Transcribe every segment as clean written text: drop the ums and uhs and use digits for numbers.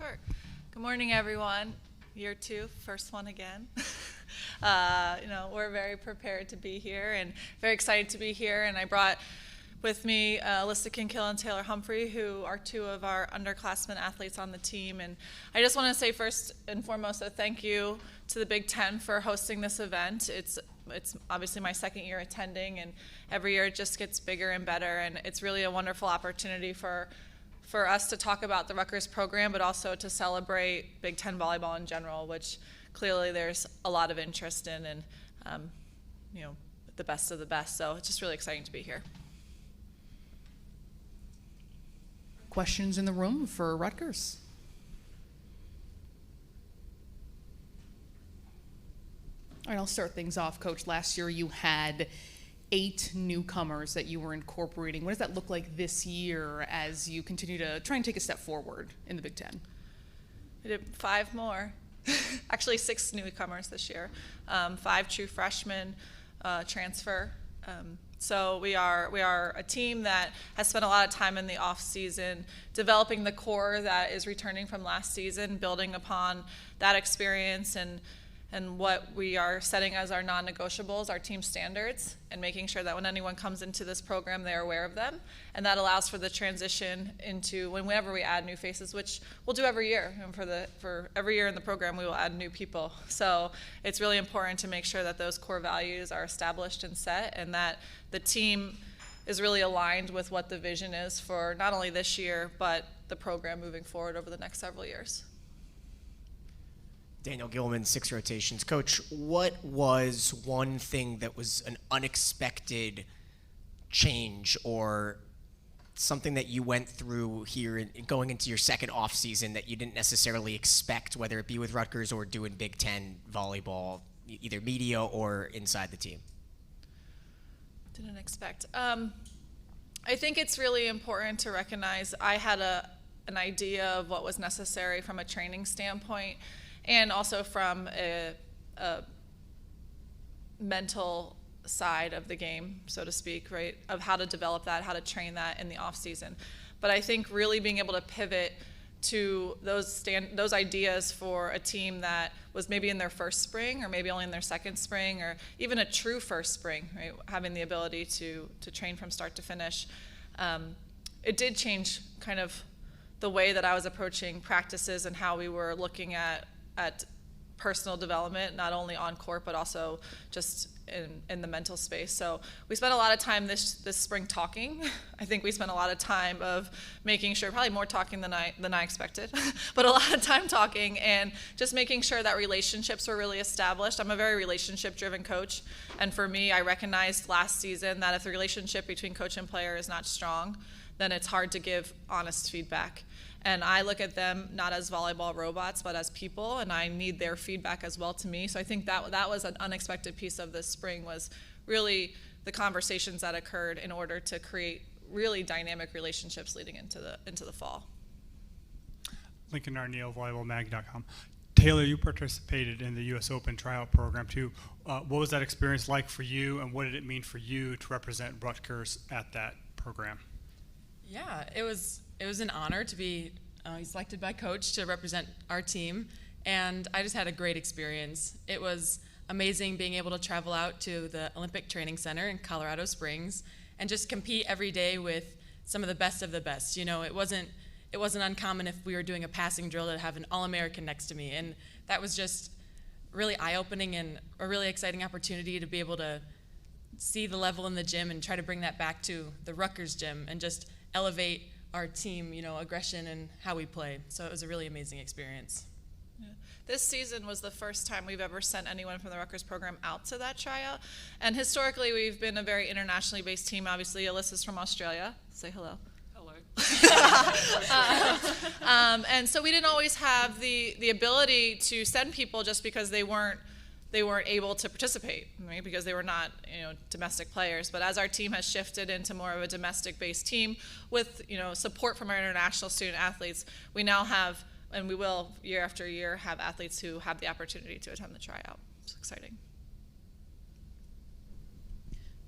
Sure. Good morning, everyone. Year 2, first one again. We're very prepared to be here and very excited to be here. And I brought with me Alissa, Kinkela, and Taylor Humphrey, who are 2 of our underclassmen athletes on the team. And I just want to say first and foremost a thank you to the Big Ten for hosting this event. It's obviously my second year attending, and every year it just gets bigger and better. And it's really a wonderful opportunity for us to talk about the Rutgers program, but also to celebrate Big Ten volleyball in general, which clearly there's a lot of interest in, and the best of the best. So it's just really exciting to be here. Questions in the room for Rutgers? All right, I'll start things off, Coach. Last year you had 8 newcomers that you were incorporating. What does that look like this year as you continue to try and take a step forward in the Big Ten? We did 5 more. Actually 6 newcomers this year. 5 true freshmen transfer. So we are a team that has spent a lot of time in the off season developing the core that is returning from last season, building upon that experience and what we are setting as our non-negotiables, our team standards, and making sure that when anyone comes into this program, they're aware of them. And that allows for the transition into whenever we add new faces, which we'll do every year. And for every year in the program, we will add new people. So it's really important to make sure that those core values are established and set, and that the team is really aligned with what the vision is for not only this year, but the program moving forward over the next several years. Daniel Gilman, 6 rotations. Coach, what was one thing that was an unexpected change or something that you went through here going into your second off season that you didn't necessarily expect, whether it be with Rutgers or doing Big Ten volleyball, either media or inside the team? Didn't expect. I think it's really important to recognize I had an idea of what was necessary from a training standpoint, and also from a mental side of the game, so to speak, right, of how to develop that, how to train that in the off season. But I think really being able to pivot to those ideas for a team that was maybe in their first spring or maybe only in their second spring or even a true first spring, right, having the ability to train from start to finish, it did change kind of the way that I was approaching practices and how we were looking at personal development, not only on court, but also just in the mental space. So we spent a lot of time this spring talking. I think we spent a lot of time of making sure, probably more talking than I expected, but a lot of time talking and just making sure that relationships were really established. I'm a very relationship-driven coach, and for me, I recognized last season that if the relationship between coach and player is not strong, then it's hard to give honest feedback. And I look at them not as volleyball robots, but as people, and I need their feedback as well to me. So I think that was an unexpected piece of this spring, was really the conversations that occurred in order to create really dynamic relationships leading into the fall. Lincoln Arneal, volleyballmag.com. Taylor, you participated in the U.S. Open tryout program too. What was that experience like for you, and what did it mean for you to represent Rutgers at that program? Yeah, it was an honor to be selected by Coach to represent our team, and I just had a great experience. It was amazing being able to travel out to the Olympic Training Center in Colorado Springs and just compete every day with some of the best of the best. You know, it wasn't uncommon if we were doing a passing drill to have an All-American next to me, and that was just really eye-opening and a really exciting opportunity to be able to see the level in the gym and try to bring that back to the Rutgers gym and just elevate our team, aggression and how we play. So it was a really amazing experience. Yeah. This season was the first time we've ever sent anyone from the Rutgers program out to that tryout. And historically, we've been a very internationally based team. Obviously, Alyssa's from Australia. Say hello. And so we didn't always have the ability to send people just because they weren't able to participate, right? Because they were not, domestic players. But as our team has shifted into more of a domestic-based team with, support from our international student athletes, we now have, and we will year after year, have athletes who have the opportunity to attend the tryout. It's exciting.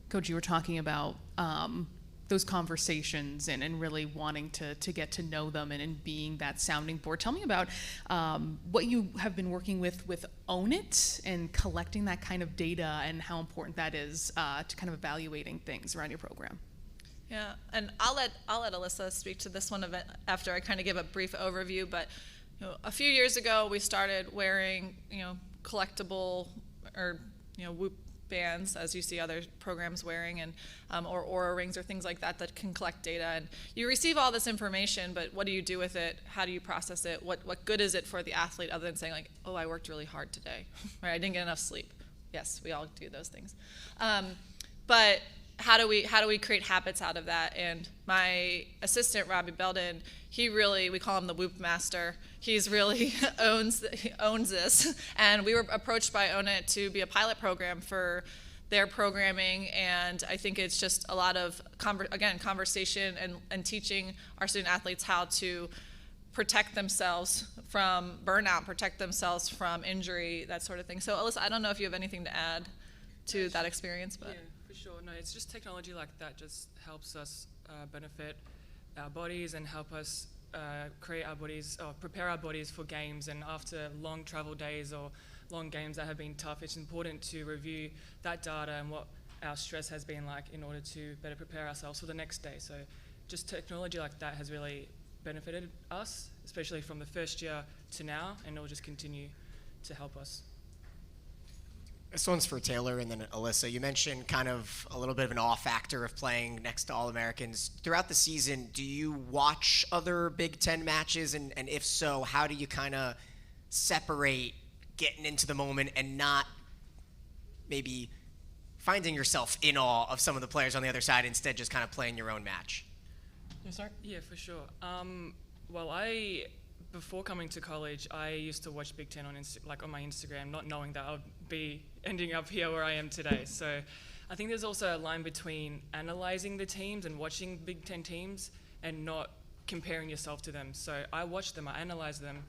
Coach, you were talking about those conversations and really wanting to get to know them and being that sounding board. Tell me about what you have been working with Own It and collecting that kind of data and how important that is to kind of evaluating things around your program. Yeah, and I'll let Alissa speak to this one after I kind of give a brief overview. But a few years ago, we started wearing collectible or Whoop bands, as you see other programs wearing, and or Aura rings or things like that can collect data. And you receive all this information, but what do you do with it? How do you process it? What good is it for the athlete other than saying like, oh, I worked really hard today, right? I didn't get enough sleep. Yes, we all do those things. But how do we create habits out of that? And my assistant, Robbie Belden, we call him the Whoop Master. He's really owns this. And we were approached by Own It to be a pilot program for their programming. And I think it's just a lot of, conversation and teaching our student athletes how to protect themselves from burnout, protect themselves from injury, that sort of thing. So Alissa, I don't know if you have anything to add to that experience, but. Yeah, for sure. No, it's just technology like that just helps us benefit our bodies and help us create our bodies, or prepare our bodies for games. And after long travel days or long games that have been tough, it's important to review that data and what our stress has been like in order to better prepare ourselves for the next day. So just technology like that has really benefited us, especially from the first year to now, and it'll just continue to help us. This one's for Taylor and then Alissa. You mentioned kind of a little bit of an awe factor of playing next to All-Americans. Throughout the season, do you watch other Big Ten matches? And if so, how do you kind of separate getting into the moment and not maybe finding yourself in awe of some of the players on the other side, instead just kind of playing your own match? You start? Yeah, for sure. Before coming to college, I used to watch Big Ten on my Instagram, not knowing that I'd be ending up here where I am today. So I think there's also a line between analyzing the teams and watching Big Ten teams and not comparing yourself to them. So I watch them, I analyze them,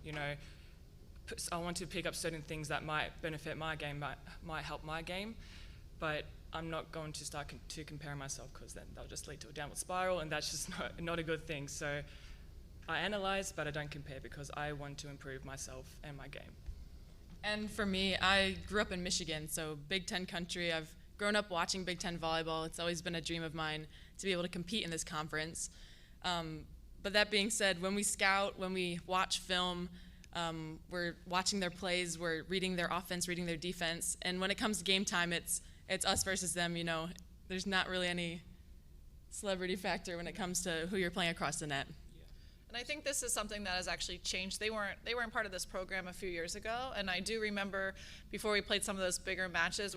I want to pick up certain things that might benefit my game, might help my game, but I'm not going to start to compare myself, because then that'll just lead to a downward spiral, and that's just not a good thing. So I analyze, but I don't compare, because I want to improve myself and my game. And for me, I grew up in Michigan, so Big Ten country. I've grown up watching Big Ten volleyball. It's always been a dream of mine to be able to compete in this conference. But that being said, when we scout, when we watch film, we're watching their plays, we're reading their offense, reading their defense. And when it comes to game time, it's us versus them. There's not really any celebrity factor when it comes to who you're playing across the net. And I think this is something that has actually changed. They weren't part of this program a few years ago, and I do remember before we played some of those bigger matches,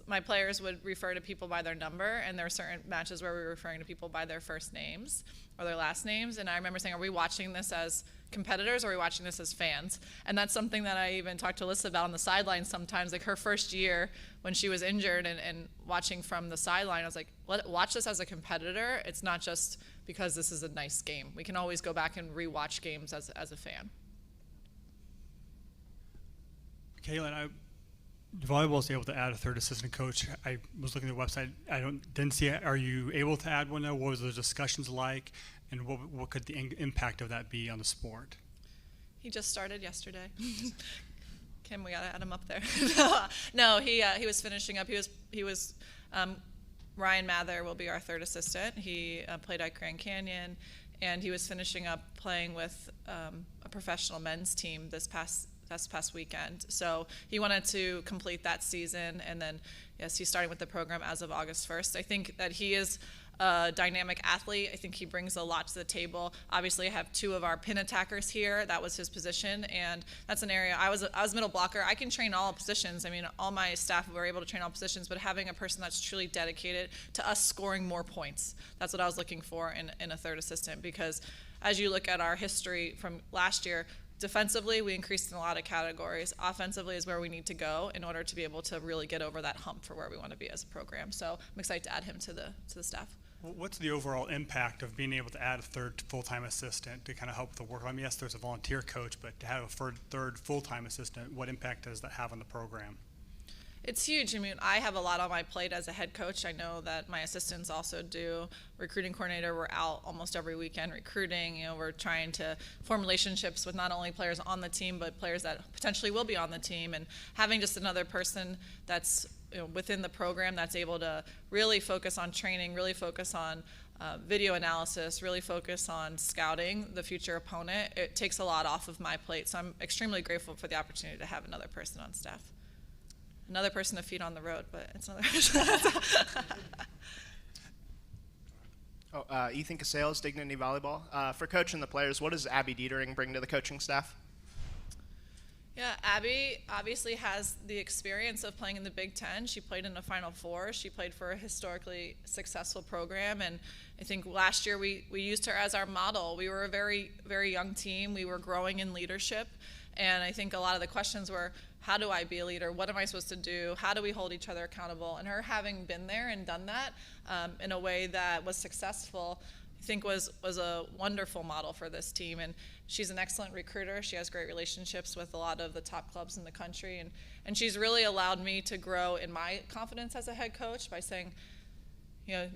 my players would refer to people by their number, and there were certain matches where we were referring to people by their first names or their last names. And I remember saying, are we watching this as competitors or are we watching this as fans? And that's something that I even talked to Alissa about on the sidelines sometimes. Like her first year when she was injured and watching from the sideline, I was like, watch this as a competitor. It's not just because this is a nice game. We can always go back and rewatch games as a fan. Kaylin, volleyball is able to add a third assistant coach. I was looking at the website. Didn't see it. Are you able to add one now? What was those discussions like, and what could the impact of that be on the sport? He just started yesterday. Kim, we gotta add him up there. No, he was finishing up. He was Ryan Mather will be our third assistant. He played at Grand Canyon, and he was finishing up playing with a professional men's team this past weekend. So he wanted to complete that season, and then, yes, he's starting with the program as of August 1st. I think that he is a dynamic athlete. I think he brings a lot to the table. Obviously, I have two of our pin attackers here. That was his position, and that's an area. I was middle blocker. I can train all positions. I mean, all my staff were able to train all positions, but having a person that's truly dedicated to us scoring more points, that's what I was looking for in a third assistant, because as you look at our history from last year, defensively, we increased in a lot of categories. Offensively is where we need to go in order to be able to really get over that hump for where we want to be as a program. So I'm excited to add him to the staff. What's the overall impact of being able to add a third full-time assistant to kind of help the work? I mean, yes, there's a volunteer coach, but to have a third full-time assistant, what impact does that have on the program? It's huge. I mean, I have a lot on my plate as a head coach. I know that my assistants also do. Recruiting coordinator, we're out almost every weekend recruiting. We're trying to form relationships with not only players on the team, but players that potentially will be on the team. And having just another person that's within the program that's able to really focus on training, really focus on video analysis, really focus on scouting the future opponent, it takes a lot off of my plate. So I'm extremely grateful for the opportunity to have another person on staff. Another person to feed on the road, but it's another person. Ethan Casales, Dignity Volleyball. For coaching the players, what does Abby Dietering bring to the coaching staff? Yeah, Abby obviously has the experience of playing in the Big Ten. She played in the Final Four. She played for a historically successful program, and I think last year we used her as our model. We were a very, very young team. We were growing in leadership, and I think a lot of the questions were, how do I be a leader? What am I supposed to do? How do we hold each other accountable? And her having been there and done that in a way that was successful, I think was a wonderful model for this team. And she's an excellent recruiter. She has great relationships with a lot of the top clubs in the country. And she's really allowed me to grow in my confidence as a head coach by saying,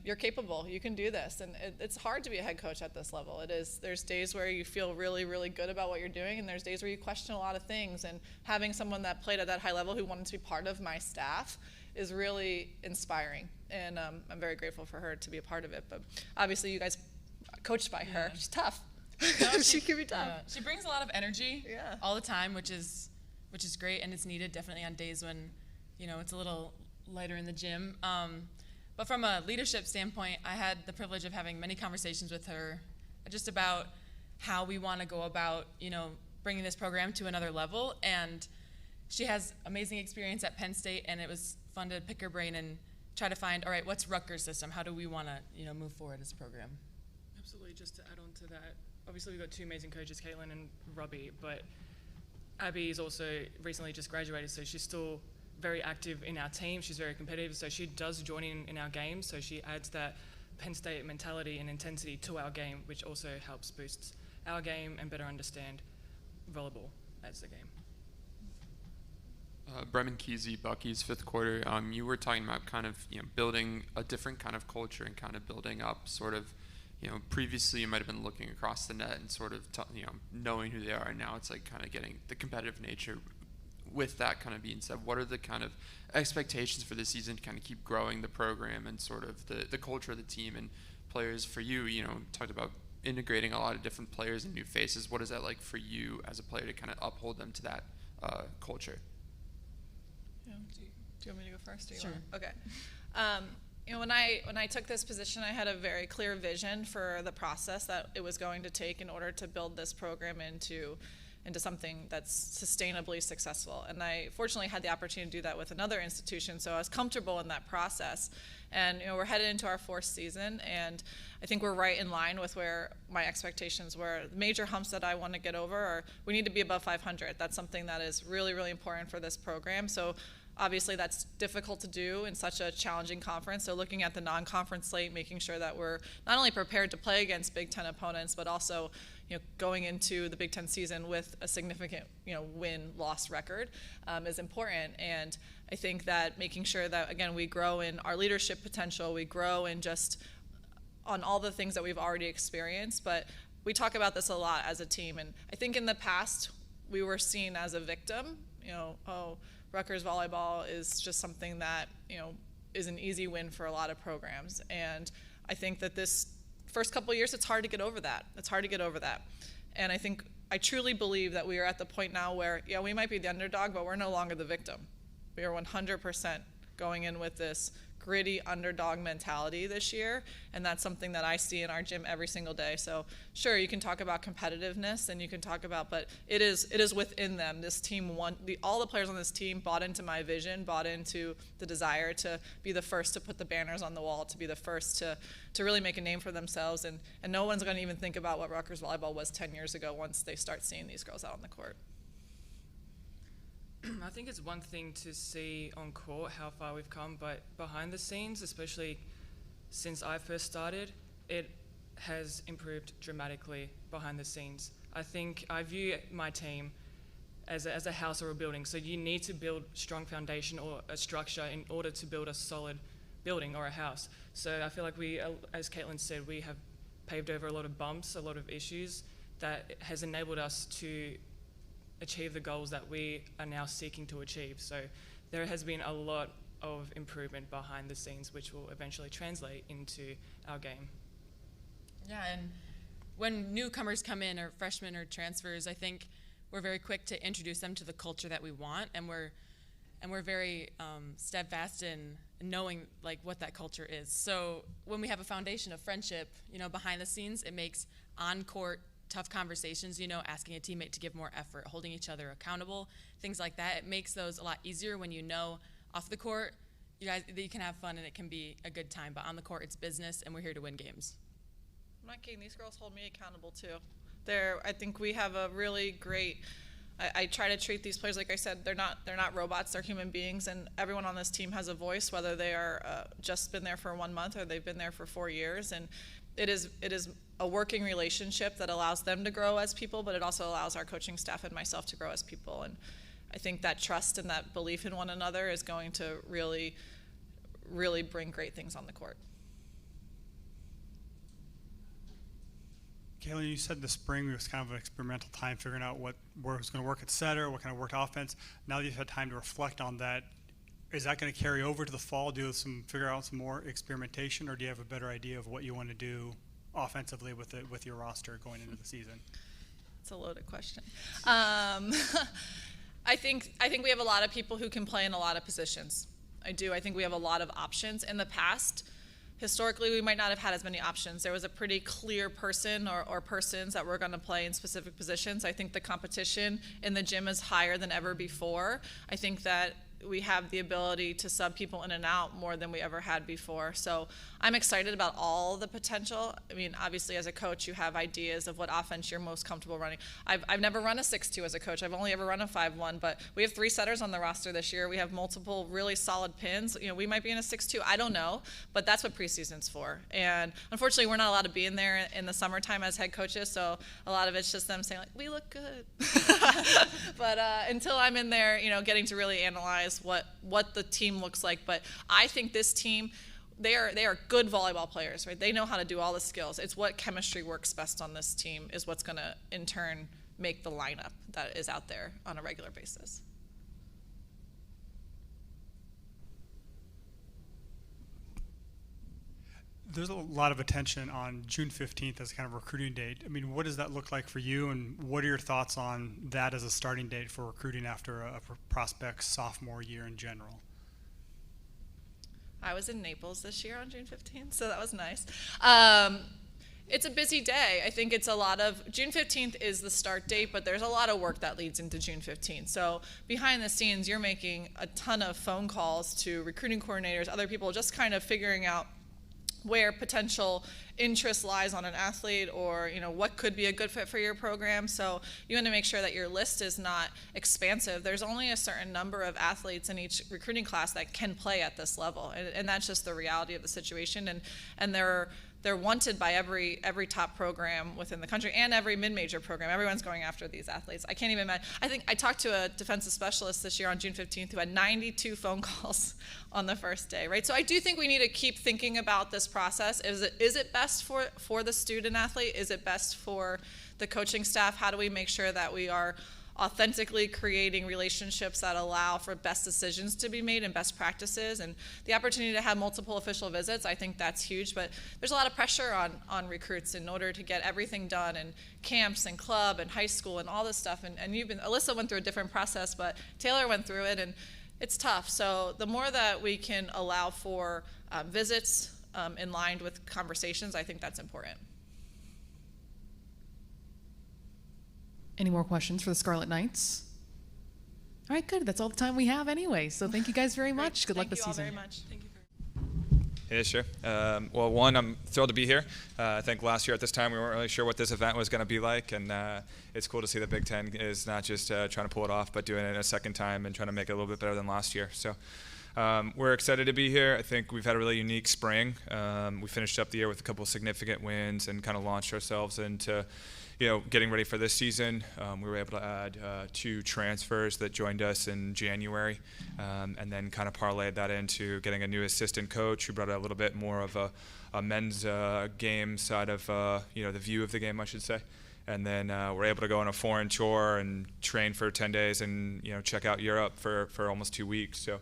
you're capable, you can do this. And it's hard to be a head coach at this level. It is. There's days where you feel really, really good about what you're doing, and there's days where you question a lot of things. And having someone that played at that high level who wanted to be part of my staff is really inspiring. And I'm very grateful for her to be a part of it. But obviously you guys coached by her. She's tough. No, she can be tough. She brings a lot of energy Yeah. all the time, which is great, and it's needed definitely on days when, it's a little lighter in the gym. But from a leadership standpoint, I had the privilege of having many conversations with her just about how we want to go about, bringing this program to another level. And she has amazing experience at Penn State, and it was fun to pick her brain and try to find, all right, what's Rutgers' system? How do we want to, move forward as a program? Absolutely. Just to add on to that, obviously we've got two amazing coaches, Caitlin and Robbie, but Abby is also recently just graduated, so she's still very active in our team. She's very competitive, so she does join in our games, so she adds that Penn State mentality and intensity to our game, which also helps boost our game and better understand volleyball as a game. Bremen Kesey, Bucky's fifth quarter. You were talking about kind of building a different kind of culture and kind of building up sort of previously you might have been looking across the net and sort of knowing who they are, and now it's like kind of getting the competitive nature. With that kind of being said, what are the kind of expectations for this season to kind of keep growing the program and sort of the culture of the team and players for you? Talked about integrating a lot of different players and new faces. What is that like for you as a player to kind of uphold them to that culture? Yeah. Do you want me to go first? Or you Sure. Want? Okay. When I took this position, I had a very clear vision for the process that it was going to take in order to build this program into something that's sustainably successful. And I fortunately had the opportunity to do that with another institution, so I was comfortable in that process. And we're headed into our fourth season, and I think we're right in line with where my expectations were. The major humps that I want to get over are we need to be above 500. That's something that is really, really important for this program. So obviously that's difficult to do in such a challenging conference. So looking at the non-conference slate, making sure that we're not only prepared to play against Big Ten opponents, but also going into the Big Ten season with a significant win-loss record is important. And I think that making sure that, again, we grow in our leadership potential, we grow in just on all the things that we've already experienced. But we talk about this a lot as a team. And I think in the past, we were seen as a victim. Rutgers volleyball is just something that, is an easy win for a lot of programs. And I think that this first couple of years, it's hard to get over that. And I truly believe that we are at the point now where, we might be the underdog, but we're no longer the victim. We are 100% going in with this gritty underdog mentality this year, and that's something that I see in our gym every single day. So sure, you can talk about competitiveness and you can talk about, but it is within them. This team all the players on this team bought into my vision, bought into the desire to be the first to put the banners on the wall, to be the first to really make a name for themselves, and no one's going to even think about what Rutgers volleyball was 10 years ago once they start seeing these girls out on the court. I think it's one thing to see on court how far we've come, but behind the scenes, especially since I first started, it has improved dramatically behind the scenes. I think I view my team as a house or a building. So you need to build strong foundation or a structure in order to build a solid building or a house. So I feel like we, as Caitlin said, we have paved over a lot of bumps, a lot of issues that has enabled us to achieve the goals that we are now seeking to achieve. So there has been a lot of improvement behind the scenes, which will eventually translate into our game. Yeah, and when newcomers come in, or freshmen or transfers, I think we're very quick to introduce them to the culture that we want, and we're very steadfast in knowing like what that culture is. So when we have a foundation of friendship, behind the scenes, it makes on-court tough conversations, asking a teammate to give more effort, holding each other accountable, things like that. It makes those a lot easier when off the court, you can have fun and it can be a good time, but on the court, it's business, and we're here to win games. I'm not kidding. These girls hold me accountable too. I think we have a really great. I try to treat these players like I said. They're not robots. They're human beings, and everyone on this team has a voice, whether they are just been there for 1 month or they've been there for 4 years. And it is a working relationship that allows them to grow as people, but it also allows our coaching staff and myself to grow as people. And I think that trust and that belief in one another is going to really, really bring great things on the court. Kayla, you said the spring was kind of an experimental time figuring out what was going to work at setter, what kind of worked offense. Now that you've had time to reflect on that, is that going to carry over to the fall, figure out some more experimentation, or do you have a better idea of what you want to do offensively with your roster going into the season? It's a loaded question. I think we have a lot of people who can play in a lot of positions. I do. I think we have a lot of options. In the past, historically, we might not have had as many options. There was a pretty clear person or persons that were going to play in specific positions. I think the competition in the gym is higher than ever before. I think that we have the ability to sub people in and out more than we ever had before. So I'm excited about all the potential. I mean, obviously as a coach, you have ideas of what offense you're most comfortable running. I've never run a 6-2 as a coach. I've only ever run a 5-1, but we have 3 setters on the roster this year. We have multiple really solid pins. We might be in a 6-2. I don't know, but that's what preseason's for. And unfortunately, we're not allowed to be in there in the summertime as head coaches, so a lot of it's just them saying, like, we look good. But until I'm in there, getting to really analyze what the team looks like. But I think this team, they are good volleyball players, right? They know how to do all the skills. It's what chemistry works best on this team is what's going to, in turn, make the lineup that is out there on a regular basis. There's a lot of attention on June 15th as kind of a recruiting date. I mean, what does that look like for you, and what are your thoughts on that as a starting date for recruiting after a prospect's sophomore year in general? I was in Naples this year on June 15th, so that was nice. It's a busy day. I think it's a lot of, June 15th is the start date, but there's a lot of work that leads into June 15th. So behind the scenes, you're making a ton of phone calls to recruiting coordinators, other people, just kind of figuring out where potential interest lies on an athlete, or what could be a good fit for your program. So you want to make sure that your list is not expansive. There's only a certain number of athletes in each recruiting class that can play at this level, and that's just the reality of the situation. And they're wanted by every top program within the country and every mid-major program. Everyone's going after these athletes. I can't even imagine. I think I talked to a defensive specialist this year on June 15th who had 92 phone calls on the first day, right? So I do think we need to keep thinking about this process. Is it best for the student athlete? Is it best for the coaching staff? How do we make sure that we are authentically creating relationships that allow for best decisions to be made and best practices? And the opportunity to have multiple official visits, I think that's huge, but there's a lot of pressure on recruits in order to get everything done, and camps and club and high school and all this stuff. And Alissa went through a different process, but Taylor went through it, and it's tough. So the more that we can allow for visits in line with conversations, I think that's important. Any more questions for the Scarlet Knights? All right, good. That's all the time we have anyway. So thank you guys very much. Good luck this season. Thank you all very much. Thank you. Yeah, sure. Well, one, I'm thrilled to be here. I think last year at this time we weren't really sure what this event was going to be like, and it's cool to see the Big Ten is not just trying to pull it off, but doing it a second time and trying to make it a little bit better than last year. So we're excited to be here. I think we've had a really unique spring. We finished up the year with a couple of significant wins and kind of launched ourselves into getting ready for this season, we were able to add 2 transfers that joined us in January, and then kind of parlayed that into getting a new assistant coach who brought a little bit more of a men's game side of the view of the game, I should say. And then we're able to go on a foreign tour and train for 10 days and check out Europe for almost 2 weeks. So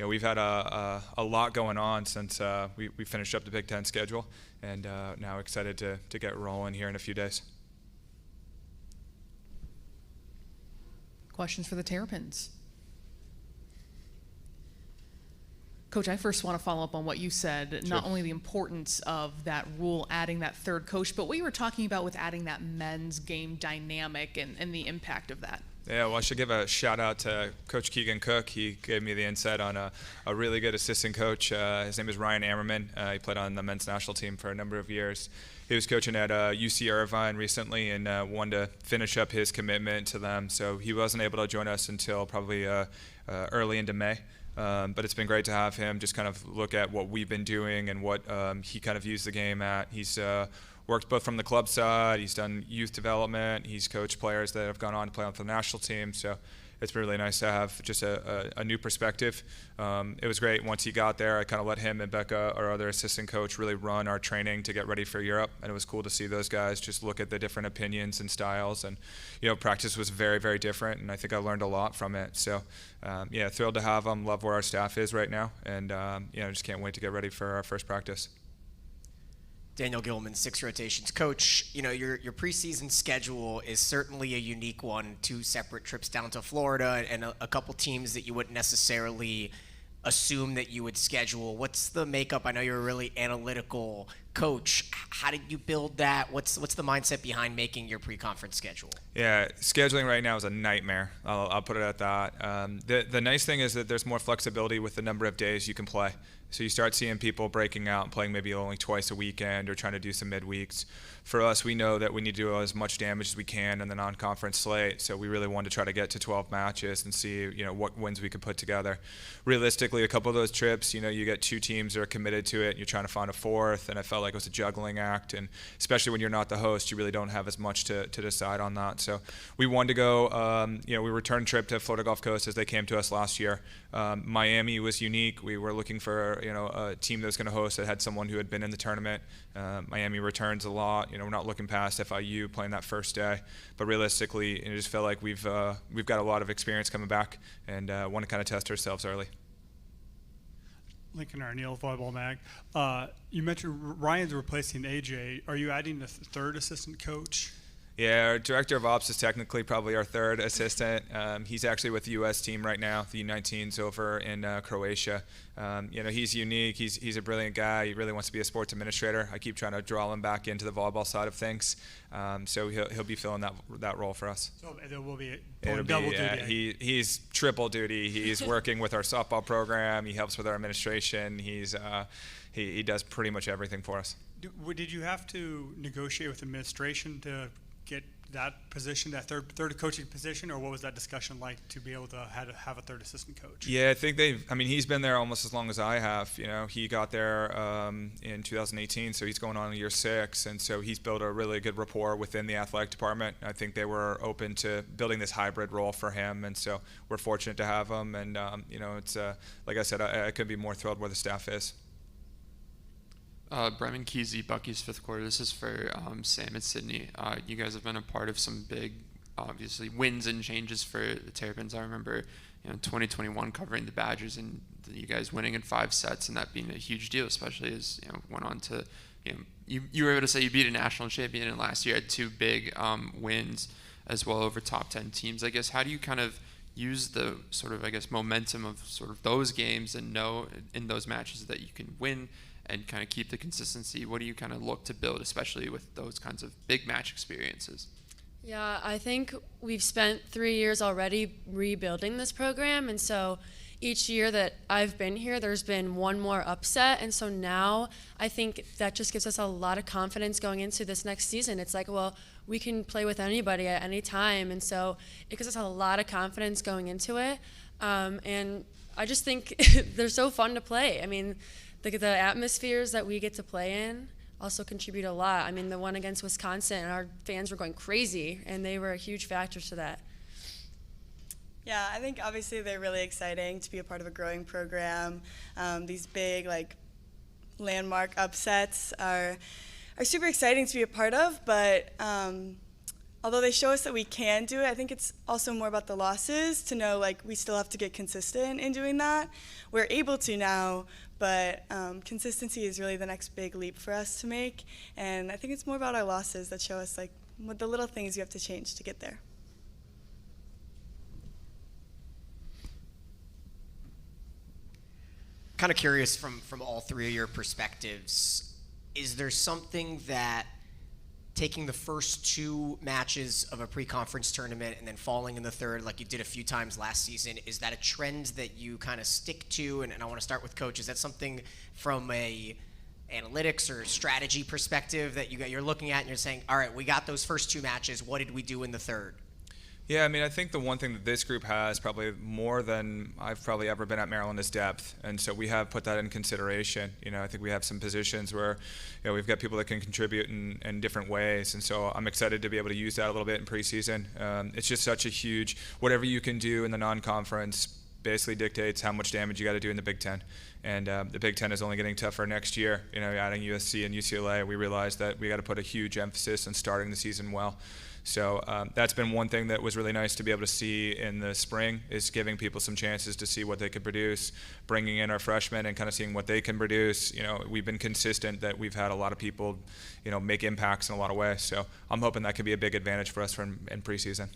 we've had a lot going on since we finished up the Big Ten schedule, and now excited to get rolling here in a few days. Questions for the Terrapins? Coach, I first want to follow up on what you said, Sure. not only the importance of that rule, adding that third coach, but what you were talking about with adding that men's game dynamic and the impact of that. Yeah, well, I should give a shout out to Coach Keegan Cook. He gave me the insight on a really good assistant coach. His name is Ryan Ammerman. He played on the men's national team for a number of years. He was coaching at UC Irvine recently and wanted to finish up his commitment to them. So he wasn't able to join us until probably early into May. But it's been great to have him just kind of look at what we've been doing and what he kind of views the game at. He's worked both from the club side, he's done youth development, he's coached players that have gone on to play on the national team. So it's been really nice to have just a new perspective. It was great once he got there. I kind of let him and Becca, our other assistant coach, really run our training to get ready for Europe, and it was cool to see those guys just look at the different opinions and styles. And practice was very, very different, and I think I learned a lot from it. So thrilled to have them. Love where our staff is right now, and just can't wait to get ready for our first practice. Daniel Gilman, 6 rotations. Coach, your preseason schedule is certainly a unique one. 2 separate trips down to Florida and a couple teams that you wouldn't necessarily assume that you would schedule. What's the makeup? I know you're a really analytical coach. How did you build that? What's the mindset behind making your pre-conference schedule? Yeah, scheduling right now is a nightmare. I'll put it at that. The nice thing is that there's more flexibility with the number of days you can play. So you start seeing people breaking out and playing maybe only twice a weekend or trying to do some midweeks. For us, we know that we need to do as much damage as we can in the non-conference slate. So we really wanted to try to get to 12 matches and see, what wins we could put together. Realistically, a couple of those trips, you get 2 teams that are committed to it, and you're trying to find a fourth, and I felt like it was a juggling act. And especially when you're not the host, you really don't have as much to decide on that. So we wanted to go, we returned trip to Florida Gulf Coast as they came to us last year. Miami was unique. We were looking for a team that was going to host that had someone who had been in the tournament. Miami returns a lot. We're not looking past FIU playing that first day, but realistically, it just felt like we've got a lot of experience coming back and want to kind of test ourselves early. Lincoln Arneal, Volleyball Mag. You mentioned Ryan's replacing AJ. Are you adding a third assistant coach? Yeah, our director of ops is technically probably our third assistant. He's actually with the U.S. team right now, the U19s over in Croatia. He's unique. He's a brilliant guy. He really wants to be a sports administrator. I keep trying to draw him back into the volleyball side of things. So he'll be filling that role for us. So there will be double duty. He's triple duty. He's working with our softball program. He helps with our administration. He does pretty much everything for us. Did you have to negotiate with administration to get that position, that third coaching position, or what was that discussion like to be able to have a third assistant coach? Yeah, I think he's been there almost as long as I have. He got there in 2018, so he's going on year 6, and so he's built a really good rapport within the athletic department. I think they were open to building this hybrid role for him, and so we're fortunate to have him. And it's like I said, I couldn't be more thrilled where the staff is. Bremen Kesey, Bucky's 5th quarter. This is for Sam and Sydney. You guys have been a part of some big, obviously, wins and changes for the Terrapins. I remember, 2021 covering the Badgers and you guys winning in 5 sets and that being a huge deal, especially as went on to, you were able to say you beat a national champion and last year had 2 big wins as well over top 10 teams. I guess how do you kind of use the sort of momentum of sort of those games and know in those matches that you can win and kind of keep the consistency? What do you kind of look to build, especially with those kinds of big match experiences? Yeah, I think we've spent 3 years already rebuilding this program, and so each year that I've been here, there's been one more upset, and so now I think that just gives us a lot of confidence going into this next season. It's like, well, we can play with anybody at any time, and so it gives us a lot of confidence going into it, and I just think they're so fun to play. I mean, the atmospheres that we get to play in also contribute a lot. I mean, the one against Wisconsin, our fans were going crazy, and they were a huge factor to that. Yeah, I think obviously they're really exciting to be a part of a growing program. These big, like, landmark upsets are super exciting to be a part of, but although they show us that we can do it, I think it's also more about the losses to know, like, we still have to get consistent in doing that. We're able to now, but consistency is really the next big leap for us to make, and I think it's more about our losses that show us, like, what the little things you have to change to get there. Kind of curious from all three of your perspectives, is there something that taking the first two matches of a pre-conference tournament and then falling in the third like you did a few times last season, is that a trend that you kind of stick to? And I want to start with Coach. Is that something from a analytics or strategy perspective that you're looking at and you're saying, all right, we got those first two matches, what did we do in the third? Yeah, I mean, I think the one thing that this group has probably more than I've probably ever been at Maryland is depth, and so we have put that in consideration. You know, I think we have some positions where, you know, we've got people that can contribute in different ways, and so I'm excited to be able to use that a little bit in preseason. It's just such a huge, whatever you can do in the non-conference basically dictates how much damage you got to do in the Big Ten. And the Big Ten is only getting tougher next year. You know, adding USC and UCLA, we realized that we got to put a huge emphasis on starting the season well. So that's been one thing that was really nice to be able to see in the spring, is giving people some chances to see what they could produce, bringing in our freshmen and kind of seeing what they can produce. You know, we've been consistent that we've had a lot of people, you know, make impacts in a lot of ways. So I'm hoping that could be a big advantage for us in preseason.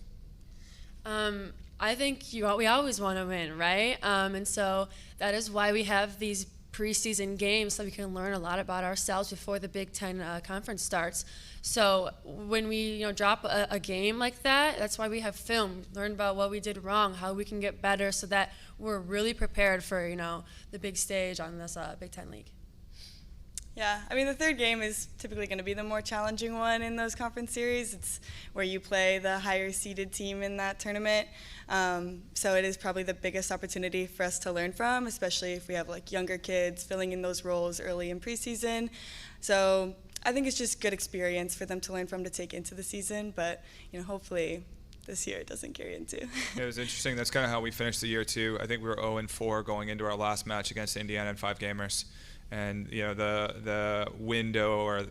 I think we always want to win, right? And so that is why we have these preseason games, so we can learn a lot about ourselves before the Big Ten conference starts. So when we drop a game like that, that's why we have film, learn about what we did wrong, how we can get better, so that we're really prepared for the big stage on this Big Ten league. Yeah, I mean, the third game is typically going to be the more challenging one in those conference series. It's where you play the higher seeded team in that tournament. So it is probably the biggest opportunity for us to learn from, especially if we have like younger kids filling in those roles early in preseason. So I think it's just good experience for them to learn from to take into the season, but hopefully this year it doesn't carry into. It was interesting. That's kind of how we finished the year too. I think we were 0-4 going into our last match against Indiana in 5 gamers. And the window or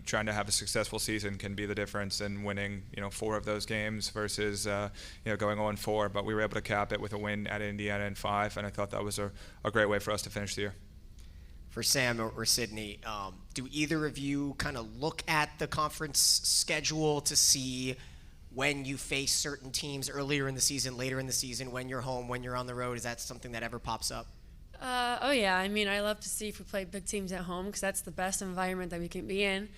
trying to have a successful season can be the difference in winning 4 of those games versus going 0-4. But we were able to cap it with a win at Indiana in 5, and I thought that was a great way for us to finish the year. For Sam or Sydney, do either of you kind of look at the conference schedule to see when you face certain teams earlier in the season, later in the season, when you're home, when you're on the road? Is that something that ever pops up? Oh yeah, I mean, I love to see if we play big teams at home because that's the best environment that we can be in.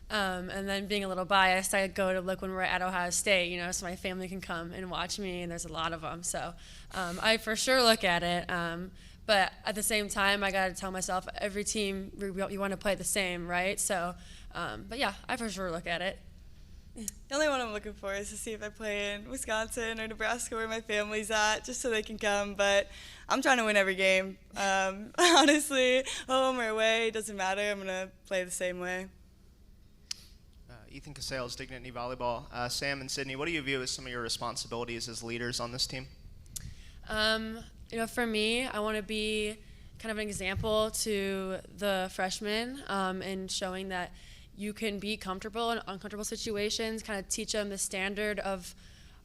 And then being a little biased, I go to look when we're at Ohio State, so my family can come and watch me, and there's a lot of them. So I for sure look at it. But at the same time, I got to tell myself every team, you want to play the same, right? So, but yeah, I for sure look at it. The only one I'm looking for is to see if I play in Wisconsin or Nebraska where my family's at, just so they can come. But I'm trying to win every game. Honestly, home or away, doesn't matter. I'm going to play the same way. Ethan Casales, Dignity Volleyball. Sam and Sydney, what do you view as some of your responsibilities as leaders on this team? For me, I want to be kind of an example to the freshmen and showing that you can be comfortable in uncomfortable situations, kind of teach them the standard of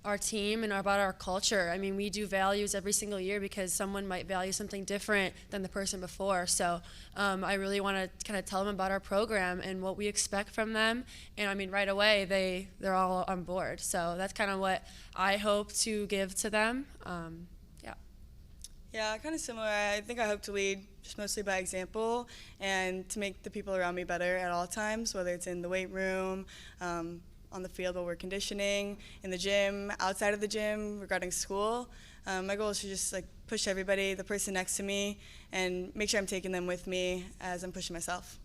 our team and about our culture. I mean, we do values every single year because someone might value something different than the person before. So I really want to kind of tell them about our program and what we expect from them. And I mean, right away, they're all on board. So that's kind of what I hope to give to them. Yeah, kind of similar. I think I hope to lead just mostly by example and to make the people around me better at all times, whether it's in the weight room, on the field while we're conditioning, in the gym, outside of the gym, regarding school. My goal is to just push everybody, the person next to me, and make sure I'm taking them with me as I'm pushing myself.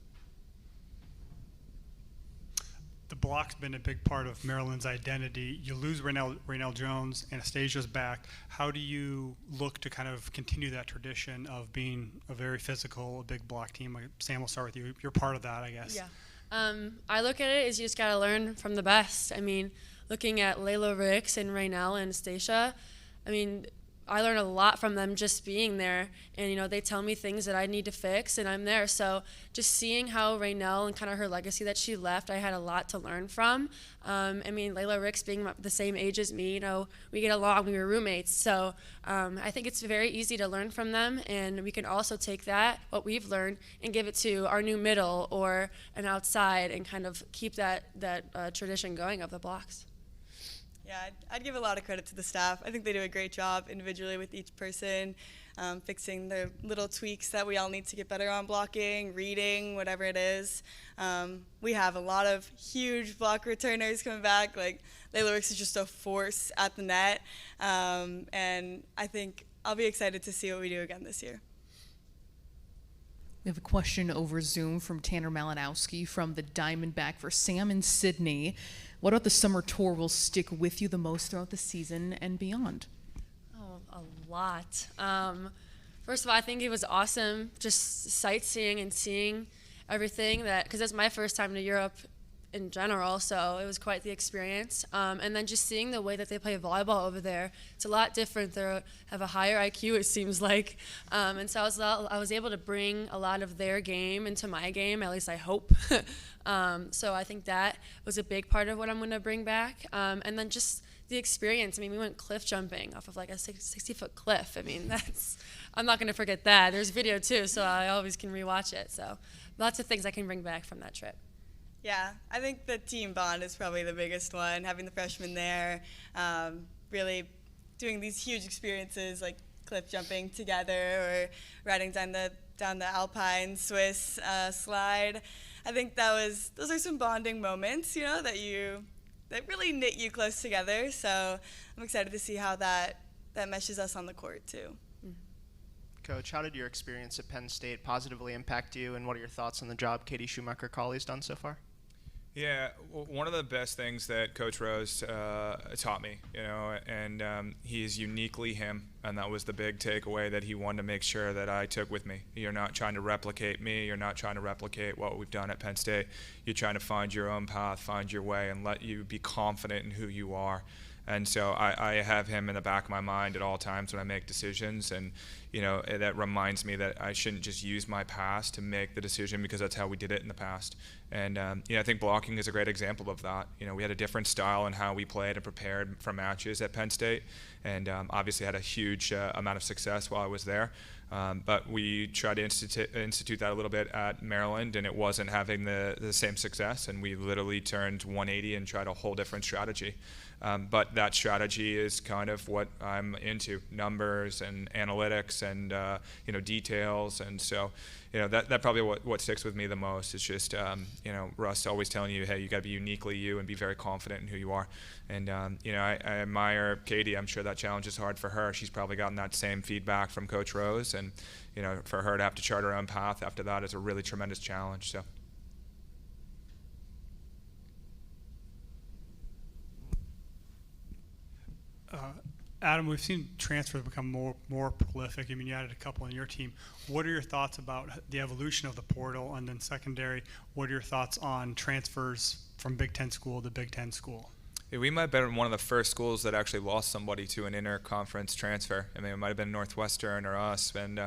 The block's been a big part of Maryland's identity. You lose Rainelle Jones, Anastasia's back. How do you look to kind of continue that tradition of being a very physical, a big block team? Sam, we'll start with you. You're part of that, I guess. Yeah. I look at it as you just got to learn from the best. I mean, looking at Layla Ricks and Raina and Anastasia, I mean, I learn a lot from them just being there, and they tell me things that I need to fix, and I'm there. So just seeing how Rainelle and kind of her legacy that she left, I had a lot to learn from. I mean, Layla Ricks being the same age as me, we get along, we were roommates. So I think it's very easy to learn from them, and we can also take what we've learned, and give it to our new middle or an outside, and kind of keep that tradition going of the blocks. Yeah, I'd give a lot of credit to the staff. I think they do a great job individually with each person, fixing the little tweaks that we all need to get better on blocking, reading, whatever it is. We have a lot of huge block returners coming back. Like, Layla Ricks is just a force at the net. And I think I'll be excited to see what we do again this year. We have a question over Zoom from Tanner Malinowski from the Diamondback for Sam and Sydney. What about the summer tour will stick with you the most throughout the season and beyond? Oh, a lot. First of all, I think it was awesome just sightseeing and seeing everything because that's my first time to Europe in general, so it was quite the experience. And then just seeing the way that they play volleyball over there, it's a lot different. They have a higher IQ, it seems like. And so I was able to bring a lot of their game into my game, at least I hope. So I think that was a big part of what I'm going to bring back. And then just the experience. I mean, we went cliff jumping off of like a 60-foot cliff. I mean, I'm not going to forget that. There's video too, so I always can rewatch it. So lots of things I can bring back from that trip. Yeah, I think the team bond is probably the biggest one, having the freshmen there, really doing these huge experiences like cliff jumping together or riding down the Alpine Swiss slide. I think those are some bonding moments, that really knit you close together. So I'm excited to see how that meshes us on the court too. Coach, how did your experience at Penn State positively impact you, and what are your thoughts on the job Katie Schumacher-Cawley's done so far? Yeah, one of the best things that Coach Rose taught me, and he is uniquely him, and that was the big takeaway that he wanted to make sure that I took with me. You're not trying to replicate me. You're not trying to replicate what we've done at Penn State. You're trying to find your own path, find your way, and let you be confident in who you are. And so I have him in the back of my mind at all times when I make decisions, and that reminds me that I shouldn't just use my past to make the decision, because that's how we did it in the past. And I think blocking is a great example of that. We had a different style in how we played and prepared for matches at Penn State, and obviously had a huge amount of success while I was there. But we tried to institute that a little bit at Maryland, and it wasn't having the same success, and we literally turned 180 and tried a whole different strategy. But that strategy is kind of what I'm into, numbers and analytics and details. And so that probably what sticks with me the most is just Russ always telling you, hey, you got to be uniquely you and be very confident in who you are. And I admire Katie. I'm sure that challenge is hard for her. She's probably gotten that same feedback from Coach Rose, and for her to have to chart her own path after that is a really tremendous challenge. So. Adam, we've seen transfers become more prolific. I mean, you added a couple on your team. What are your thoughts about the evolution of the portal? And then secondary, what are your thoughts on transfers from Big Ten school to Big Ten school? Yeah, we might have been one of the first schools that actually lost somebody to an interconference transfer. I mean, it might have been Northwestern or us. And,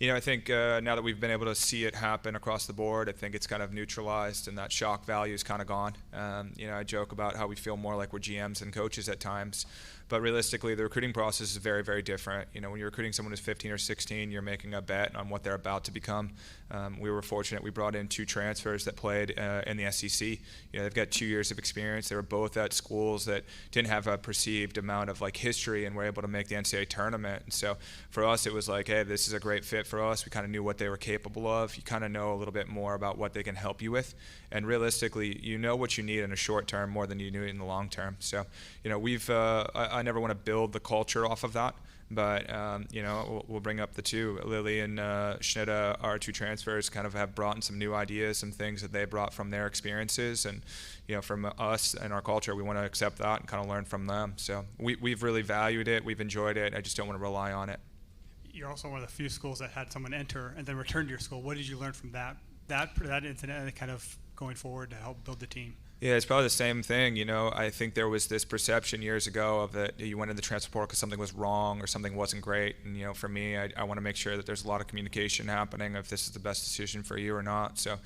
I think now that we've been able to see it happen across the board, I think it's kind of neutralized, and that shock value is kind of gone. I joke about how we feel more like we're GMs and coaches at times. But realistically, the recruiting process is very, very different. When you're recruiting someone who's 15 or 16, you're making a bet on what they're about to become. We were fortunate. We brought in 2 transfers that played in the SEC. They've got 2 years of experience. They were both at schools that didn't have a perceived amount of history, and were able to make the NCAA tournament. And so for us, it was like, hey, this is a great fit for us. We kind of knew what they were capable of. You kind of know a little bit more about what they can help you with. And realistically, you know what you need in a short term more than you do in the long term. So, I never want to build the culture off of that, but we'll bring up the 2. Lily and Schneider, our 2 transfers, kind of have brought in some new ideas, some things that they brought from their experiences, and from us and our culture, we want to accept that and kind of learn from them. So we've really valued it, we've enjoyed it. I just don't want to rely on it. You're also one of the few schools that had someone enter and then return to your school. What did you learn from that incident, and it kind of going forward to help build the team? Yeah, it's probably the same thing. You know, I think there was this perception years ago of that you went in the transfer portal because something was wrong or something wasn't great. And, you know, for me, I want to make sure that there's a lot of communication happening if this is the best decision for you or not. So,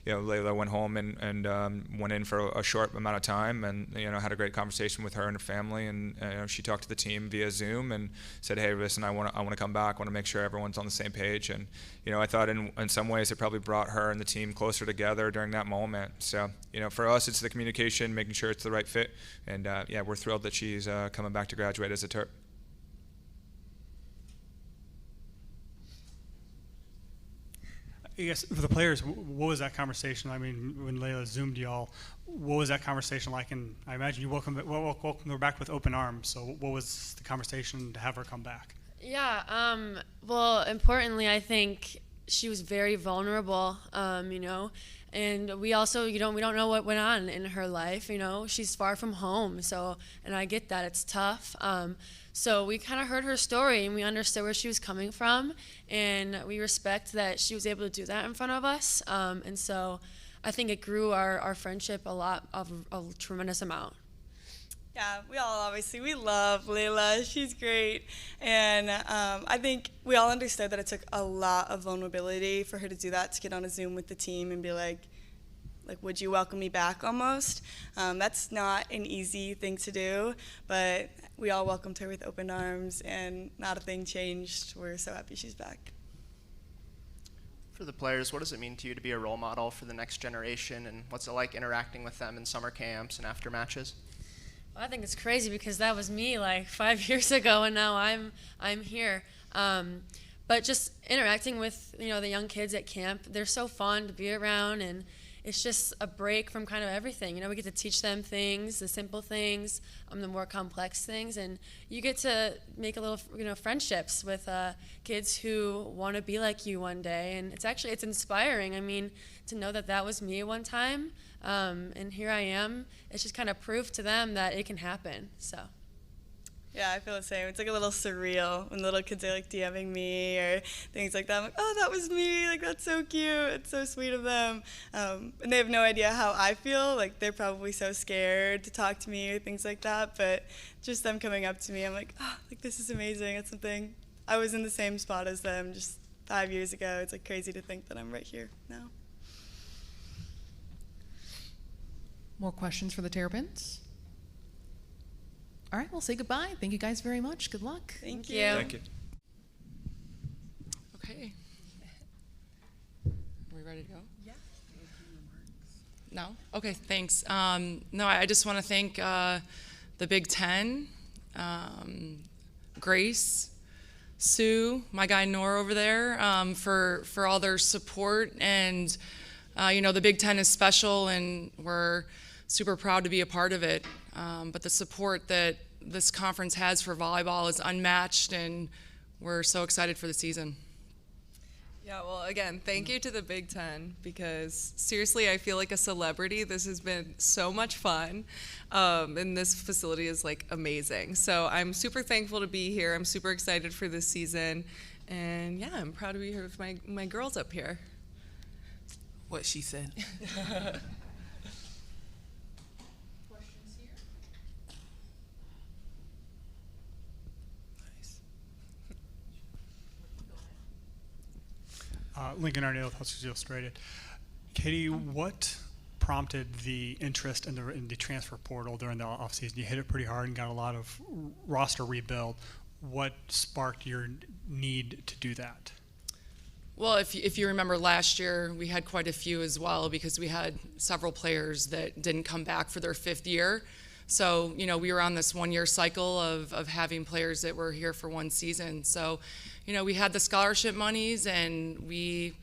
you know, Layla went home and went in for a short amount of time and, you know, had a great conversation with her and her family. And, you know, she talked to the team via Zoom and said, hey, listen, I want to come back. I want to make sure everyone's on the same page. And, you know, I thought in some ways it probably brought her and the team closer together during that moment. So, you know, for us, it's the communication, making sure it's the right fit. And, yeah, we're thrilled that she's coming back to graduate as a Terp. I guess for the players, what was that conversation? I mean, when Layla Zoomed y'all, what was that conversation like? And I imagine you welcomed her back with open arms. So what was the conversation to have her come back? Yeah, well, importantly, I think she was very vulnerable, you know, and we also, we don't know what went on in her life, you know. She's far from home, so, and I get that, it's tough. So we kind of heard her story, and we understood where she was coming from, and we respect that she was able to do that in front of us, and so I think it grew our friendship a tremendous amount. Yeah, we love Layla. She's great. And I think we all understood that it took a lot of vulnerability for her to do that, to get on a Zoom with the team and be like, would you welcome me back almost? That's not an easy thing to do, but we all welcomed her with open arms, and not a thing changed. We're so happy she's back. For the players, what does it mean to you to be a role model for the next generation, and what's it like interacting with them in summer camps and after matches? Well, I think it's crazy because that was me like 5 years ago, and now I'm here. But just interacting with, you know, the young kids at camp, they're so fun to be around, and it's just a break from kind of everything. You know, we get to teach them things, the simple things, the more complex things, and you get to make a little, you know, friendships with kids who want to be like you one day, and it's inspiring. I mean, to know that was me one time, and here I am. It's just kind of proof to them that it can happen. So. Yeah, I feel the same. It's like a little surreal when little kids are like DMing me or things like that. I'm like, oh, that was me. Like, that's so cute. It's so sweet of them. And they have no idea how I feel. Like, they're probably so scared to talk to me or things like that. But just them coming up to me, I'm like, oh, like, this is amazing. It's something. I was in the same spot as them just 5 years ago. It's like crazy to think that I'm right here now. More questions for the Terrapins? All right, we'll say goodbye. Thank you guys very much. Good luck. Thank you. Thank you. Okay. Are we ready to go? Yeah. No? Okay, thanks. No, I just want to thank the Big Ten, Grace, Sue, my guy Nor over there, for all their support. And, you know, the Big Ten is special, and we're super proud to be a part of it. But the support that this conference has for volleyball is unmatched, and we're so excited for the season. Yeah, well, again, thank you to the Big Ten, because seriously, I feel like a celebrity. This has been so much fun, and this facility is like amazing. So I'm super thankful to be here. I'm super excited for this season, and yeah, I'm proud to be here with my girls up here. What she said. Lincoln Arneal with Huskers Illustrated. Katie, what prompted the interest in the transfer portal during the offseason? You hit it pretty hard and got a lot of roster rebuild. What sparked your need to do that? Well, if you remember last year, we had quite a few as well, because we had several players that didn't come back for their 5th year. So, you know, we were on this 1-year cycle of having players that were here for one season. So, you know, we had the scholarship monies, and we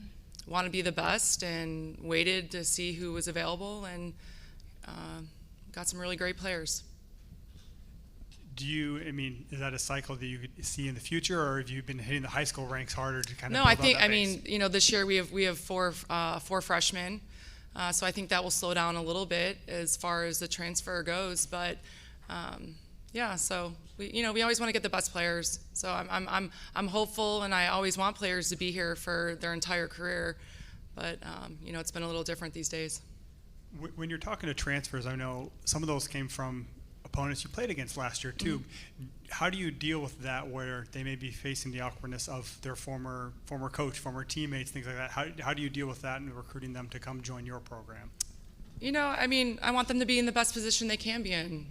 want to be the best, and waited to see who was available, and got some really great players. Is that a cycle that you could see in the future, or have you been hitting the high school ranks harder to kind of? No, I think, you know, this year we have four freshmen. So I think that will slow down a little bit as far as the transfer goes, but yeah. So we always want to get the best players. So I'm hopeful, and I always want players to be here for their entire career, but you know, it's been a little different these days. When you're talking to transfers, I know some of those came from opponents you played against last year too. How do you deal with that, where they may be facing the awkwardness of their former coach, former teammates, things like that? How do you deal with that in recruiting them to come join your program? You know, I mean, I want them to be in the best position they can be in.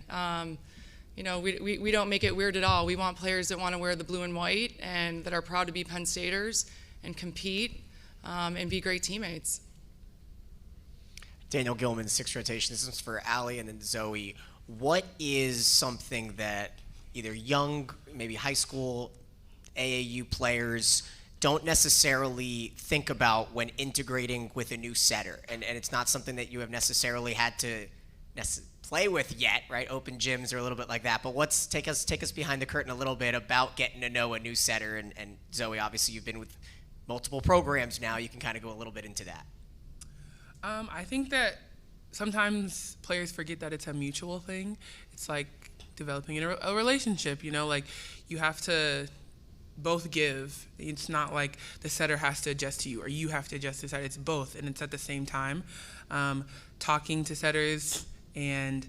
You know, we don't make it weird at all. We want players that want to wear the blue and white and that are proud to be Penn Staters and compete and be great teammates. Daniel Gilman, sixth rotation. This is for Allie and then Zoe. What is something that either young, maybe high school AAU players don't necessarily think about when integrating with a new setter? And it's not something that you have necessarily had to play with yet, right? Open gyms or a little bit like that. But take us behind the curtain a little bit about getting to know a new setter. And Zoe, obviously you've been with multiple programs now. You can kind of go a little bit into that. I think that sometimes players forget that it's a mutual thing. It's like developing a relationship, you know, like you have to both give. It's not like the setter has to adjust to you or you have to adjust to the setter. It's both, and it's at the same time. Talking to setters and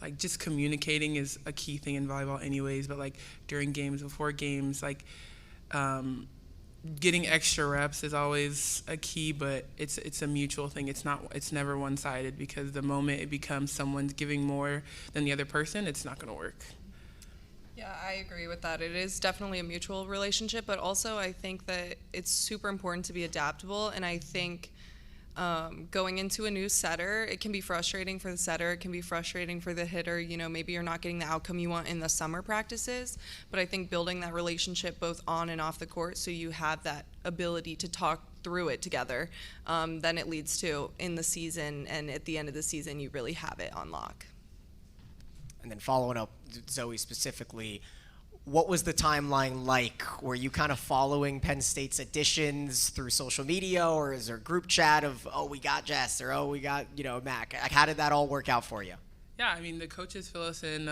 like just communicating is a key thing in volleyball anyways, but like during games, before games, like getting extra reps is always a key, but it's a mutual thing. It's never one-sided, because the moment it becomes someone's giving more than the other person, it's not going to work. Yeah, I agree with that. It is definitely a mutual relationship, but also I think that it's super important to be adaptable, and I think going into a new setter, it can be frustrating for the setter, it can be frustrating for the hitter. You know, maybe you're not getting the outcome you want in the summer practices, but I think building that relationship both on and off the court, so you have that ability to talk through it together, then it leads to in the season, and at the end of the season you really have it on lock. And then following up, Zoe specifically, what was the timeline like? Were you kind of following Penn State's additions through social media, or is there a group chat of, oh, we got Jess, or oh, we got, Mac? Like, how did that all work out for you? Yeah, I mean, the coaches fill us in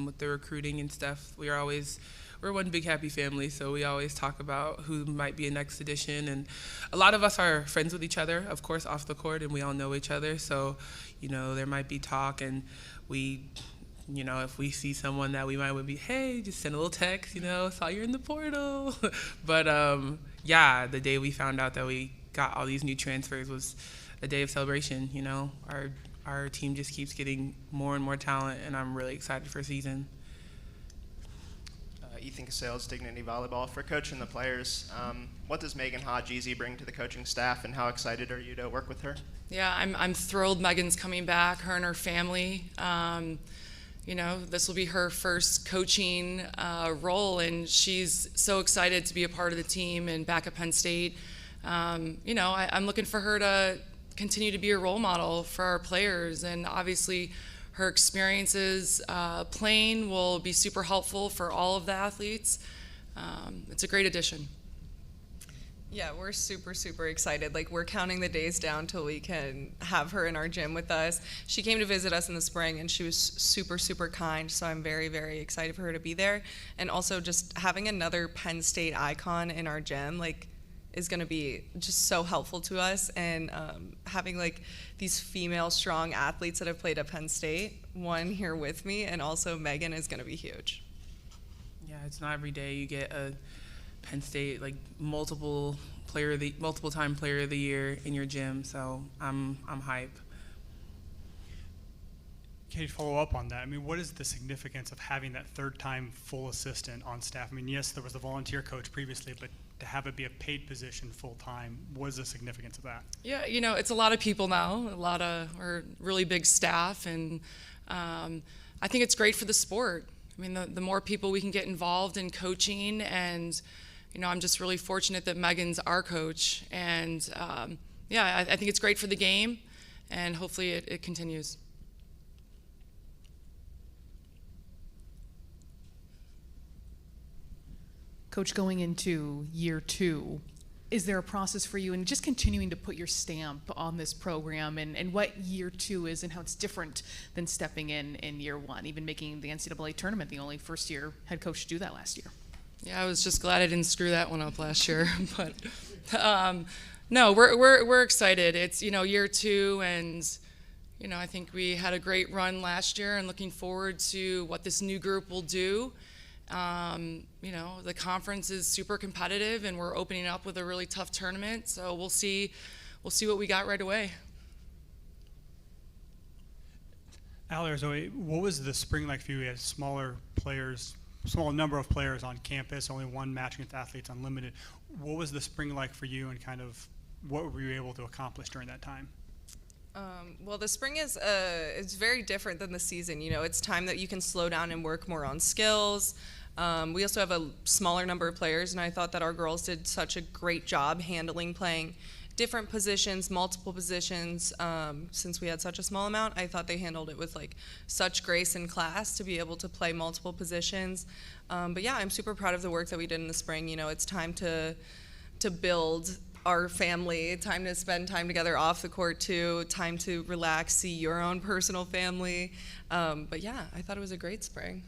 with the recruiting and stuff. We're one big happy family, so we always talk about who might be a next addition. And a lot of us are friends with each other, of course, off the court, and we all know each other. So, there might be talk, and we, if we see someone that we might would be, hey, just send a little text, saw you're in the portal. But yeah, the day we found out that we got all these new transfers was a day of celebration. Our team just keeps getting more and more talent, and I'm really excited for season. Ethan Casales, Dignity Volleyball. For coaching the players, what does Megan Hodge-Izzy bring to the coaching staff, and how excited are you to work with her? Yeah, I'm thrilled Megan's coming back, her and her family. This will be her first coaching role, and she's so excited to be a part of the team and back at Penn State. I'm looking for her to continue to be a role model for our players, and obviously her experiences playing will be super helpful for all of the athletes. It's a great addition. Yeah, we're super, super excited. Like, we're counting the days down till we can have her in our gym with us. She came to visit us in the spring, and she was super, super kind, so I'm very, very excited for her to be there. And also just having another Penn State icon in our gym, is going to be just so helpful to us. And having, these female strong athletes that have played at Penn State, one here with me, and also Megan, is going to be huge. Yeah, it's not every day you get a Penn State multiple time player of the year in your gym, so I'm hype. Can you follow up on that? I mean, what is the significance of having that third-time full assistant on staff? I mean, yes, there was a volunteer coach previously, but to have it be a paid position full-time, what is the significance of that? Yeah, it's a lot of people now, or really big staff, and I think it's great for the sport. I mean, the more people we can get involved in coaching, and I'm just really fortunate that Megan's our coach, and I think it's great for the game, and hopefully it continues. Coach, going into year 2, is there a process for you in just continuing to put your stamp on this program, and what year 2 is and how it's different than stepping in year 1, even making the NCAA tournament, the only first-year head coach to do that last year? Yeah, I was just glad I didn't screw that one up last year. But No, we're excited. It's, year 2, and, I think we had a great run last year and looking forward to what this new group will do. The conference is super competitive and we're opening up with a really tough tournament. So we'll see what we got right away. Allie or Zoe, what was the spring like for you? You had small number of players on campus, only one match against Athletes Unlimited. What was the spring like for you, and kind of what were you able to accomplish during that time? Well, the spring is it's very different than the season. It's time that you can slow down and work more on skills. We also have a smaller number of players, and I thought that our girls did such a great job playing different positions, multiple positions. Since we had such a small amount, I thought they handled it with such grace and class to be able to play multiple positions. But yeah, I'm super proud of the work that we did in the spring. It's time to build our family, time to spend time together off the court too, time to relax, see your own personal family. But yeah, I thought it was a great spring.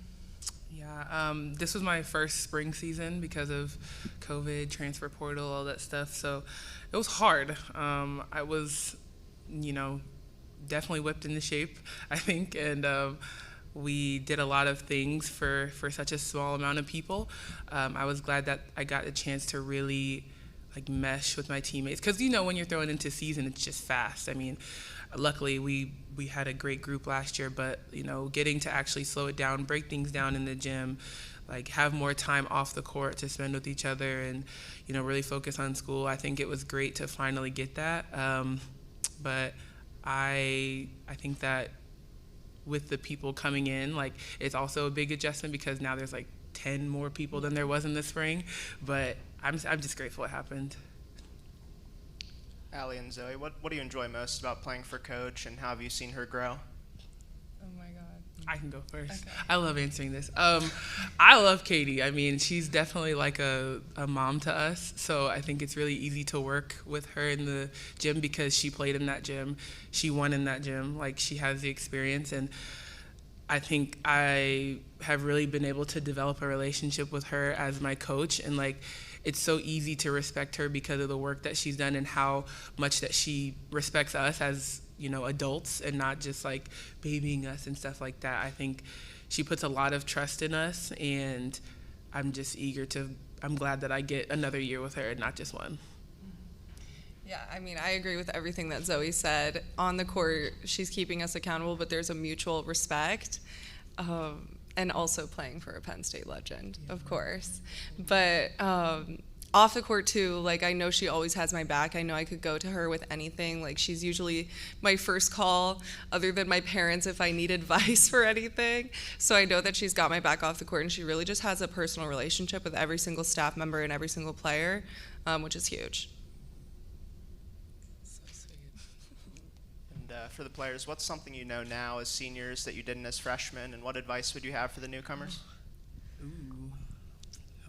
Yeah, this was my first spring season because of COVID, transfer portal, all that stuff. So it was hard. I was, definitely whipped into shape, I think. And we did a lot of things for such a small amount of people. I was glad that I got a chance to really mesh with my teammates. Because, when you're thrown into season, it's just fast. I mean, luckily we had a great group last year, but getting to actually slow it down, break things down in the gym, have more time off the court to spend with each other, and really focus on school. I think it was great to finally get that. But I think that with the people coming in, it's also a big adjustment because now there's 10 more people than there was in the spring. But I'm just grateful it happened. Allie and Zoe, what do you enjoy most about playing for Coach, and how have you seen her grow? Oh my God. I can go first. Okay. I love answering this. I love Katie. I mean, she's definitely a mom to us. So I think it's really easy to work with her in the gym because she played in that gym. She won in that gym. She has the experience. And I think I have really been able to develop a relationship with her as my coach. And it's so easy to respect her because of the work that she's done and how much that she respects us as adults and not just babying us and stuff like that. I think she puts a lot of trust in us, and I'm glad that I get another year with her and not just one. Yeah, I mean, I agree with everything that Zoe said. On the court, she's keeping us accountable, but there's a mutual respect. And also playing for a Penn State legend, of course. But off the court too, I know she always has my back. I know I could go to her with anything. She's usually my first call, other than my parents, if I need advice for anything. So I know that she's got my back off the court, and she really just has a personal relationship with every single staff member and every single player, which is huge. So sweet. And for the players, what's something you know now as seniors that you didn't as freshmen, and what advice would you have for the newcomers? Ooh.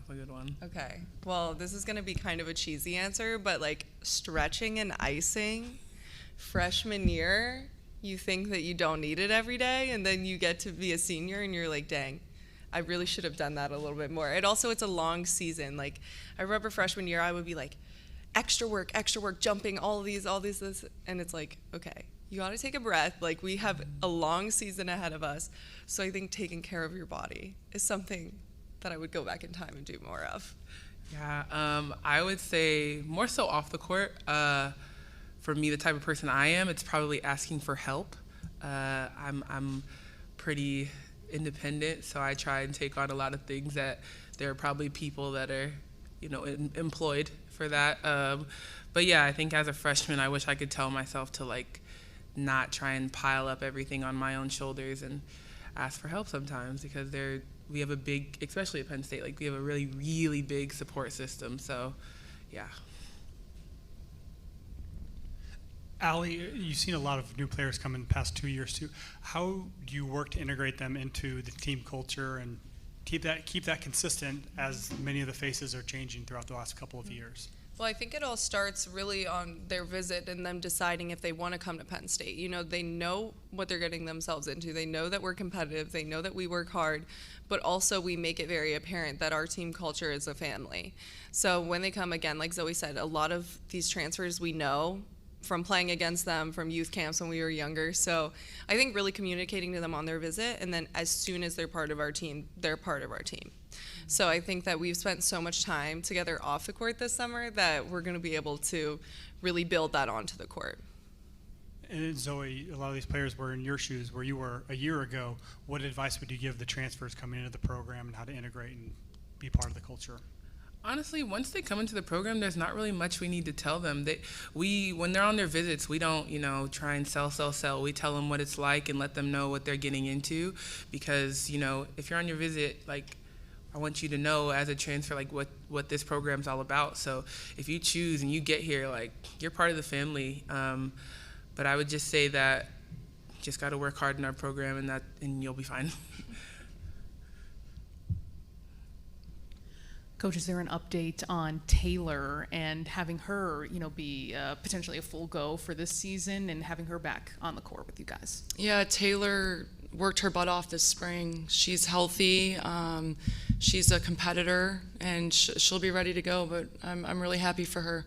A good one. Okay. Well, this is going to be kind of a cheesy answer, but stretching and icing freshman year, you think that you don't need it every day, and then you get to be a senior and you're dang, I really should have done that a little bit more. It's a long season. I remember freshman year, I would be extra work, jumping, all these, this, and it's okay, you got to take a breath. We have a long season ahead of us. So I think taking care of your body is something that I would go back in time and do more of. Yeah, I would say more so off the court. For me, the type of person I am, it's probably asking for help. I'm pretty independent, so I try and take on a lot of things that there are probably people that are, employed for that. But yeah, I think as a freshman, I wish I could tell myself to not try and pile up everything on my own shoulders and ask for help sometimes, because we have a big, especially at Penn State, we have a really, really big support system. So, yeah. Allie, you've seen a lot of new players come in the past 2 years too. How do you work to integrate them into the team culture and keep that consistent as many of the faces are changing throughout the last couple of years? Well, I think it all starts really on their visit and them deciding if they want to come to Penn State. You know, they know what they're getting themselves into. They know that we're competitive. They know that we work hard, but also we make it very apparent that our team culture is a family. So when they come, again, like Zoe said, a lot of these transfers we know from playing against them from youth camps when we were younger. So I think really communicating to them on their visit, and then as soon as they're part of our team, they're part of our team. So I think that we've spent so much time together off the court this summer that we're going to be able to really build that onto the court. And Zoe, a lot of these players were in your shoes where you were a year ago. What advice would you give the transfers coming into the program and how to integrate and be part of the culture? Honestly, once they come into the program, there's not really much we need to tell them. When they're on their visits, we don't, try and sell. We tell them what it's like and let them know what they're getting into, because, if you're on your visit, I want you to know as a transfer, what this program's all about. So if you choose and you get here, you're part of the family. But I would just say that you just got to work hard in our program, and you'll be fine. Coach, is there an update on Taylor and having her, be potentially a full go for this season and having her back on the court with you guys? Yeah, Taylor worked her butt off this spring. She's healthy. She's a competitor, and she'll be ready to go, but I'm really happy for her.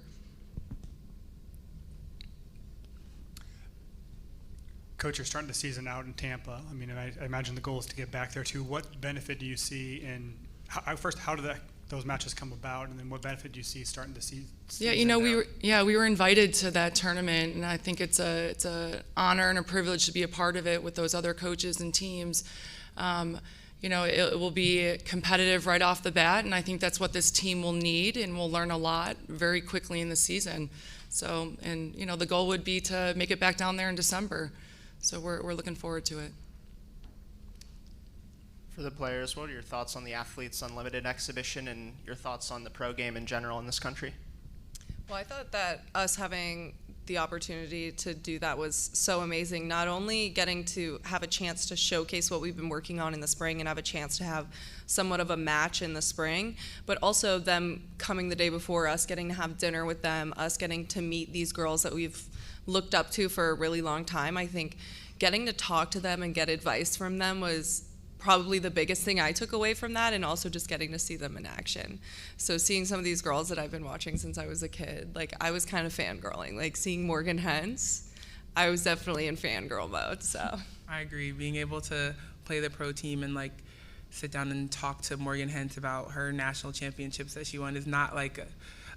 Coach, you're starting the season out in Tampa. I mean, I imagine the goal is to get back there too. What benefit do you see in, how did those matches come about, and then what benefit do you see starting to see? We were invited to that tournament, and I think it's a honor and a privilege to be a part of it with those other coaches and teams. It will be competitive right off the bat, and I think that's what this team will need, and we'll learn a lot very quickly in the season. So, and the goal would be to make it back down there in December. So we're looking forward to it. For the players, what are your thoughts on the Athletes Unlimited exhibition and your thoughts on the pro game in general in this country? Well, I thought that us having the opportunity to do that was so amazing. Not only getting to have a chance to showcase what we've been working on in the spring and have a chance to have somewhat of a match in the spring, but also them coming the day before, us getting to have dinner with them, us getting to meet these girls that we've looked up to for a really long time. I think getting to talk to them and get advice from them was probably the biggest thing I took away from that, and also just getting to see them in action. So seeing some of these girls that I've been watching since I was a kid, I was kind of fangirling. Seeing Morgan Hens, I was definitely in fangirl mode, so. I agree. Being able to play the pro team and sit down and talk to Morgan Hens about her national championships that she won is not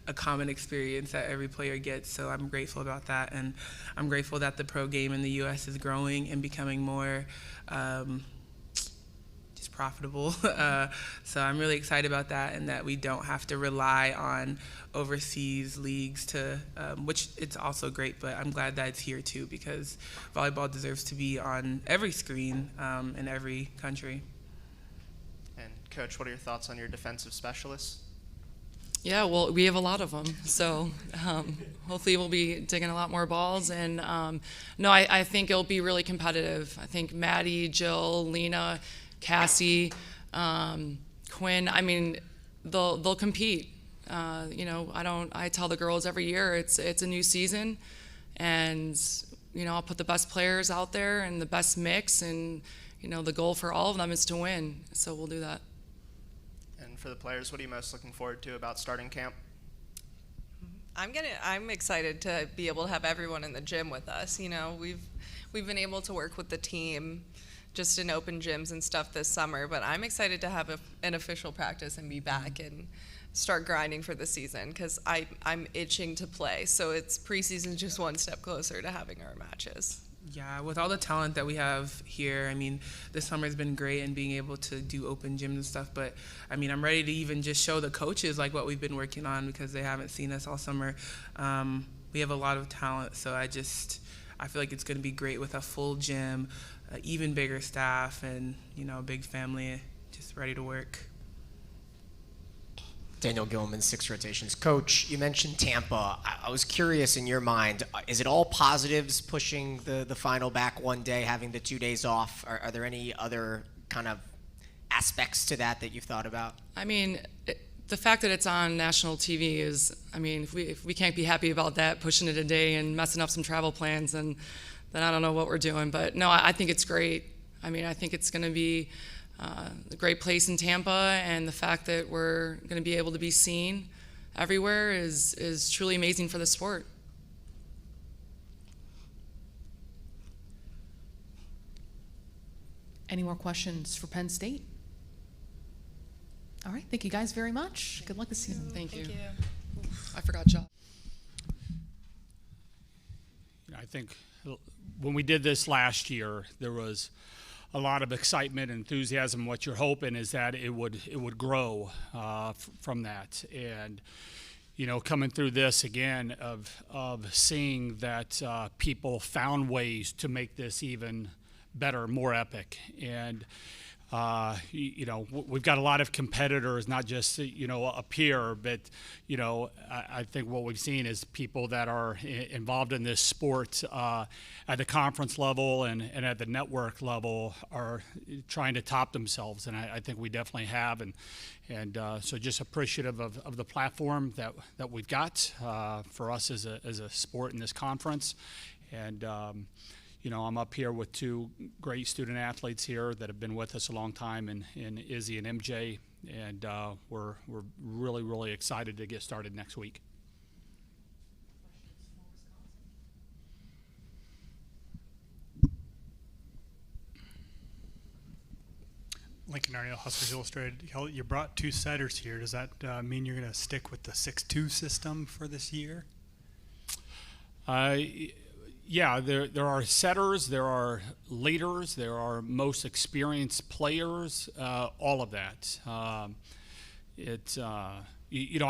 a common experience that every player gets, so I'm grateful about that, and I'm grateful that the pro game in the U.S. is growing and becoming more profitable. So I'm really excited about that, and that we don't have to rely on overseas leagues to, which it's also great, but I'm glad that it's here too, because volleyball deserves to be on every screen in every country. And Coach, what are your thoughts on your defensive specialists? Yeah, well, we have a lot of them, so hopefully we'll be digging a lot more balls. And I think it'll be really competitive. I think Maddie, Jill, Lena, Cassie, Quinn, they'll compete. I tell the girls every year it's a new season, and I'll put the best players out there and the best mix, and the goal for all of them is to win. So we'll do that. And for the players, what are you most looking forward to about starting camp? I'm excited to be able to have everyone in the gym with us. We've been able to work with the team just in open gyms and stuff this summer, but I'm excited to have an official practice and be back and start grinding for the season, because I'm itching to play. So it's preseason just one step closer to having our matches. Yeah, with all the talent that we have here, this summer's been great and being able to do open gyms and stuff, but I'm ready to even just show the coaches what we've been working on, because they haven't seen us all summer. We have a lot of talent, so I feel like it's going to be great with a full gym, even bigger staff, and a big family just ready to work. Daniel Gilman, 6 rotations. Coach, you mentioned Tampa. I was curious, in your mind, is it all positives pushing the final back one day, having the 2 days off? Are there any other kind of aspects to that you've thought about? the fact that it's on national TV is, I mean, if we can't be happy about that, pushing it a day and messing up some travel plans, then I don't know what we're doing. But no, I think it's great. I mean, I think it's going to be a great place in Tampa, and the fact that we're going to be able to be seen everywhere is truly amazing for the sport. Any more questions for Penn State? All right, thank you guys very much. Good luck this season. Thank you. I forgot Josh. I think when we did this last year, there was a lot of excitement and enthusiasm. What you're hoping is that it would grow from that. And coming through this again of seeing that people found ways to make this even better, more epic. And we've got a lot of competitors, not just up here, but I think what we've seen is people that are involved in this sport at the conference level and at the network level are trying to top themselves, and I think we definitely have, and so just appreciative of the platform that we've got for us as a sport in this conference. And I'm up here with two great student athletes here that have been with us a long time, in Izzy and MJ, and we're really, really excited to get started next week. Lincoln Arnell, Huskers Illustrated. You brought two setters here. Does that mean you're going to stick with the 6-2 system for this year? Yeah, there are setters, there are leaders, there are most experienced players, all of that. I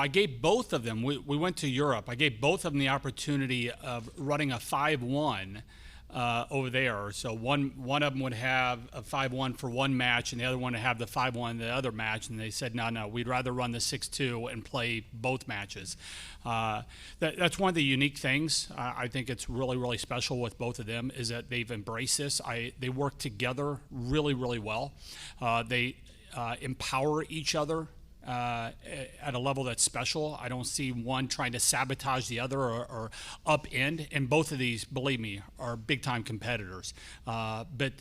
gave both of them, we went to Europe, I gave both of them the opportunity of running a 5-1 over there. So one of them would have a 5-1 for one match, and the other one would have the 5-1 the other match. And they said, no, we'd rather run the 6-2 and play both matches. That's one of the unique things. I think it's really, really special with both of them is that they've embraced this. They work together really, really well. They empower each other at a level that's special. I don't see one trying to sabotage the other or upend. And both of these, believe me, are big-time competitors. But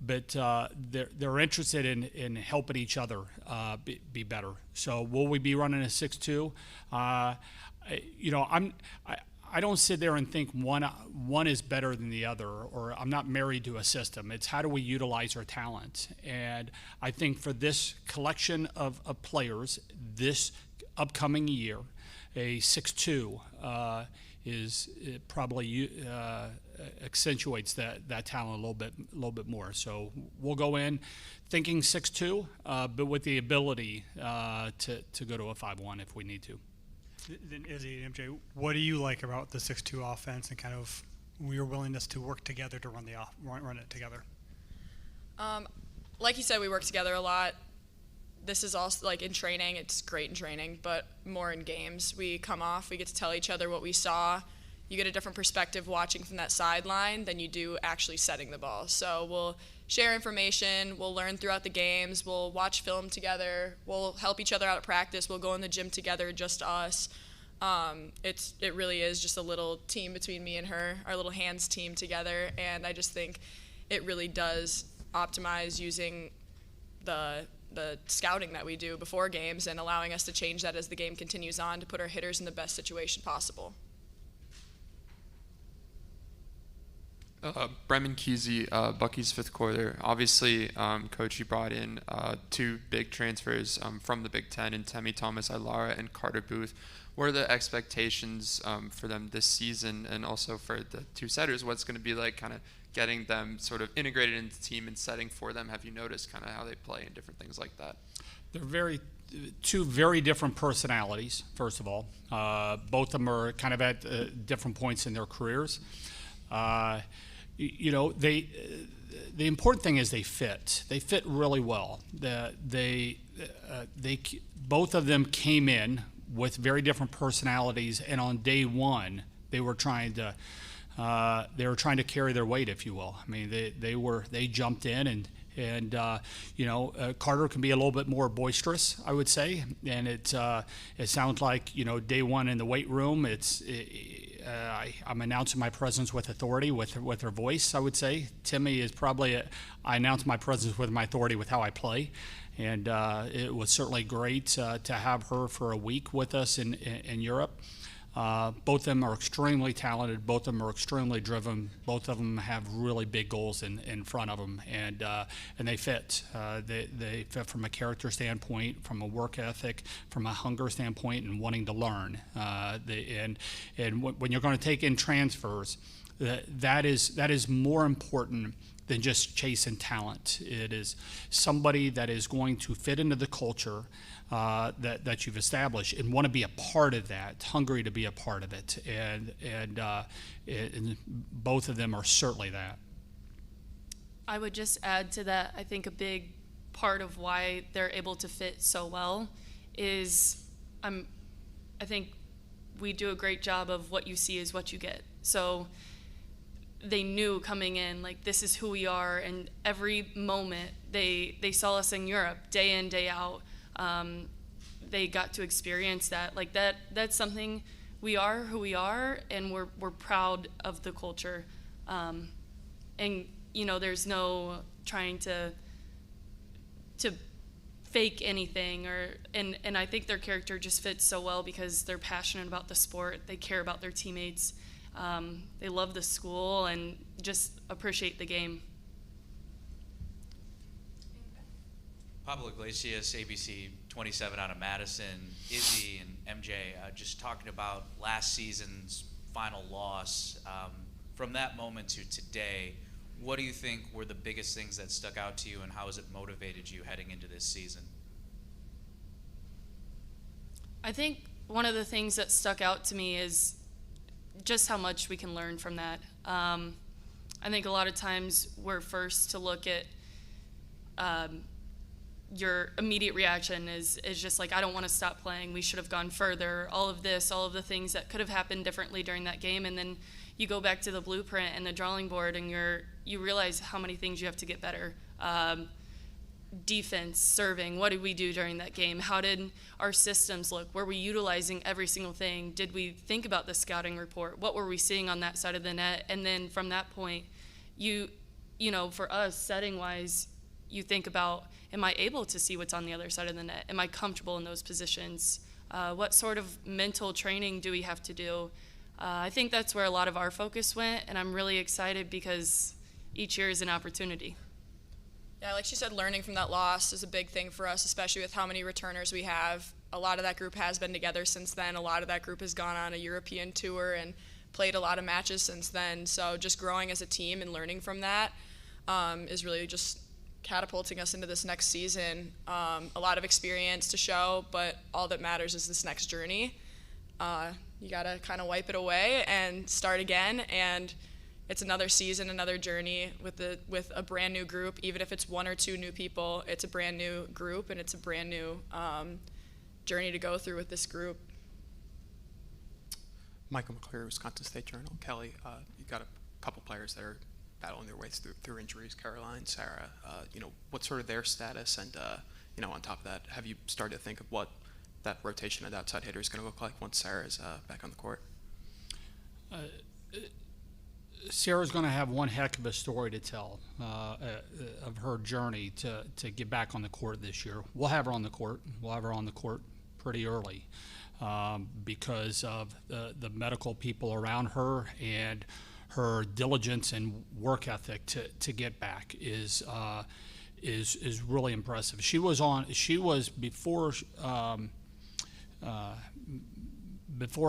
they're interested in helping each other be better. So will we be running a 6-2? I don't sit there and think one is better than the other, or I'm not married to a system. It's how do we utilize our talent? And I think for this collection of players, this upcoming year, a 6-2 is probably accentuates that talent a little bit more. So we'll go in thinking 6-2, but with the ability to go to a 5-1 if we need to. Then Izzy and MJ, what do you like about the 6-2 offense and kind of your willingness to work together to run it together? Like you said, we work together a lot. This is also, like, in training, it's great in training, but more in games. We come off, we get to tell each other what we saw. You get a different perspective watching from that sideline than you do actually setting the ball. So we'll share information, we'll learn throughout the games, we'll watch film together, we'll help each other out at practice, we'll go in the gym together, just us. It really is just a little team between me and her, our little hands team together, and I just think it really does optimize using the scouting that we do before games and allowing us to change that as the game continues on to put our hitters in the best situation possible. Bremen Kesey, Bucky's fifth quarter. Obviously, Coach, you brought in two big transfers from the Big Ten in Tamas Ilara and Carter Booth. What are the expectations for them this season, and also for the two setters? What's going to be like kind of getting them sort of integrated into the team and setting for them? Have you noticed kind of how they play and different things like that? They're two very different personalities, first of all. Both of them are kind of at different points in their careers. The important thing is they fit. They fit really well. Both of them came in with very different personalities, and on day one, they were trying to carry their weight, if you will. I mean, they jumped in And Carter can be a little bit more boisterous, I would say. And it sounds like day one in the weight room, I'm announcing my presence with authority, with her voice, I would say. Timmy is probably I announce my presence with my authority with how I play. And it was certainly great to have her for a week with us in Europe. Both of them are extremely talented. Both of them are extremely driven. Both of them have really big goals in front of them, and they fit. They fit from a character standpoint, from a work ethic, from a hunger standpoint, and wanting to learn. And when you're going to take in transfers, that is more important than just chasing talent. It is somebody that is going to fit into the culture that you've established and want to be a part of that, hungry to be a part of it, and both of them are certainly that. I would just add to that, I think a big part of why they're able to fit so well is I think we do a great job of what you see is what you get. So they knew coming in, like, this is who we are, and every moment they saw us in Europe, day in, day out. They got to experience that. Like, that's something, we are who we are, and we're proud of the culture. And, there's no trying to fake anything, and I think their character just fits so well because they're passionate about the sport, they care about their teammates. They love the school and just appreciate the game. Pablo Iglesias, ABC 27 out of Madison, Izzy and MJ, just talking about last season's final loss. From that moment to today, what do you think were the biggest things that stuck out to you, and how has it motivated you heading into this season? I think one of the things that stuck out to me is just how much we can learn from that. I think a lot of times we're first to look at your immediate reaction is just like, I don't want to stop playing, we should have gone further, all of the things that could have happened differently during that game, and then you go back to the blueprint and the drawing board and you realize how many things you have to get better. Defense, serving, what did we do during that game? How did our systems look? Were we utilizing every single thing? Did we think about the scouting report? What were we seeing on that side of the net? And then from that point, for us, setting-wise, you think about, am I able to see what's on the other side of the net? Am I comfortable in those positions? What sort of mental training do we have to do? I think that's where a lot of our focus went, and I'm really excited because each year is an opportunity. Yeah, like she said, learning from that loss is a big thing for us, especially with how many returners we have. A lot of that group has been together since then. A lot of that group has gone on a European tour and played a lot of matches since then. So just growing as a team and learning from that is really just catapulting us into this next season. A lot of experience to show, but all that matters is this next journey. You got to kind of wipe it away and start again, and it's another season, another journey with a brand new group. Even if it's one or two new people, it's a brand new group, and it's a brand new journey to go through with this group. Michael McCleary, Wisconsin State Journal. Kelly, you got a couple players that are battling their way through injuries. Caroline, Sire, what's sort of their status, and on top of that, have you started to think of what that rotation of outside hitter is going to look like once Sire is back on the court? Sarah's going to have one heck of a story to tell of her journey to get back on the court this year. We'll have her on the court. We'll have her on the court pretty early because of the medical people around her, and her diligence and work ethic to get back is really impressive. She was before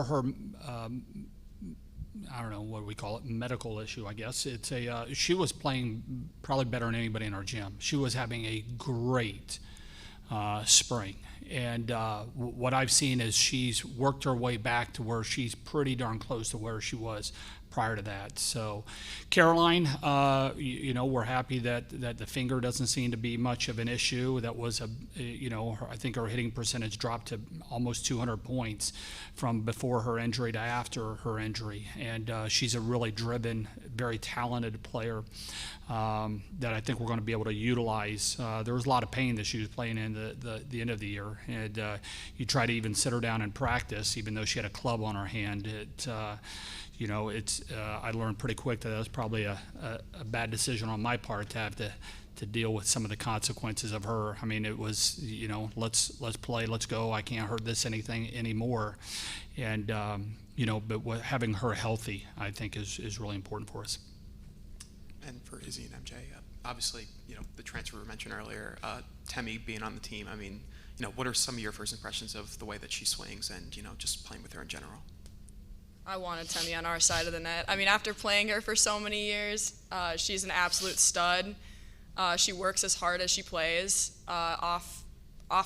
her I don't know what we call it, medical issue, I guess. She was playing probably better than anybody in our gym. She was having a great spring, And what I've seen is she's worked her way back to where she's pretty darn close to where she was prior to that. So Caroline, we're happy that the finger doesn't seem to be much of an issue. That was I think her hitting percentage dropped to almost 200 points from before her injury to after her injury. And she's a really driven, very talented player that I think we're going to be able to utilize. There was a lot of pain that she was playing in the end of the year. And you try to even sit her down in practice, even though she had a club on her hand. I learned pretty quick that was probably a bad decision on my part to have to deal with some of the consequences of her. I mean, it was, let's play, let's go. I can't hurt this anything anymore. And, but having her healthy, I think, is really important for us. And for Izzy and MJ, obviously, the transfer we mentioned earlier, Temi being on the team, I mean, what are some of your first impressions of the way that she swings and, just playing with her in general? I wanted Temi on our side of the net. I mean, after playing her for so many years, she's an absolute stud. She works as hard as she plays, off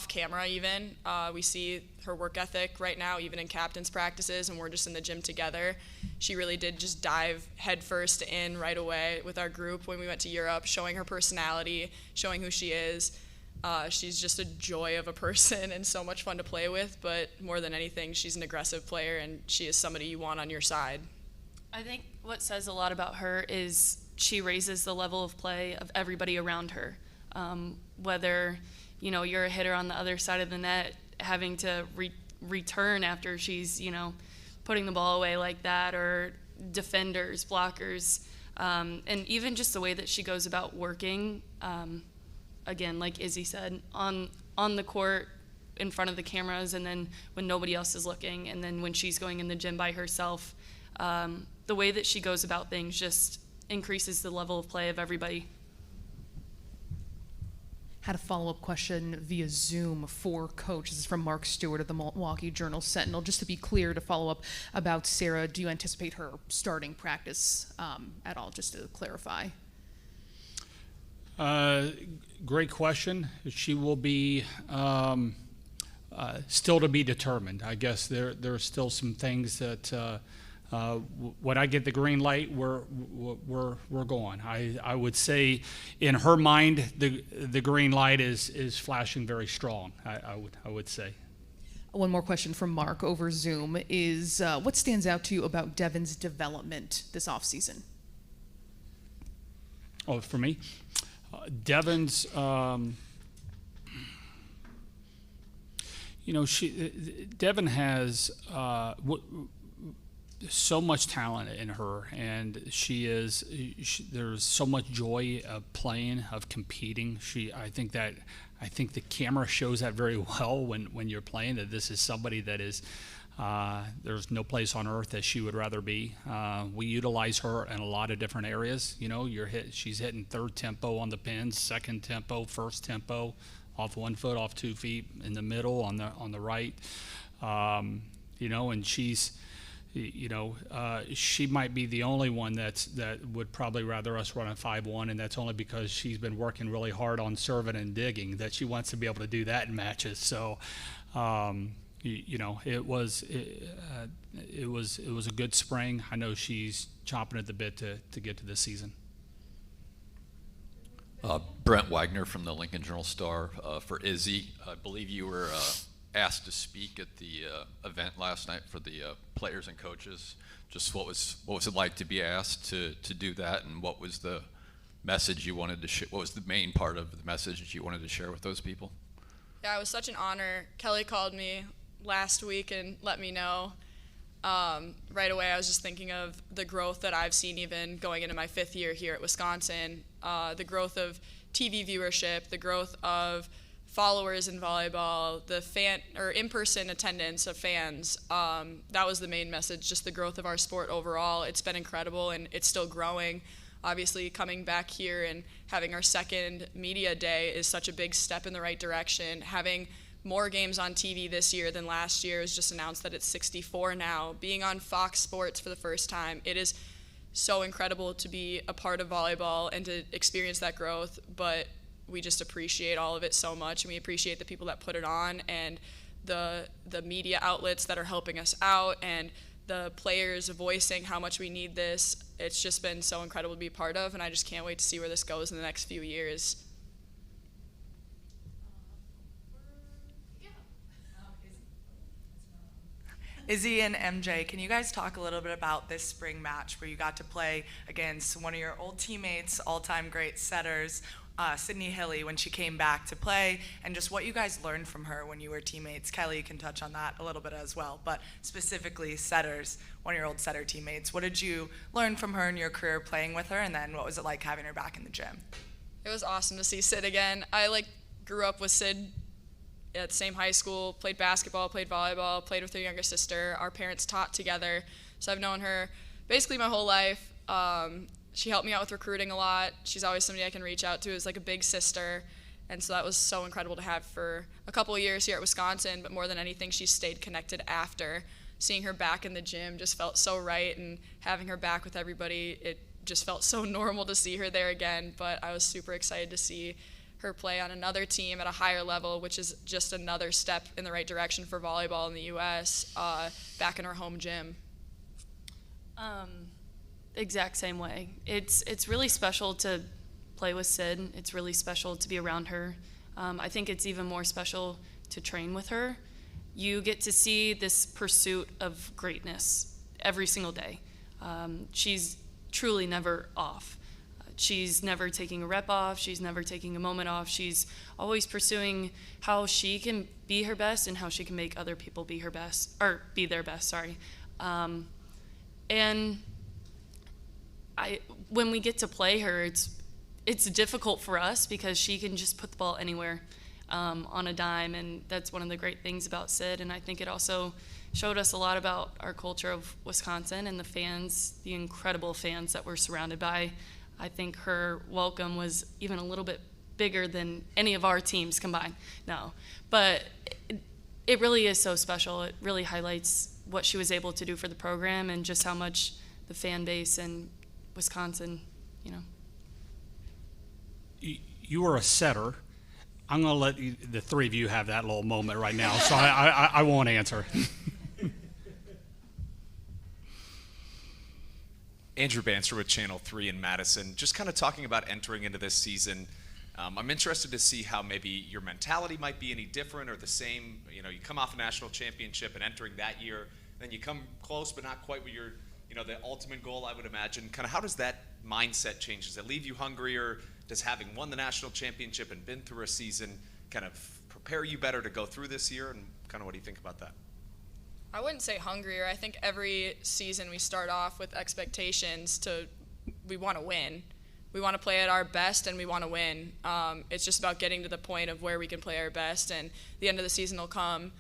camera even. We see her work ethic right now, even in captain's practices, and we're just in the gym together. She really did just dive headfirst in right away with our group when we went to Europe, showing her personality, showing who she is. She's just a joy of a person and so much fun to play with, but more than anything, she's an aggressive player and she is somebody you want on your side. I think what says a lot about her is she raises the level of play of everybody around her. Whether, you're a hitter on the other side of the net, having to return after she's, putting the ball away like that, or defenders, blockers, and even just the way that she goes about working. Again, like Izzy said, on the court, in front of the cameras, and then when nobody else is looking, and then when she's going in the gym by herself, the way that she goes about things just increases the level of play of everybody. Had a follow-up question via Zoom for Coach. This is from Mark Stewart of the Milwaukee Journal-Sentinel. Just to be clear, to follow up about Sarah, do you anticipate her starting practice at all, just to clarify? Great question. She will be still to be determined. I guess there's still some things that when I get the green light, we're going. I would say, in her mind, the green light is flashing very strong. I would say. One more question from Mark over Zoom is what stands out to you about Devon's development this offseason? Oh, for me, Devon's. Devon has so much talent in her, and there's so much joy of playing, of competing. I think the camera shows that very well when you're playing, that this is somebody that is there's no place on earth that she would rather be. We utilize her in a lot of different areas. She's hitting third tempo on the pins, second tempo, first tempo, off 1 foot, off 2 feet, in the middle, on the right. And she's, she might be the only one that would probably rather us run a 5-1, and that's only because she's been working really hard on serving and digging, that she wants to be able to do that in matches. So, it was a good spring. I know she's chomping at the bit to get to this season. Brent Wagner from the Lincoln Journal-Star for Izzy. I believe you were asked to speak at the event last night for the players and coaches. Just what was it like to be asked to do that, and what was the message you wanted to share? What was the main part of the message that you wanted to share with those people? Yeah, it was such an honor. Kelly called me last week and let me know. Right away, I was just thinking of the growth that I've seen even going into my 5th year here at Wisconsin, the growth of TV viewership, the growth of followers in volleyball, the fan or in-person attendance of fans. That was the main message, just the growth of our sport overall. It's been incredible, and it's still growing. Obviously, coming back here and having our 2nd media day is such a big step in the right direction. Having more games on TV this year than last year. Is just announced that it's 64 now. Being on Fox Sports for the first time, it is so incredible to be a part of volleyball and to experience that growth. But we just appreciate all of it so much, and we appreciate the people that put it on, and the media outlets that are helping us out, and the players voicing how much we need this. It's just been so incredible to be part of, and I just can't wait to see where this goes in the next few years. Izzy and MJ, can you guys talk a little bit about this spring match where you got to play against one of your old teammates, all-time great setters, Sydney Hilly, when she came back to play, and just what you guys learned from her when you were teammates? Kelly, you can touch on that a little bit as well, but specifically setters, one of your old setter teammates. What did you learn from her in your career playing with her, and then what was it like having her back in the gym? It was awesome to see Sid again. I grew up with Sid at the same high school, played basketball, played volleyball, played with her younger sister. Our parents taught together, so I've known her basically my whole life. She helped me out with recruiting a lot. She's always somebody I can reach out to as like a big sister, and so that was so incredible to have for a couple of years here at Wisconsin, but more than anything, she stayed connected after. Seeing her back in the gym just felt so right, and having her back with everybody, it just felt so normal to see her there again, but I was super excited to see her play on another team at a higher level, which is just another step in the right direction for volleyball in the U.S., back in her home gym. Exact same way. It's really special to play with Sid. It's really special to be around her. I think it's even more special to train with her. You get to see this pursuit of greatness every single day. She's truly never off. She's never taking a rep off. She's never taking a moment off. She's always pursuing how she can be her best and how she can make other people be her best, or be their best, sorry. And when we get to play her, it's difficult for us because she can just put the ball anywhere on a dime, and that's one of the great things about Sid. And I think it also showed us a lot about our culture of Wisconsin and the fans, the incredible fans that we're surrounded by. I think her welcome was even a little bit bigger than any of our teams combined. No, but it really is so special. It really highlights what she was able to do for the program and just how much the fan base in Wisconsin, You were a setter. I'm going to let the three of you have that little moment right now, so I won't answer. Andrew Banster with Channel 3 in Madison. Just kind of talking about entering into this season. I'm interested to see how maybe your mentality might be any different or the same. You come off a national championship and entering that year, then you come close but not quite with your, the ultimate goal, I would imagine. Kind of how does that mindset change? Does it leave you hungrier? Does having won the national championship and been through a season kind of prepare you better to go through this year? And kind of what do you think about that? I wouldn't say hungrier. I think every season we start off with expectations we want to win. We want to play at our best and we want to win. It's just about getting to the point of where we can play our best, and the end of the season will come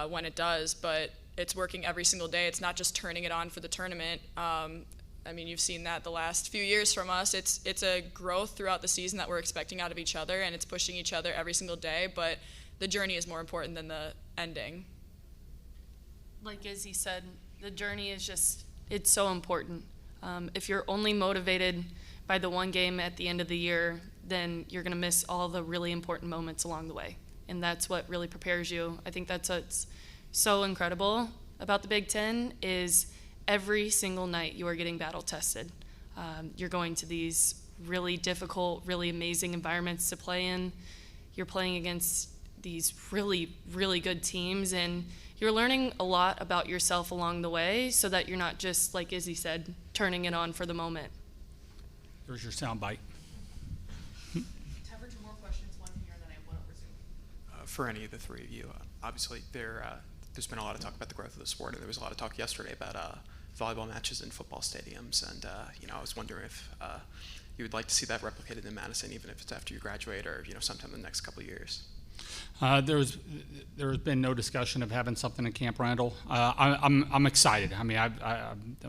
when it does, but it's working every single day. It's not just turning it on for the tournament. You've seen that the last few years from us. It's a growth throughout the season that we're expecting out of each other, and it's pushing each other every single day, but the journey is more important than the ending. Like Izzy said, the journey is it's so important. If you're only motivated by the one game at the end of the year, then you're going to miss all the really important moments along the way. And that's what really prepares you. I think that's what's so incredible about the Big Ten is every single night you are getting battle tested. You're going to these really difficult, really amazing environments to play in. You're playing against these really, really good teams, and you're learning a lot about yourself along the way so that you're not just, like Izzy said, turning it on for the moment. There's your sound bite. Time for two more questions, one here, and then I have one over Zoom. For any of the three of you, obviously there's been a lot of talk about the growth of the sport, and there was a lot of talk yesterday about volleyball matches in football stadiums, and I was wondering if you would like to see that replicated in Madison, even if it's after you graduate or sometime in the next couple of years. There's been no discussion of having something in Camp Randall. I'm excited. I've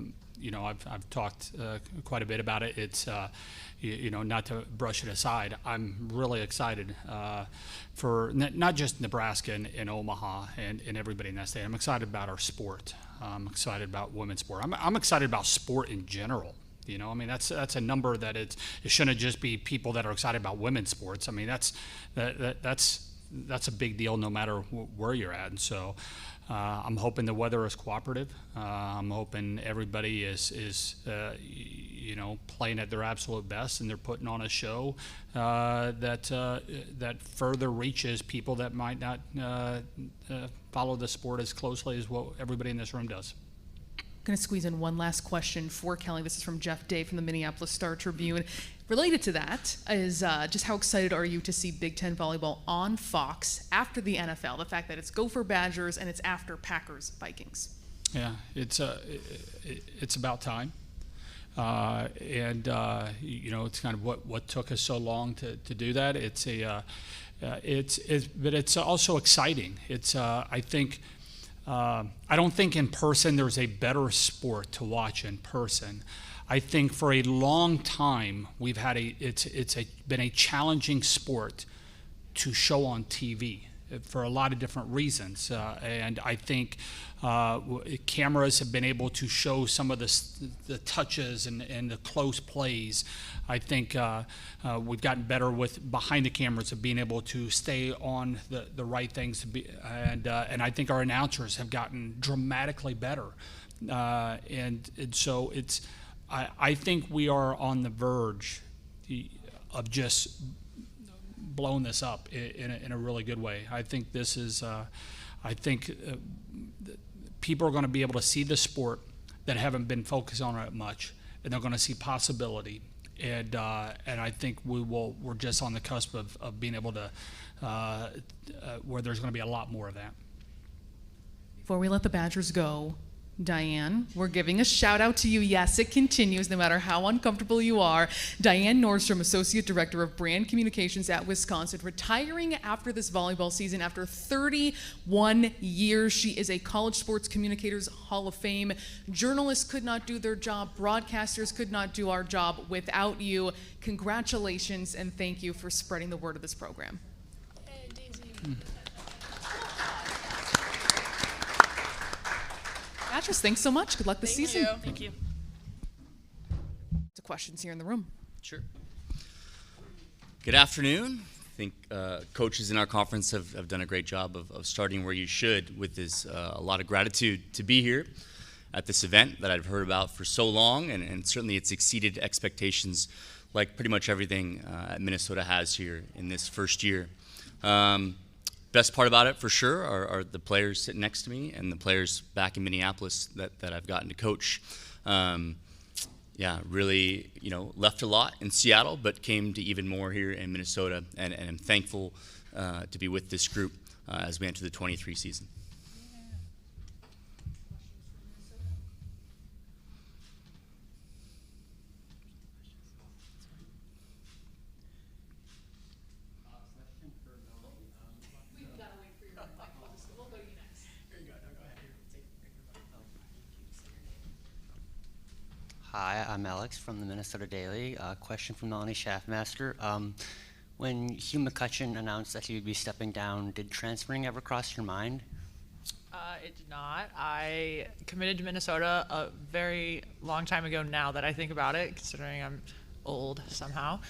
talked quite a bit about it. It's not to brush it aside. I'm really excited for not just Nebraska and Omaha and everybody in that state. I'm excited about our sport. I'm excited about women's sport. I'm excited about sport in general. You know, I mean, that's a number that it shouldn't just be people that are excited about women's sports. I mean, that's a big deal no matter where you're at. And so I'm hoping the weather is cooperative. I'm hoping everybody is you know, playing at their absolute best, and they're putting on a show that further reaches people that might not follow the sport as closely as what everybody in this room does. I'm going to squeeze in one last question for Kelly. This is from Jeff Day from the Minneapolis Star-Tribune. Related to that is just how excited are you to see Big Ten volleyball on Fox after the NFL? The fact that it's Gopher Badgers and it's after Packers Vikings. Yeah, it's about time. You know, it's kind of what took us so long to do that. But it's also exciting. I think. I don't think in person there's a better sport to watch in person. I think for a long time we've had been a challenging sport to show on TV for a lot of different reasons, and I think cameras have been able to show some of the touches and the close plays. I think we've gotten better with behind the cameras of being able to stay on the right things, and I think our announcers have gotten dramatically better, and so I think we are on the verge of just blowing this up in a really good way. I think this is, people are going to be able to see the sport that haven't been focused on it much, and they're going to see possibility. And I think we're just on the cusp of being able to, where there's going to be a lot more of that. Before we let the Badgers go, Diane, we're giving a shout out to you. Yes, it continues no matter how uncomfortable you are. Diane Nordstrom, Associate Director of Brand Communications at Wisconsin, retiring after this volleyball season after 31 years. She is a College Sports Communicators Hall of Fame. Journalists could not do their job. Broadcasters could not do our job without you. Congratulations and thank you for spreading the word of this program. Badgers, thanks so much. Good luck this season. Thank you. The questions here in the room. Sure. Good afternoon. I think coaches in our conference have done a great job of starting where you should with this a lot of gratitude to be here at this event that I've heard about for so long, and certainly it's exceeded expectations like pretty much everything Minnesota has here in this first year. Best part about it, for sure, are the players sitting next to me and the players back in Minneapolis that I've gotten to coach. Yeah, really, left a lot in Seattle, but came to even more here in Minnesota, and I'm thankful to be with this group as we enter the 23 season. Hi, I'm Alex from the Minnesota Daily. Question from Melanie Shaffmaster. When Hugh McCutcheon announced that he would be stepping down, did transferring ever cross your mind? It did not. I committed to Minnesota a very long time ago now that I think about it, considering I'm old somehow.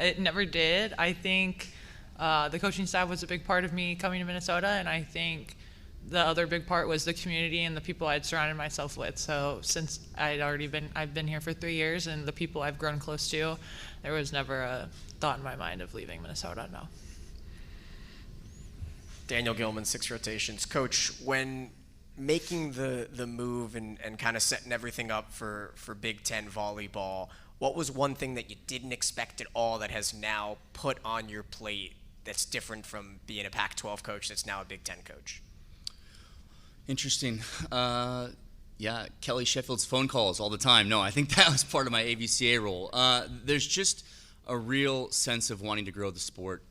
It never did. I think the coaching staff was a big part of me coming to Minnesota, and I think the other big part was the community and the people I'd surrounded myself with. So since I've been here for 3 years, and the people I've grown close to, there was never a thought in my mind of leaving Minnesota, no. Daniel Gilman, 6 rotations. Coach, when making the move and kind of setting everything up for Big Ten volleyball, what was one thing that you didn't expect at all that has now put on your plate that's different from being a Pac-12 coach that's now a Big Ten coach? Interesting. Yeah, Kelly Sheffield's phone calls all the time. No, I think that was part of my AVCA role. There's just a real sense of wanting to grow the sport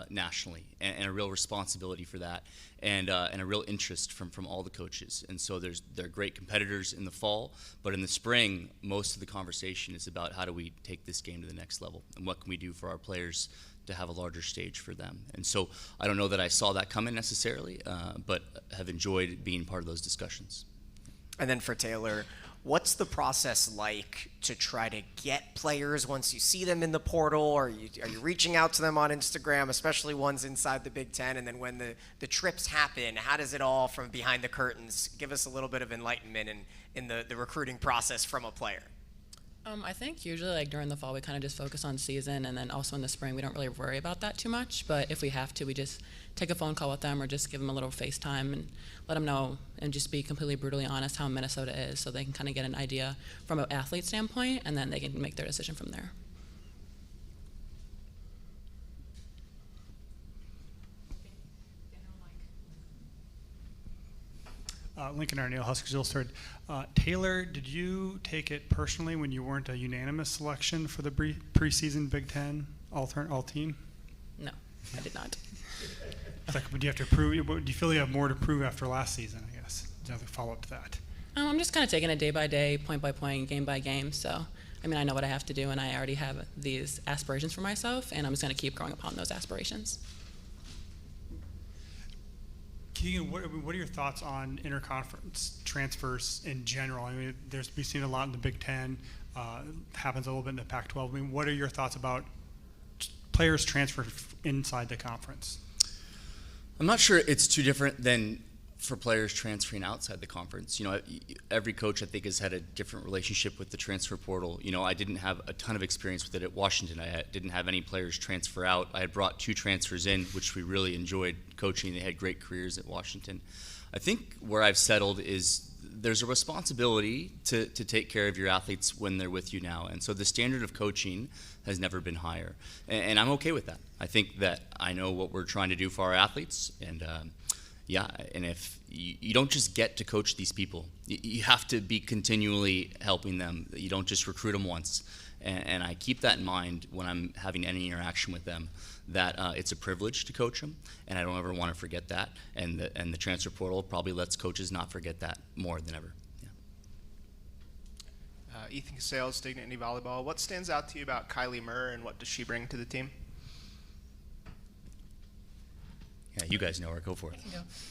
nationally, and a real responsibility for that, and a real interest from all the coaches. And so they're great competitors in the fall, but in the spring, most of the conversation is about how do we take this game to the next level, and what can we do for our players to have a larger stage for them. And so I don't know that I saw that coming necessarily, but have enjoyed being part of those discussions. And then for Taylor, What's the process like to try to get players once you see them in the portal? Are you reaching out to them on Instagram, especially ones inside the Big Ten? And then when the trips happen, how does it all from behind the curtains? Give us a little bit of enlightenment in the recruiting process from a player. I think usually like during the fall we kind of just focus on season, and then also in the spring we don't really worry about that too much. But if we have to, we just take a phone call with them or just give them a little FaceTime and let them know and just be completely brutally honest how Minnesota is, so they can kind of get an idea from an athlete standpoint, and then they can make their decision from there. Lincoln Arneal, Huskers Illustrated. Taylor, did you take it personally when you weren't a unanimous selection for the preseason Big Ten all-team? No, I did not. It's like, do you have to prove? Do you feel you have more to prove after last season? I guess. Another follow-up to that. I'm just kind of taking it day by day, point by point, game by game. So, I mean, I know what I have to do, and I already have these aspirations for myself, and I'm just going to keep growing upon those aspirations. Keegan, what are your thoughts on interconference transfers in general? I mean, we've seen a lot in the Big Ten. Happens a little bit in the Pac-12. I mean, what are your thoughts about players transferred inside the conference? I'm not sure it's too different than for players transferring outside the conference. You know, every coach I think has had a different relationship with the transfer portal. You know, I didn't have a ton of experience with it at Washington. I didn't have any players transfer out. I had brought 2 transfers in, which we really enjoyed coaching. They had great careers at Washington. I think where I've settled is there's a responsibility to take care of your athletes when they're with you now. And so the standard of coaching has never been higher. And I'm okay with that. I think that I know what we're trying to do for our athletes, and yeah, and if you don't just get to coach these people, you have to be continually helping them. You don't just recruit them once. And I keep that in mind when I'm having any interaction with them, that it's a privilege to coach them, and I don't ever want to forget that. And the transfer portal probably lets coaches not forget that more than ever. Yeah. Ethan Sales, Dignity Volleyball. What stands out to you about Kylie Murr, and what does she bring to the team? Yeah, you guys know her. Go for it.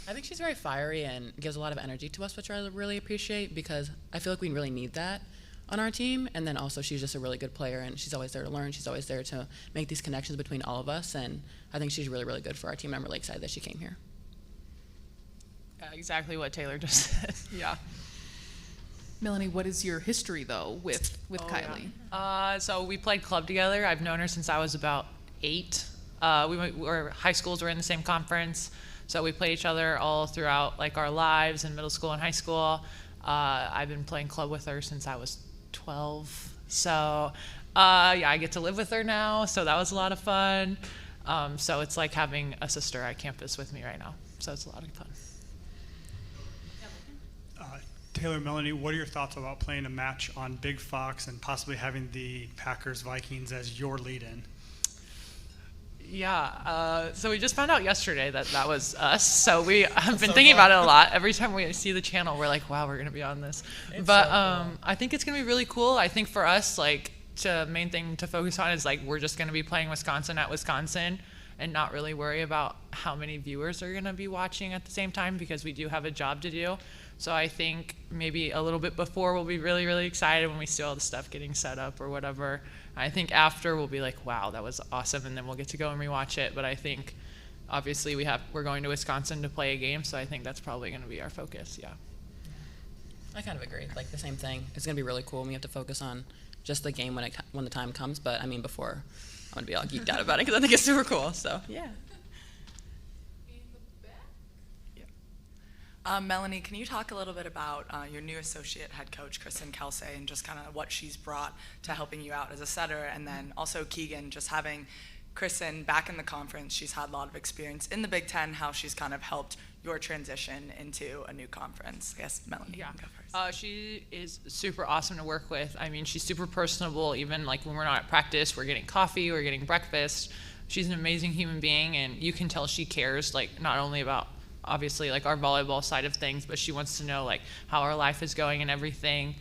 I think she's very fiery and gives a lot of energy to us, which I really appreciate, because I feel like we really need that on our team. And then also she's just a really good player, and she's always there to learn. She's always there to make these connections between all of us, and I think she's really, really good for our team. I'm really excited that she came here. Exactly what Taylor just said. Yeah. Melanie, what is your history though with Kylie? Yeah. So we played club together. I've known her since I was about 8. Our high schools were in the same conference, so we played each other all throughout like our lives in middle school and high school. I've been playing club with her since I was 12, so yeah, I get to live with her now, so that was a lot of fun. So it's like having a sister at campus with me right now, so it's a lot of fun. Taylor, Melanie, what are your thoughts about playing a match on Big Fox and possibly having the Packers-Vikings as your lead-in? Yeah, so we just found out yesterday that was us. So we have been thinking about it a lot. Every time we see the channel, we're like, wow, we're going to be on this. But I think it's going to be really cool. I think for us, like, the main thing to focus on is, like, we're just going to be playing Wisconsin at Wisconsin and not really worry about how many viewers are going to be watching at the same time, because we do have a job to do. So I think maybe a little bit before we'll be really, really excited when we see all the stuff getting set up or whatever. I think after we'll be like, wow, that was awesome, and then we'll get to go and rewatch it. But I think obviously we're going to Wisconsin to play a game, so I think that's probably going to be our focus. Yeah. I kind of agree. Like the same thing. It's going to be really cool. We have to focus on just the game when the time comes. But I mean, before I'm going to be all geeked out about it because I think it's super cool. So yeah. Melanie, can you talk a little bit about your new associate head coach, Kelsey, and just kind of what she's brought to helping you out as a setter, and then also Keegan, just having Kristen back in the conference. She's had a lot of experience in the Big Ten, how she's kind of helped your transition into a new conference. I guess Melanie, you can go first. She is super awesome to work with. I mean, she's super personable. Even like when we're not at practice, we're getting coffee, we're getting breakfast. She's an amazing human being, and you can tell she cares, like not only about obviously like our volleyball side of things, but she wants to know like how our life is going and everything.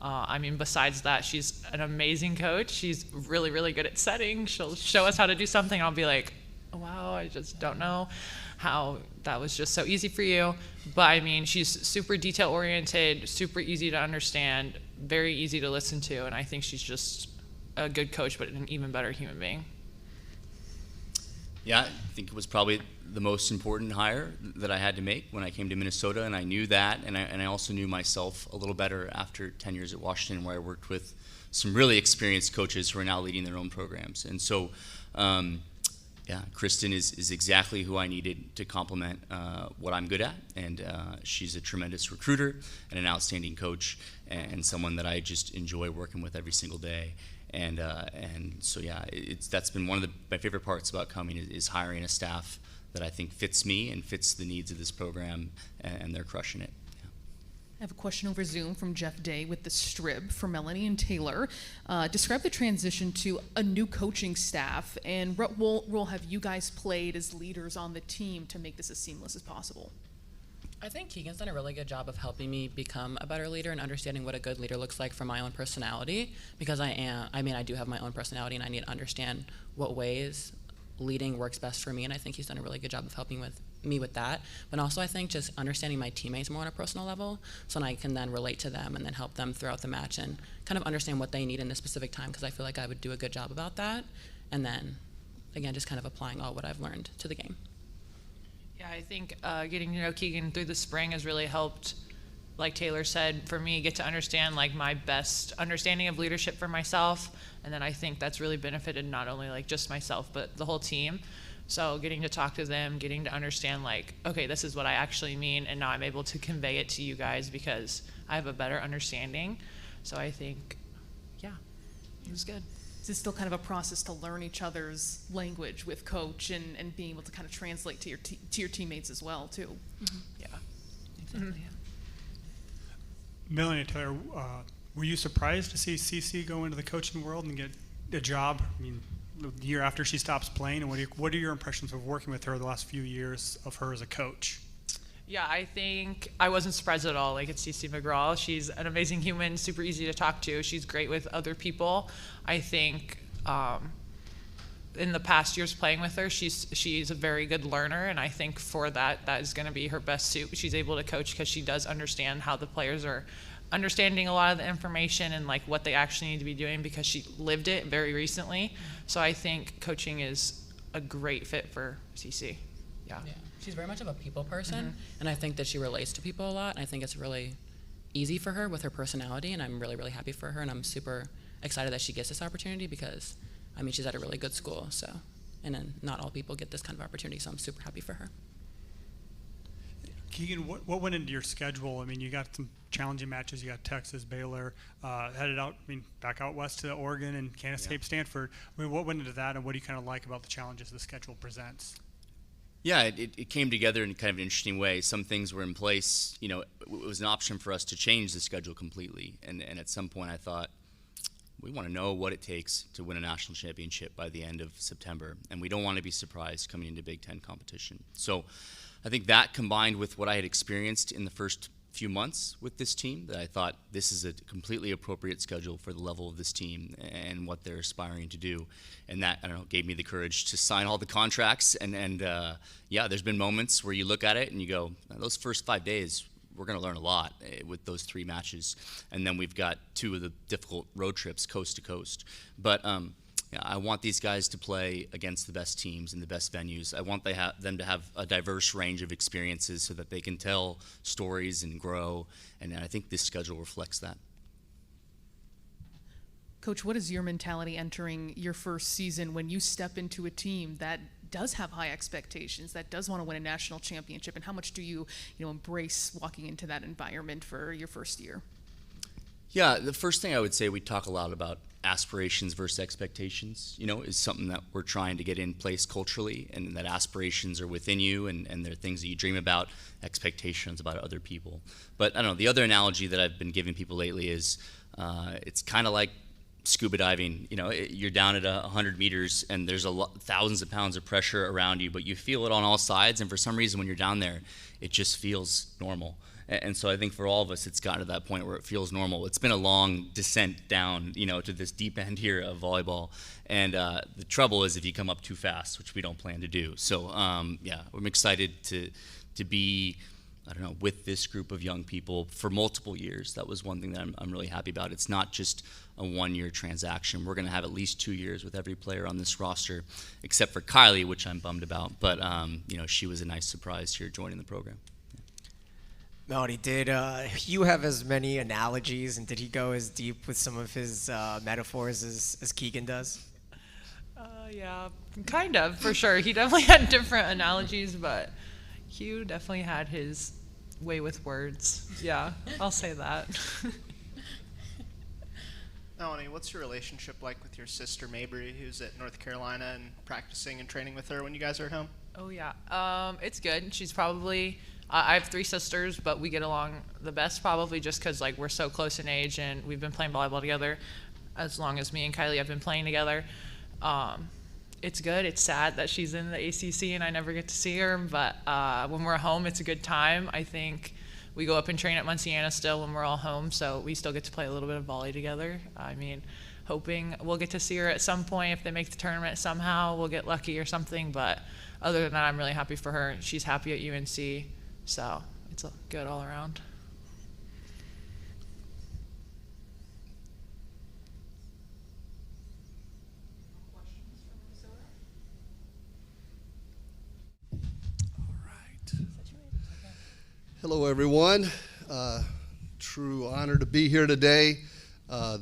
I mean, besides that, she's an amazing coach. She's really, really good at setting. She'll show us how to do something. I'll be like, oh, wow, I just don't know. how that was just so easy for you. But I mean, she's super detail oriented, super easy to understand, very easy to listen to, and I think she's just a good coach, but an even better human being. Yeah, I think it was probably the most important hire that I had to make when I came to Minnesota, and I knew that, and I also knew myself a little better after 10 years at Washington, where I worked with some really experienced coaches who are now leading their own programs. And so, yeah, Kristen is exactly who I needed to complement what I'm good at, and she's a tremendous recruiter and an outstanding coach, and someone that I just enjoy working with every single day. And so yeah, that's been one of my favorite parts about coming is hiring a staff that I think fits me and fits the needs of this program, and they're crushing it. I have a question over Zoom from Jeff Day with the Strib for Melanie and Taylor. Describe the transition to a new coaching staff, and what role have you guys played as leaders on the team to make this as seamless as possible? I think Keegan's done a really good job of helping me become a better leader and understanding what a good leader looks like from my own personality, because I do have my own personality, and I need to understand what ways leading works best for me, and I think he's done a really good job of helping me with that. But also I think just understanding my teammates more on a personal level, so I can then relate to them and then help them throughout the match and kind of understand what they need in this specific time, because I feel like I would do a good job about that. And then, again, just kind of applying all what I've learned to the game. Yeah, I think getting to know Keegan through the spring has really helped, like Taylor said, for me, get to understand like my best understanding of leadership for myself. And then I think that's really benefited not only like just myself, but the whole team. So getting to talk to them, getting to understand like, okay, this is what I actually mean, and now I'm able to convey it to you guys because I have a better understanding. So I think, yeah, it was good. Is it still kind of a process to learn each other's language with coach and being able to kind of translate to your teammates as well too? Mm-hmm. Yeah, exactly. Mm-hmm. Yeah. Melanie and Taylor, were you surprised to see Cece go into the coaching world and get a job? I mean, the year after she stops playing, and what are your impressions of working with her the last few years of her as a coach? Yeah, I think I wasn't surprised at all. Like, it's Cece McGraw. She's an amazing human, super easy to talk to. She's great with other people. I think in the past years playing with her, she's a very good learner, and I think for that is going to be her best suit. She's able to coach because she does understand how the players are understanding a lot of the information and like what they actually need to be doing because she lived it very recently. So I think coaching is a great fit for Cece. Yeah. She's very much of a people person, and I think that she relates to people a lot, and I think it's really easy for her with her personality, and I'm really, really happy for her, and I'm super excited that she gets this opportunity because, I mean, she's at a really good school, so, and then not all people get this kind of opportunity, so I'm super happy for her. Keegan, what went into your schedule? I mean, you got some challenging matches. You got Texas, Baylor, headed out, back out west to Oregon and Kansas State, Stanford. I mean, what went into that, and what do you kind of like about the challenges the schedule presents? Yeah, it came together in kind of an interesting way. Some things were in place. You know, it was an option for us to change the schedule completely. And at some point I thought, we want to know what it takes to win a national championship by the end of September. And we don't want to be surprised coming into Big Ten competition. So I think that combined with what I had experienced in the first few months with this team, that I thought this is a completely appropriate schedule for the level of this team and what they're aspiring to do. And that, I don't know, gave me the courage to sign all the contracts. And yeah, there's been moments where you look at it and you go, those first 5 days, we're going to learn a lot with those 3 matches. And then we've got 2 of the difficult road trips coast to coast. But yeah, I want these guys to play against the best teams and the best venues. I want them to have a diverse range of experiences so that they can tell stories and grow. And I think this schedule reflects that. Coach, what is your mentality entering your first season when you step into a team that does have high expectations, that does want to win a national championship, and how much do you embrace walking into that environment for your first year? Yeah, the first thing I would say, we talk a lot about aspirations versus expectations, is something that we're trying to get in place culturally, and that aspirations are within you and they're things that you dream about, expectations about other people. But I don't know, the other analogy that I've been giving people lately is it's kind of like scuba diving, you're down at 100 meters and there's thousands of pounds of pressure around you, but you feel it on all sides. And for some reason, when you're down there, it just feels normal. And so I think for all of us, it's gotten to that point where it feels normal. It's been a long descent down, to this deep end here of volleyball. And the trouble is if you come up too fast, which we don't plan to do. So yeah, I'm excited to be, with this group of young people for multiple years. That was one thing that I'm really happy about. It's not just a 1-year transaction. We're going to have at least 2 years with every player on this roster, except for Kylie, which I'm bummed about. But she was a nice surprise here joining the program. Melanie, did Hugh have as many analogies, and did he go as deep with some of his metaphors as Keegan does? Yeah, kind of, for sure. He definitely had different analogies, but Hugh definitely had his way with words. Yeah, I'll say that. Melanie, what's your relationship like with your sister Mabry, who's at North Carolina, and practicing and training with her when you guys are at home? Oh, yeah. It's good. She's probably... I have 3 sisters, but we get along the best probably just because we're so close in age and we've been playing volleyball together as long as me and Kylie have been playing together. It's good. It's sad that she's in the ACC and I never get to see her, but when we're home, it's a good time. I think we go up and train at Munciana still when we're all home, so we still get to play a little bit of volley together. I mean, hoping we'll get to see her at some point. If they make the tournament somehow, we'll get lucky or something, but other than that, I'm really happy for her. She's happy at UNC. So it's good all around. Hello, everyone. True honor to be here today. I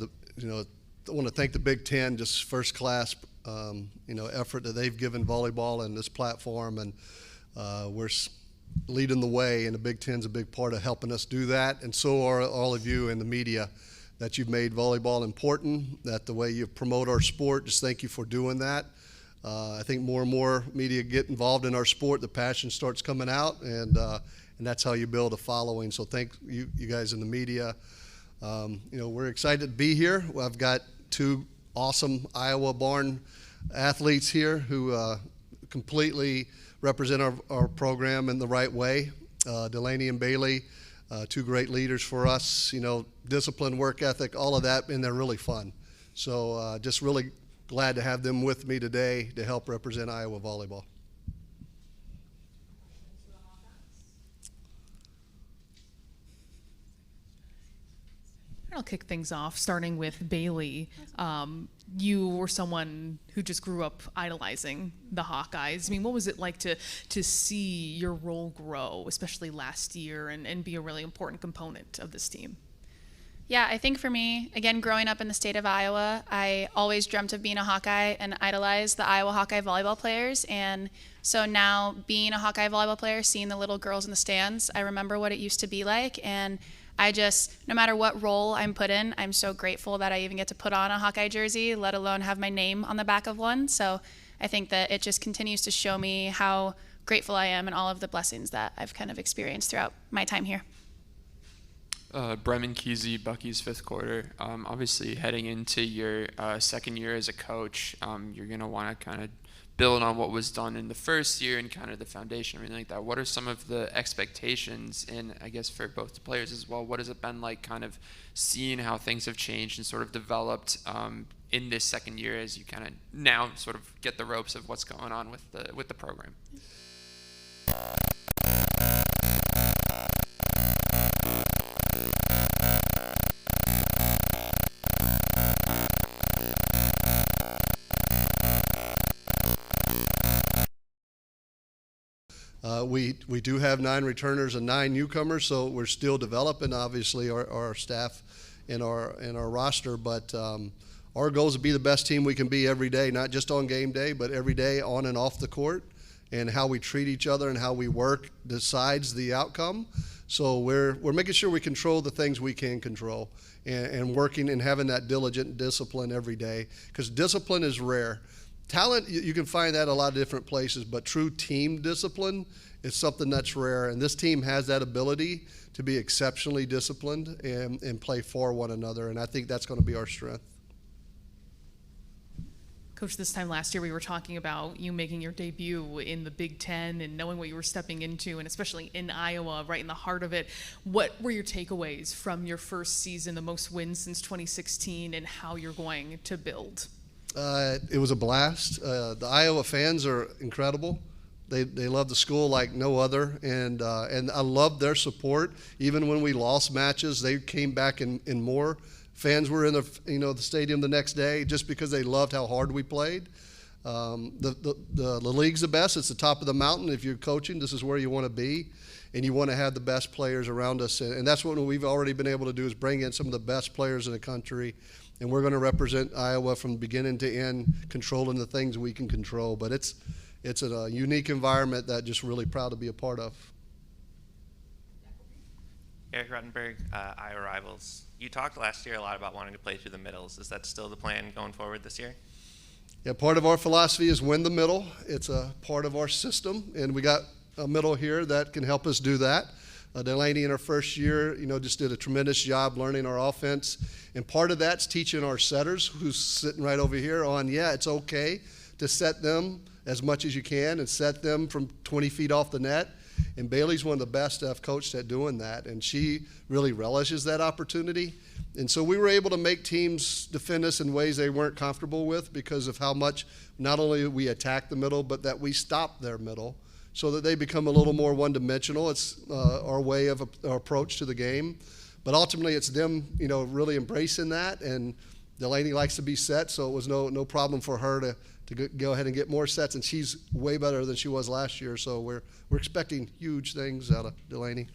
want to thank the Big Ten, just first class, effort that they've given volleyball and this platform, and we're leading the way, and the Big Ten's a big part of helping us do that, and so are all of you in the media that you've made volleyball important, that the way you promote our sport, just thank you for doing that. I think more and more media get involved in our sport, the passion starts coming out, and that's how you build a following, so thank you guys in the media. We're excited to be here. I've got 2 awesome Iowa-born athletes here who completely represent our program in the right way. Delaney and Bailey, 2 great leaders for us. Discipline, work ethic, all of that, and they're really fun. So just really glad to have them with me today to help represent Iowa volleyball. I'll kick things off, starting with Bailey. You were someone who just grew up idolizing the Hawkeyes. I mean, what was it like to see your role grow, especially last year, and be a really important component of this team? Yeah, I think for me, again, growing up in the state of Iowa, I always dreamt of being a Hawkeye and idolized the Iowa Hawkeye volleyball players. And so now being a Hawkeye volleyball player, seeing the little girls in the stands, I remember what it used to be like. And I just, no matter what role I'm put in, I'm so grateful that I even get to put on a Hawkeye jersey, let alone have my name on the back of one. So I think that it just continues to show me how grateful I am and all of the blessings that I've kind of experienced throughout my time here. Bremen Kesey, Bucky's 5th quarter. Obviously, heading into your 2nd year as a coach, you're going to want to kind of build on what was done in the first year and kind of the foundation, everything like that. What are some of the expectations, and I guess for both the players as well, what has it been like kind of seeing how things have changed and sort of developed in this 2nd year as you kind of now sort of get the ropes of what's going on with the program? We do have 9 returners and 9 newcomers, so we're still developing, obviously, our staff in our roster. But our goal is to be the best team we can be every day, not just on game day, but every day on and off the court. And how we treat each other and how we work decides the outcome. So we're making sure we control the things we can control, and working and having that diligent discipline every day, because discipline is rare. Talent, you can find that a lot of different places, but true team discipline is something that's rare, and this team has that ability to be exceptionally disciplined and play for one another, and I think that's going to be our strength. Coach, this time last year we were talking about you making your debut in the Big Ten and knowing what you were stepping into, and especially in Iowa, right in the heart of it. What were your takeaways from your first season, the most wins since 2016, and how you're going to build? It was a blast. The Iowa fans are incredible. They love the school like no other, and I love their support. Even when we lost matches, they came back in more. Fans were in the stadium the next day just because they loved how hard we played. The league's the best. It's the top of the mountain. If you're coaching, this is where you want to be, and you want to have the best players around us. And that's what we've already been able to do, is bring in some of the best players in the country. And we're going to represent Iowa from beginning to end, controlling the things we can control. But it's a unique environment that just really proud to be a part of. Eric Ruttenberg, Iowa Rivals. You talked last year a lot about wanting to play through the middles. Is that still the plan going forward this year? Yeah, part of our philosophy is win the middle. It's a part of our system, and we got a middle here that can help us do that. Delaney in her first year, just did a tremendous job learning our offense. And part of that's teaching our setters, who's sitting right over here, it's okay to set them as much as you can and set them from 20 feet off the net. And Bailey's one of the best I've coached at doing that, and she really relishes that opportunity. And so we were able to make teams defend us in ways they weren't comfortable with because of how much not only we attack the middle, but that we stop their middle so that they become a little more one-dimensional. It's our way of our approach to the game. But ultimately, it's them, really embracing that. And Delaney likes to be set, so it was no problem for her to go ahead and get more sets, and she's way better than she was last year. So we're expecting huge things out of Delaney.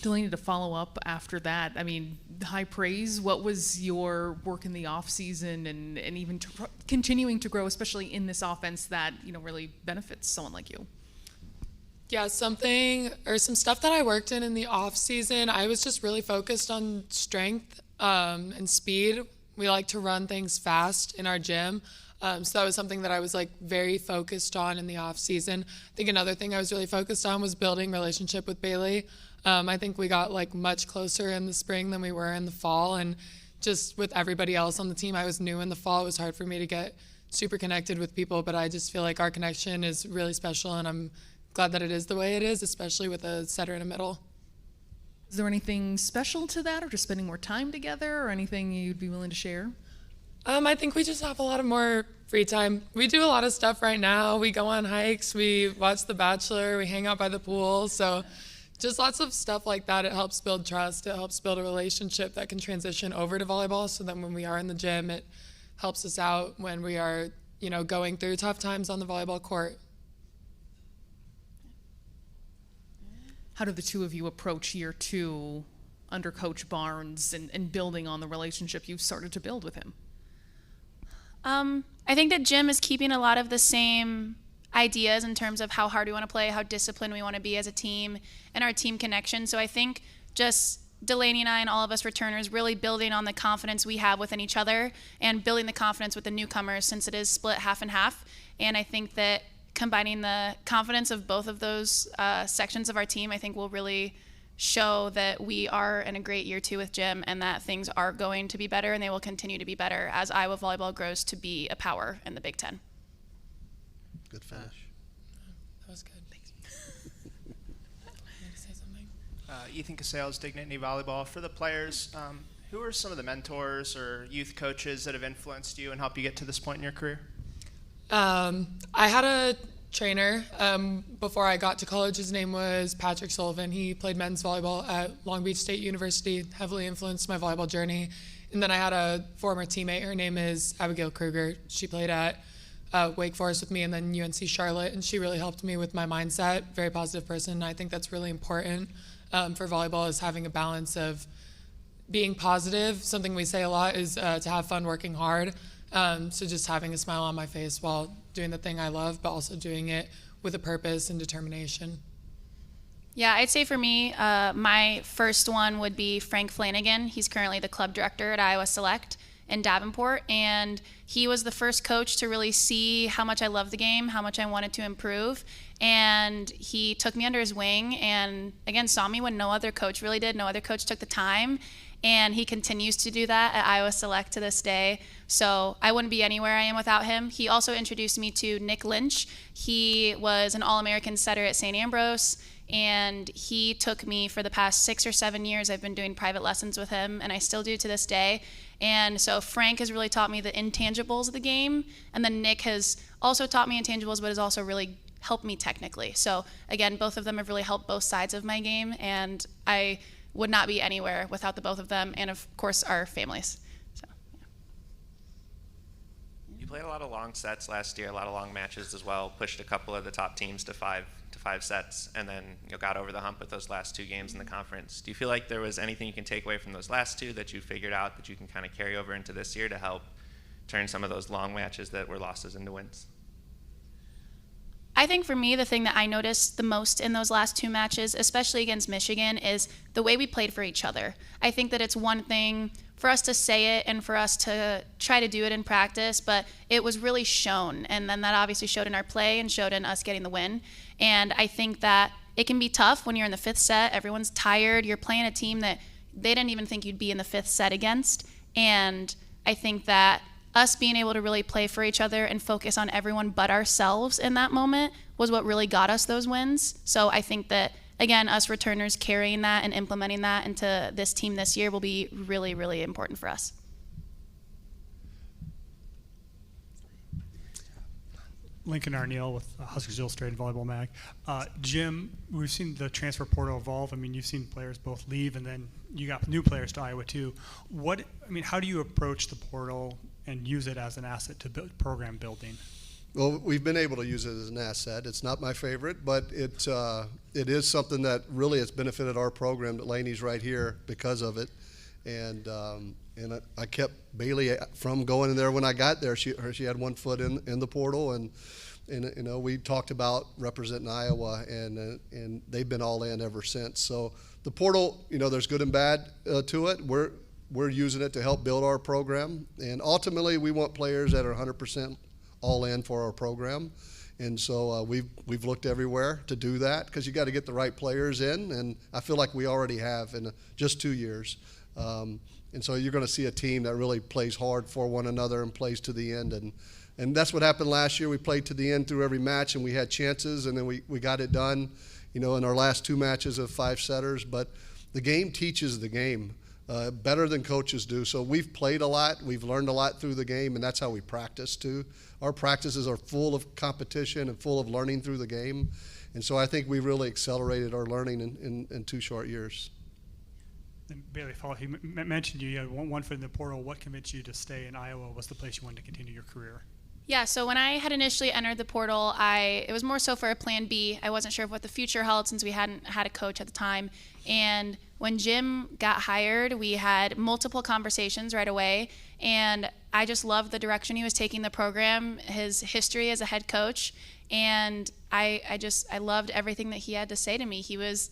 Delaney, to follow up after that, high praise. What was your work in the off season and even continuing to grow, especially in this offense that really benefits someone like you? Yeah, some stuff that I worked in the off season. I was just really focused on strength and speed. We like to run things fast in our gym. So that was something that I was very focused on in the off season. I think another thing I was really focused on was building relationship with Bailey. I think we got much closer in the spring than we were in the fall, and just with everybody else on the team, I was new in the fall. It was hard for me to get super connected with people, but I just feel like our connection is really special, and I'm glad that it is the way it is, especially with a setter in the middle. Is there anything special to that, or just spending more time together, or anything you'd be willing to share? I think we just have a lot of more free time. We do a lot of stuff right now. We go on hikes, we watch The Bachelor, we hang out by the pool. So just lots of stuff like that. It helps build trust. It helps build a relationship that can transition over to volleyball, so that when we are in the gym, it helps us out when we are, going through tough times on the volleyball court. How do the two of you approach year 2 under Coach Barnes and building on the relationship you've started to build with him? I think that Jim is keeping a lot of the same ideas in terms of how hard we want to play, how disciplined we want to be as a team, and our team connection. So I think just Delaney and I and all of us returners really building on the confidence we have within each other and building the confidence with the newcomers, since it is split half and half. And I think that combining the confidence of both of those sections of our team, I think will really show that we are in a great year 2 with Jim, and that things are going to be better, and they will continue to be better as Iowa volleyball grows to be a power in the Big Ten. Good finish. That was good. Thanks. You want to say something? Ethan Casales, Dignity Volleyball. For the players, who are some of the mentors or youth coaches that have influenced you and helped you get to this point in your career? I had a trainer before I got to college. His name was Patrick Sullivan. He played men's volleyball at Long Beach State University, heavily influenced my volleyball journey. And then I had a former teammate. Her name is Abigail Kruger. She played at Wake Forest with me and then UNC Charlotte, and she really helped me with my mindset. Very positive person. I think that's really important for volleyball, is having a balance of being positive. Something we say a lot is to have fun working hard. So just having a smile on my face while doing the thing I love, but also doing it with a purpose and determination. Yeah, I'd say for me, my first one would be Frank Flanagan. He's currently the club director at Iowa Select in Davenport, and he was the first coach to really see how much I love the game, how much I wanted to improve, and he took me under his wing and, again, saw me when no other coach really did. No other coach took the time, and he continues to do that at Iowa Select to this day. So I wouldn't be anywhere I am without him. He also introduced me to Nick Lynch. He was an All-American setter at St. Ambrose, and he took me for the past 6 or 7 years. I've been doing private lessons with him, and I still do to this day. And so Frank has really taught me the intangibles of the game, and then Nick has also taught me intangibles, but has also really helped me technically. So again, both of them have really helped both sides of my game, and I would not be anywhere without the both of them, and of course our families. So, yeah. You played a lot of long sets last year, a lot of long matches as well, pushed a couple of the top teams to five sets, and then got over the hump with those last 2 games in the conference. Do you feel like there was anything you can take away from those last 2 that you figured out that you can kind of carry over into this year to help turn some of those long matches that were losses into wins? I think for me, the thing that I noticed the most in those last 2 matches, especially against Michigan, is the way we played for each other. I think that it's one thing for us to say it and for us to try to do it in practice, but it was really shown. And then that obviously showed in our play and showed in us getting the win. And I think that it can be tough when you're in the 5th set. Everyone's tired. You're playing a team that they didn't even think you'd be in the 5th set against. And I think that us being able to really play for each other and focus on everyone but ourselves in that moment was what really got us those wins. So I think that, again, us returners carrying that and implementing that into this team this year will be really, really important for us. Lincoln Arneal with Huskers Illustrated Volleyball Mag. Jim, we've seen the transfer portal evolve. I mean, you've seen players both leave, and then you got new players to Iowa too. How do you approach the portal and use it as an asset to build program building? Well, we've been able to use it as an asset. It's not my favorite, but it is something that really has benefited our program. Delaney's right here because of it, and I kept Bailey from going in there when I got there. She had 1 foot in the portal, and we talked about representing Iowa, and they've been all in ever since. So the portal, there's good and bad to it. We're using it to help build our program, and ultimately we want players that are 100% all in for our program. And so we've looked everywhere to do that, because you got to get the right players in, and I feel like we already have in just 2 years. And so you're going to see a team that really plays hard for one another and plays to the end. And that's what happened last year. We played to the end through every match, and we had chances, and then we got it done, in our last 2 matches of 5 setters. But the game teaches the game better than coaches do. So we've played a lot. We've learned a lot through the game, and that's how we practice too. Our practices are full of competition and full of learning through the game. And so I think we really accelerated our learning in 2 short years. And Bailey, you mentioned you had 1 foot in the portal. What convinced you to stay in Iowa? Was the place you wanted to continue your career? Yeah, so when I had initially entered the portal, it was more so for a plan B. I wasn't sure of what the future held since we hadn't had a coach at the time. And when Jim got hired, we had multiple conversations right away, and I just loved the direction he was taking the program, his history as a head coach, and I loved everything that he had to say to me. He was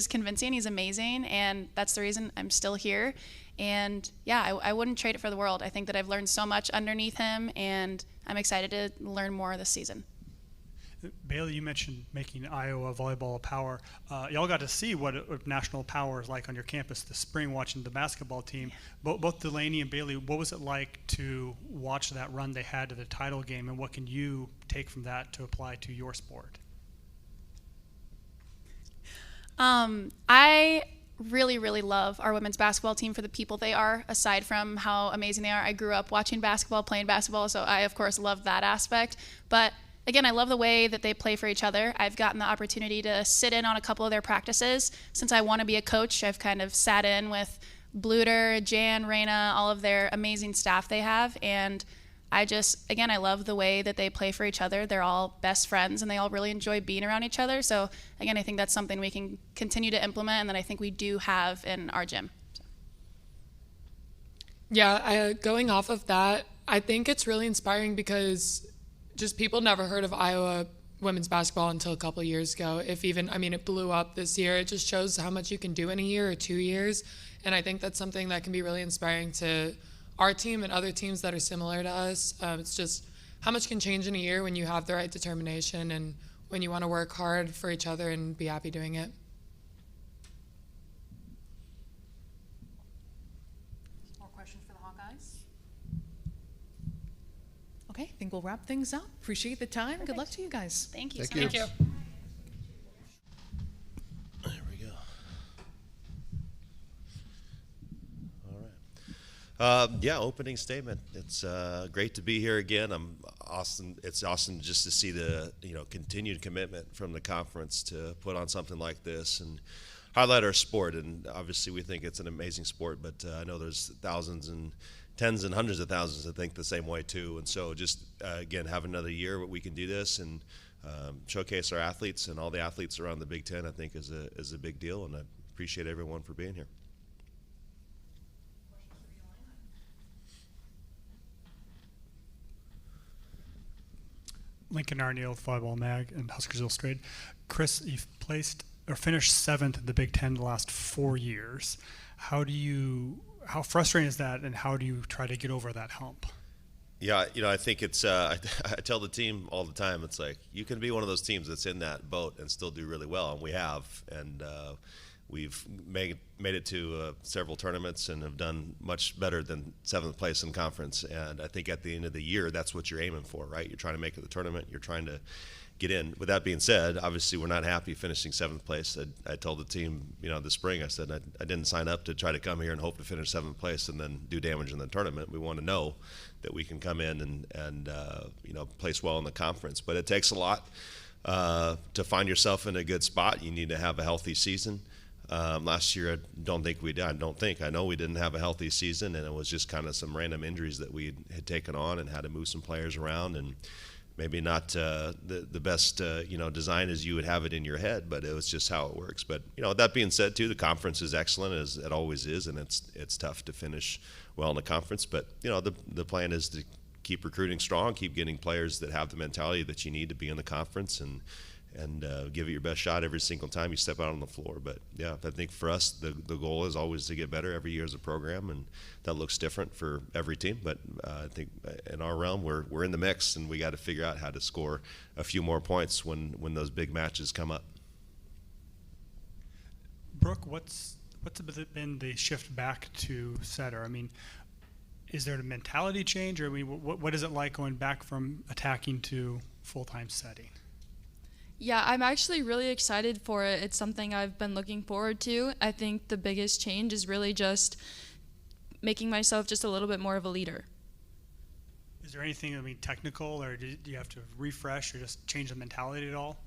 convincing, he's amazing, and that's the reason I'm still here. And yeah, I wouldn't trade it for the world. I think that I've learned so much underneath him, and I'm excited to learn more this season. Bailey, you mentioned making Iowa volleyball a power. Y'all got to see what national power is like on your campus this spring, watching the basketball team. Both Delaney and Bailey, what was it like to watch that run they had to the title game, and what can you take from that to apply to your sport? I really, really love our women's basketball team for the people they are, aside from how amazing they are. I grew up watching basketball, playing basketball, so I, of course, love that aspect. But again, I love the way that they play for each other. I've gotten the opportunity to sit in on a couple of their practices. Since I want to be a coach, I've kind of sat in with Bluter, Jan, Raina, all of their amazing staff they have. And I love the way that they play for each other. They're all best friends, and they all really enjoy being around each other. So again, I think that's something we can continue to implement, and that I think we do have in our gym. Yeah, going off of that, I think it's really inspiring because just people never heard of Iowa women's basketball until a couple of years ago. It blew up this year. It just shows how much you can do in a year or 2 years. And I think that's something that can be really inspiring to our team and other teams that are similar to us. It's just how much can change in a year when you have the right determination and when you want to work hard for each other and be happy doing it. Okay, I think we'll wrap things up. Appreciate the time. Good luck to you guys. Thank you. Thank so you. much. Thank you. There we go. All right. Yeah, opening statement. It's great to be here again. It's awesome just to see the continued commitment from the conference to put on something like this and highlight our sport. And obviously, we think it's an amazing sport, but I know there's thousands and tens and hundreds of thousands that think the same way too. And so, just again, have another year where we can do this and showcase our athletes and all the athletes around the Big Ten. I think is a big deal, and I appreciate everyone for being here. Lincoln Arneal, Volleyball Mag, and Huskers Illustrated. Chris, you've finished 7th in the Big Ten the last 4 years. How frustrating is that, and how do you try to get over that hump? Yeah, I think it's. I tell the team all the time. It's like you can be one of those teams that's in that boat and still do really well, and we have. And we've made it to several tournaments and have done much better than 7th place in conference. And I think at the end of the year, that's what you're aiming for, right? You're trying to make it to the tournament. You're trying to get in. With that being said, obviously we're not happy finishing 7th place. I told the team, this spring, I said I didn't sign up to try to come here and hope to finish 7th place and then do damage in the tournament. We want to know that we can come in and place well in the conference. But it takes a lot to find yourself in a good spot. You need to have a healthy season. Last year, I know we didn't have a healthy season, and it was just kind of some random injuries that we had taken on and had to move some players around, and maybe not the best design as you would have it in your head, but it was just how it works. But that being said, too, the conference is excellent as it always is, and it's tough to finish well in the conference. But the plan is to keep recruiting strong, keep getting players that have the mentality that you need to be in the conference, and give it your best shot every single time you step out on the floor. But yeah, I think for us, the goal is always to get better every year as a program, and that looks different for every team. But I think in our realm, we're in the mix, and we got to figure out how to score a few more points when those big matches come up. Brooke, what's been the shift back to setter? I mean, is there a mentality change, or what is it like going back from attacking to full-time setting? Yeah, I'm actually really excited for it. It's something I've been looking forward to. I think the biggest change is really just making myself just a little bit more of a leader. Is there anything, technical, or do you have to refresh or just change the mentality at all?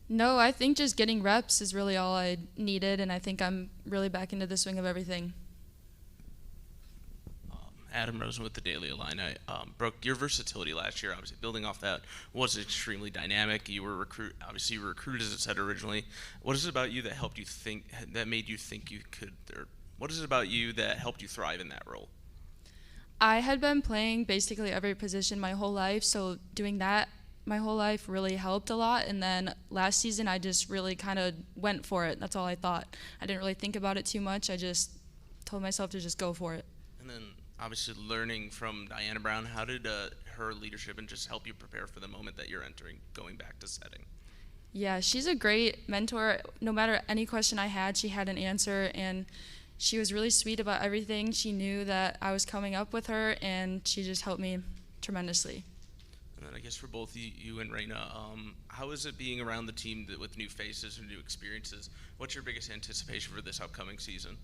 No, I think just getting reps is really all I needed, and I think I'm really back into the swing of everything. Adam Rosen with the Daily Illini. Brooke, your versatility last year, obviously building off that, was extremely dynamic. You were recruited as a setter originally. What is it about you that helped you think, that made you think you could, or what is it about you that helped you thrive in that role? I had been playing basically every position my whole life, so doing that my whole life really helped a lot. And then last season, I just really kind of went for it. That's all I thought. I didn't really think about it too much. I just told myself to just go for it. And then obviously learning from Diana Brown, how did her leadership and just help you prepare for the moment that you're entering, going back to setting? Yeah, she's a great mentor. No matter any question I had, she had an answer, and she was really sweet about everything. She knew that I was coming up with her, and she just helped me tremendously. And then I guess for both you and Raina, how is it being around the team with new faces and new experiences? What's your biggest anticipation for this upcoming season?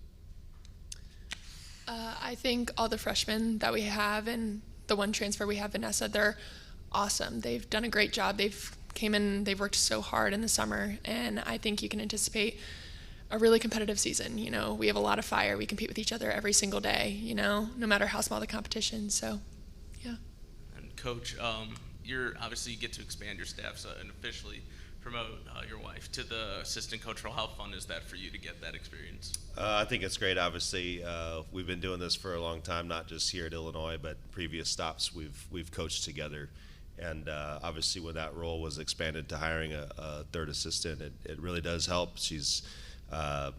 I think all the freshmen that we have and the one transfer we have, Vanessa, they're awesome. They've done a great job. They've worked so hard in the summer, and I think you can anticipate a really competitive season. We have a lot of fire. We compete with each other every single day, no matter how small the competition. So, yeah. And Coach, you get to expand your staff and officially promote your wife to the assistant coach role. How fun is that for you to get that experience? I think it's great. Obviously, we've been doing this for a long time, not just here at Illinois, but previous stops we've coached together. And obviously, when that role was expanded to hiring a third assistant, it really does help. She's all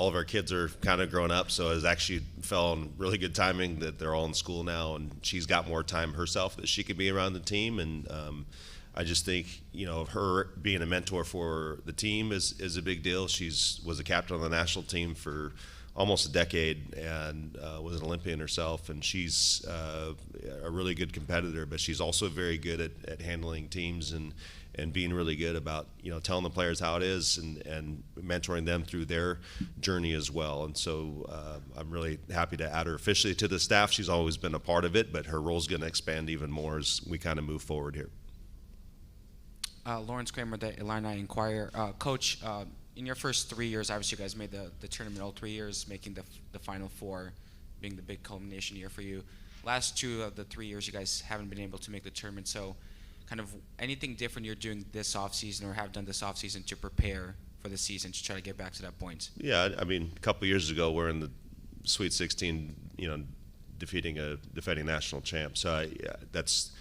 of our kids are kind of grown up, so it actually fell on really good timing that they're all in school now, and she's got more time herself that she could be around the team. And I just think, her being a mentor for the team is a big deal. Was a captain on the national team for almost a decade and was an Olympian herself, and she's a really good competitor, but she's also very good at handling teams and being really good about, telling the players how it is and mentoring them through their journey as well. And so I'm really happy to add her officially to the staff. She's always been a part of it, but her role's going to expand even more as we kind of move forward here. Lawrence Kramer, the Illini Inquirer. Coach, in your first 3 years, obviously you guys made the tournament all 3 years, making the Final Four being the big culmination year for you. Last 2 of the 3 years, you guys haven't been able to make the tournament, so kind of anything different you're doing this offseason or have done this offseason to prepare for the season to try to get back to that point? Yeah, I mean, a couple of years ago, we're in the Sweet 16, defeating a defending national champ. So that's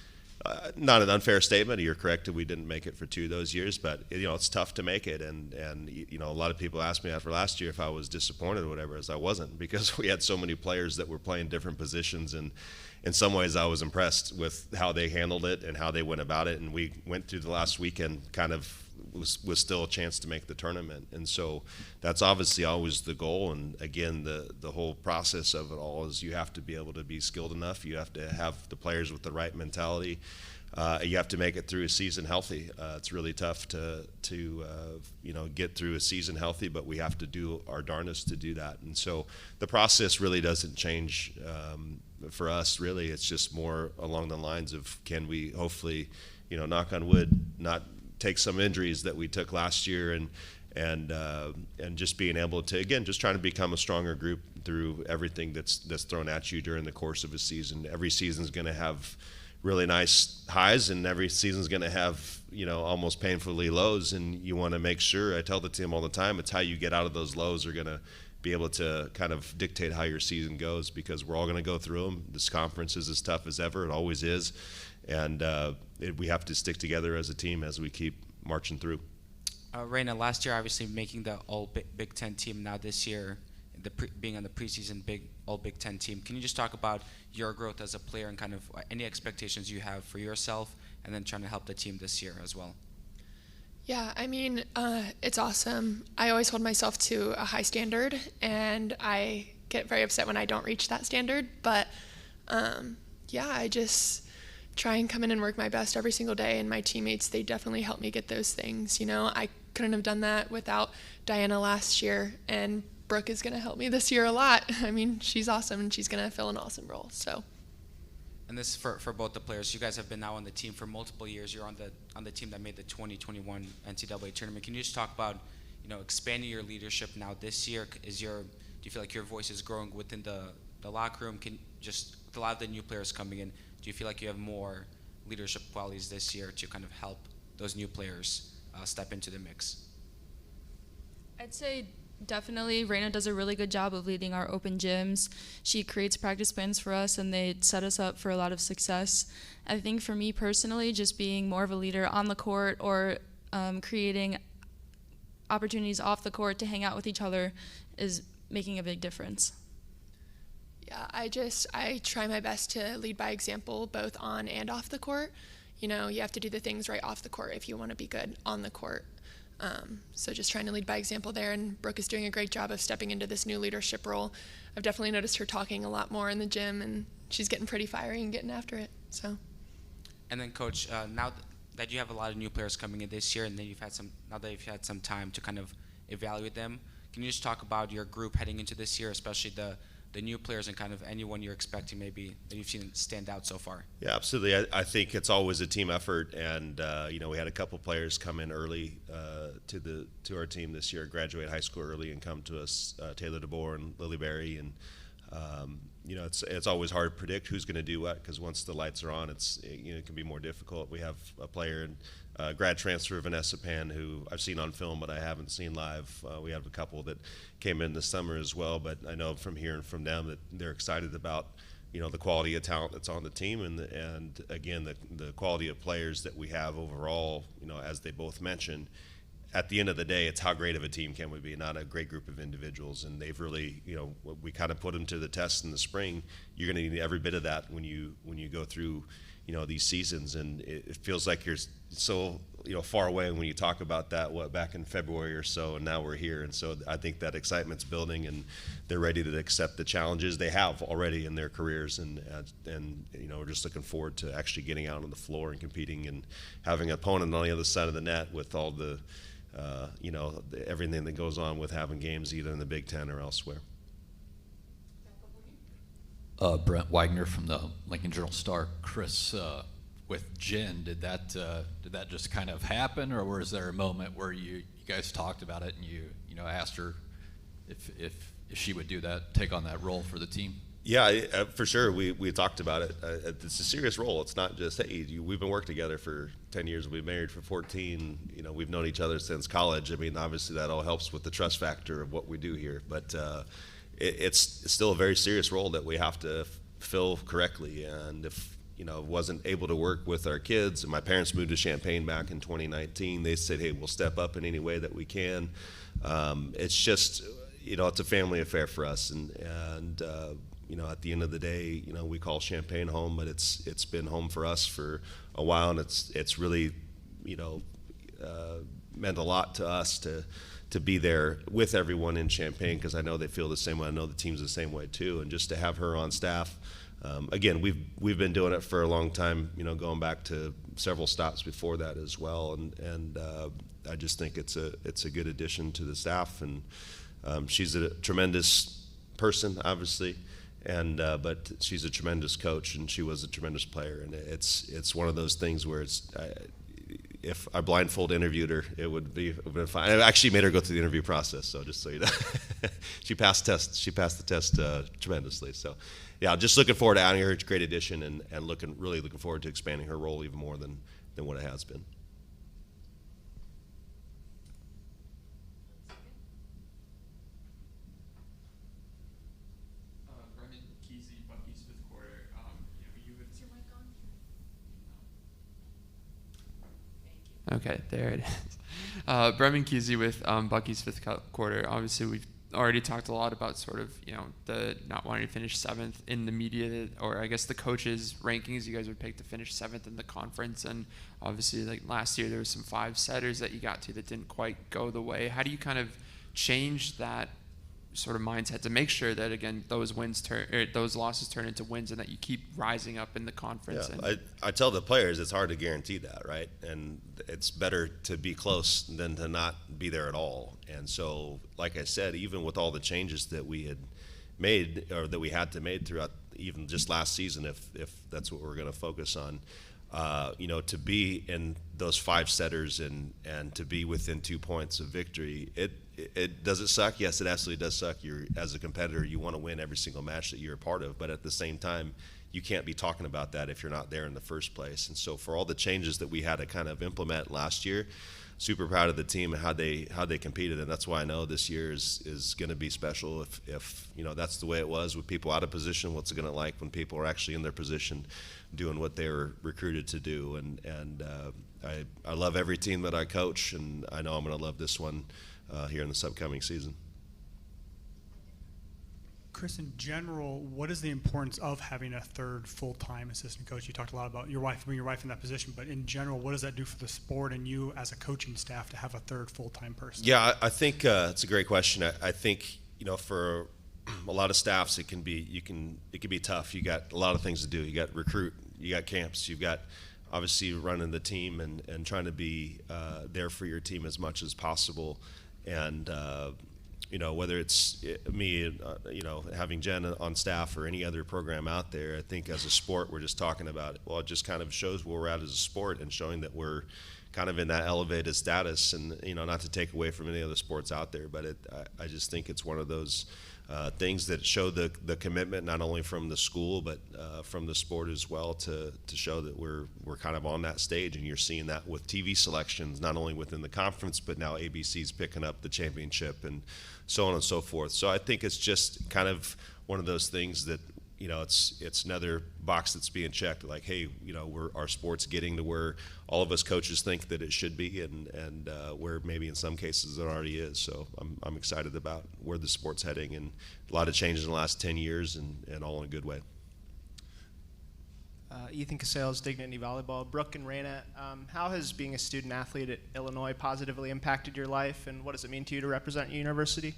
not an unfair statement. You're correct that we didn't make it for 2 of those years, but it's tough to make it. And a lot of people asked me after last year if I was disappointed or whatever, as I wasn't, because we had so many players that were playing different positions, and in some ways I was impressed with how they handled it and how they went about it. And we went through the last weekend kind of was still a chance to make the tournament. And so that's obviously always the goal. And again, the whole process of it all is you have to be able to be skilled enough. You have to have the players with the right mentality. You have to make it through a season healthy. It's really tough to get through a season healthy, but we have to do our darndest to do that. And so the process really doesn't change for us. Really, it's just more along the lines of, can we hopefully, knock on wood, not take some injuries that we took last year, and just being able to, again, just trying to become a stronger group through everything that's thrown at you during the course of a season. Every season's going to have really nice highs, and every season's going to have almost painfully lows, and you want to make sure, I tell the team all the time, it's how you get out of those lows are going to be able to kind of dictate how your season goes, because we're all going to go through them. This conference is as tough as ever. It always is. And we have to stick together as a team as we keep marching through. Raina, last year obviously making the All Big Ten team, now this year being on the preseason All Big Ten team. Can you just talk about your growth as a player and kind of any expectations you have for yourself, and then trying to help the team this year as well? Yeah, I mean, it's awesome. I always hold myself to a high standard, and I get very upset when I don't reach that standard. But I just try and come in and work my best every single day, and my teammates, they definitely help me get those things. I couldn't have done that without Diana last year, and Brooke is going to help me this year a lot. I mean, she's awesome, and she's going to fill an awesome role. So. And this for both the players. You guys have been now on the team for multiple years. You're on the team that made the 2021 NCAA tournament. Can you just talk about expanding your leadership now this year? Do you feel like your voice is growing within the locker room? With a lot of the new players coming in, do you feel like you have more leadership qualities this year to kind of help those new players step into the mix? I'd say definitely Raina does a really good job of leading our open gyms. She creates practice plans for us, and they set us up for a lot of success. I think for me personally, just being more of a leader on the court, or creating opportunities off the court to hang out with each other, is making a big difference. Yeah, I try my best to lead by example, both on and off the court. You have to do the things right off the court if you want to be good on the court. So just trying to lead by example there, and Brooke is doing a great job of stepping into this new leadership role. I've definitely noticed her talking a lot more in the gym, and she's getting pretty fiery and getting after it. So. And then, Coach, now that you have a lot of new players coming in this year, and then now that you've had some time to kind of evaluate them, can you just talk about your group heading into this year, especially the new players and kind of anyone you're expecting maybe that you've seen stand out so far? Yeah, absolutely. I think it's always a team effort, and we had a couple players come in early to our team this year, graduate high school early and come to us, Taylor DeBoer and Lily Berry, and it's always hard to predict who's going to do what, because once the lights are on, it can be more difficult. We have a player in grad transfer, Vanessa Pan, who I've seen on film but I haven't seen live. We have a couple that came in this summer as well, but I know from hearing from them that they're excited about the quality of talent that's on the team, and again the quality of players that we have overall. As they both mentioned, at the end of the day, it's how great of a team can we be, not a great group of individuals. And they've really, we kind of put them to the test in the spring. You're going to need every bit of that when you go through these seasons, and it feels like you're so far away when you talk about that, back in February or so, and now we're here. And so I think that excitement's building, and they're ready to accept the challenges they have already in their careers. And we're just looking forward to actually getting out on the floor and competing and having an opponent on the other side of the net with all the, everything that goes on with having games either in the Big Ten or elsewhere. Brent Wagner from the Lincoln Journal-Star. Chris, with Jen, did that just kind of happen, or was there a moment where you guys talked about it and you asked her if she would do that, take on that role for the team? Yeah, for sure. We talked about it. It's a serious role. It's not just, hey, we've been working together for 10 years. We've been married for 14. We've known each other since college. I mean, obviously that all helps with the trust factor of what we do here. But it's still a very serious role that we have to fill correctly. And if wasn't able to work with our kids, and my parents moved to Champaign back in 2019, they said, hey, we'll step up in any way that we can. It's just, it's a family affair for us. And at the end of the day, we call Champaign home, but it's been home for us for a while, and it's really, meant a lot to us to be there with everyone in Champaign, because I know they feel the same way. I know the team's the same way too, and just to have her on staff. Again, we've been doing it for a long time, going back to several stops before that as well, and I just think it's a good addition to the staff, and she's a tremendous person, obviously, but she's a tremendous coach, and she was a tremendous player, and it's one of those things where if I blindfold interviewed her, it would have been fine. I actually made her go through the interview process, so just so you know, she passed the test. She passed the test tremendously. So, yeah, just looking forward to adding her. It's a great addition, and really looking forward to expanding her role even more than what it has been. Okay, there it is. Bremen Kesey with Bucky's fifth quarter. Obviously, we've already talked a lot about sort of, the not wanting to finish seventh in the media, or I guess the coaches' rankings. You guys were picked to finish seventh in the conference, and obviously, like last year, there was some 5-setters that you got to that didn't quite go the way. How do you kind of change that sort of mindset to make sure that, again, those losses turn into wins, and that you keep rising up in the conference? Yeah, I tell the players it's hard to guarantee that, right? And it's better to be close than to not be there at all. And so, like I said, even with all the changes that we had made, or that we had to make throughout even just last season, if that's what we're going to focus on, to be in those 5-setters and to be within 2 points of victory, it does it suck? Yes, it absolutely does suck. As a competitor, you want to win every single match that you're a part of, but at the same time, you can't be talking about that if you're not there in the first place. And so for all the changes that we had to kind of implement last year, super proud of the team and how they competed, and that's why I know this year is going to be special. If that's the way it was with people out of position, what's it going to like when people are actually in their position doing what they were recruited to do? And I love every team that I coach, and I know I'm going to love this one here in this upcoming season. Chris, in general, what is the importance of having a third full-time assistant coach? You talked a lot about your wife in that position, but in general, what does that do for the sport and you as a coaching staff to have a third full-time person? Yeah, I think it's a great question. I think for a lot of staffs, it can be tough. You got a lot of things to do. You got recruit, you got camps, you've got obviously running the team and trying to be there for your team as much as possible. And whether it's me, having Jen on staff or any other program out there, I think as a sport, we're just talking about it. Well, it just kind of shows where we're at as a sport and showing that we're kind of in that elevated status. And, not to take away from any other sports out there, but I just think it's one of those things that show the commitment, not only from the school, but from the sport as well, to show that we're kind of on that stage. And you're seeing that with TV selections, not only within the conference, but now ABC's picking up the championship and so on and so forth. So I think it's just kind of one of those things that, it's another box that's being checked. Like, hey, our sport's getting to where all of us coaches think that it should be, and where maybe in some cases it already is. So I'm excited about where the sport's heading, and a lot of changes in the last 10 years, and all in a good way. Ethan Casales, Dignity Volleyball. Brooke and Raina, how has being a student athlete at Illinois positively impacted your life, and what does it mean to you to represent your university?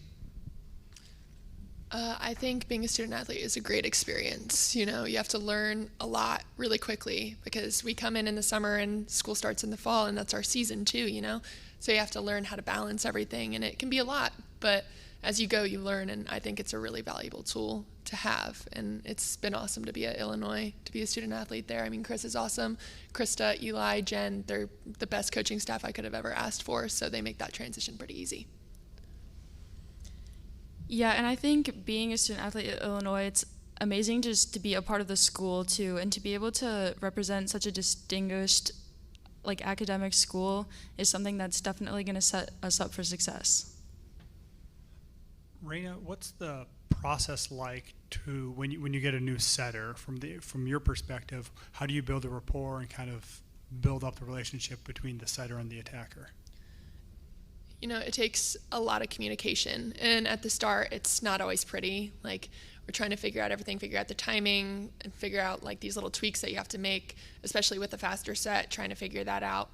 I think being a student athlete is a great experience. You know, you have to learn a lot really quickly because we come in the summer and school starts in the fall, and that's our season too, you know? So you have to learn how to balance everything, and it can be a lot, but as you go, you learn, and I think it's a really valuable tool to have, and it's been awesome to be at Illinois, to be a student athlete there. I mean, Chris is awesome. Krista, Eli, Jen, they're the best coaching staff I could have ever asked for, so they make that transition pretty easy. Yeah, and I think being a student athlete at Illinois, it's amazing just to be a part of the school too, and to be able to represent such a distinguished academic school is something that's definitely going to set us up for success. Raina, what's the process like to when you get a new setter from your perspective? How do you build a rapport and kind of build up the relationship between the setter and the attacker? You know, it takes a lot of communication, and at the start, it's not always pretty. Like, we're trying to figure out everything, figure out the timing, and figure out these little tweaks that you have to make, especially with a faster set, trying to figure that out.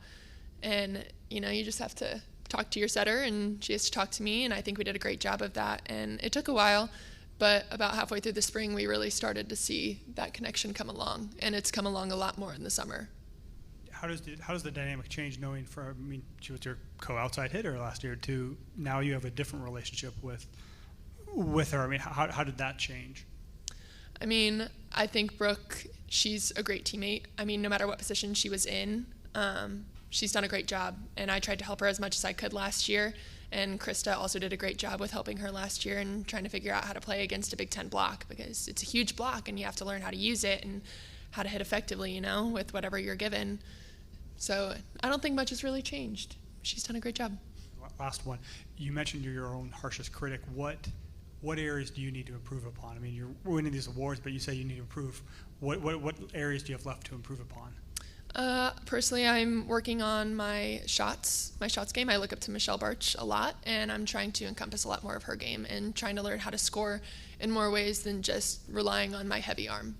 And, you know, you just have to talk to your setter, and she has to talk to me, and I think we did a great job of that. And it took a while, but about halfway through the spring, we really started to see that connection come along, and it's come along a lot more in the summer. How does the dynamic change knowing she was your co-outside hitter last year to now you have a different relationship with her? I mean, how did that change? I mean, I think Brooke, she's a great teammate. I mean, no matter what position she was in, she's done a great job, and I tried to help her as much as I could last year, and Krista also did a great job with helping her last year and trying to figure out how to play against a Big Ten block, because it's a huge block and you have to learn how to use it and how to hit effectively, you know, with whatever you're given. So I don't think much has really changed. She's done a great job. Last one. You mentioned you're your own harshest critic. What areas do you need to improve upon? I mean, you're winning these awards, but you say you need to improve. What areas do you have left to improve upon? Personally, I'm working on my shots game. I look up to Michelle Barch a lot, and I'm trying to encompass a lot more of her game and trying to learn how to score in more ways than just relying on my heavy arm.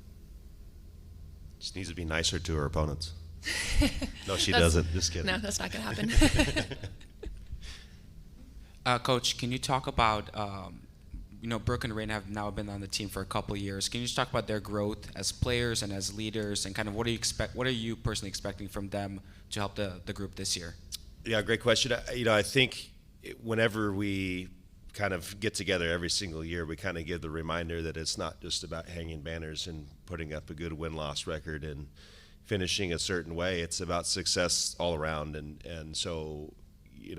Just needs to be nicer to her opponents. No, she doesn't. Just kidding. No, that's not going to happen. Coach, can you talk about, Brooke and Raina have now been on the team for a couple of years. Can you just talk about their growth as players and as leaders, and kind of what are you personally expecting from them to help the group this year? Yeah, great question. I think whenever we kind of get together every single year, we kind of give the reminder that it's not just about hanging banners and putting up a good win-loss record and finishing a certain way. It's about success all around. And so,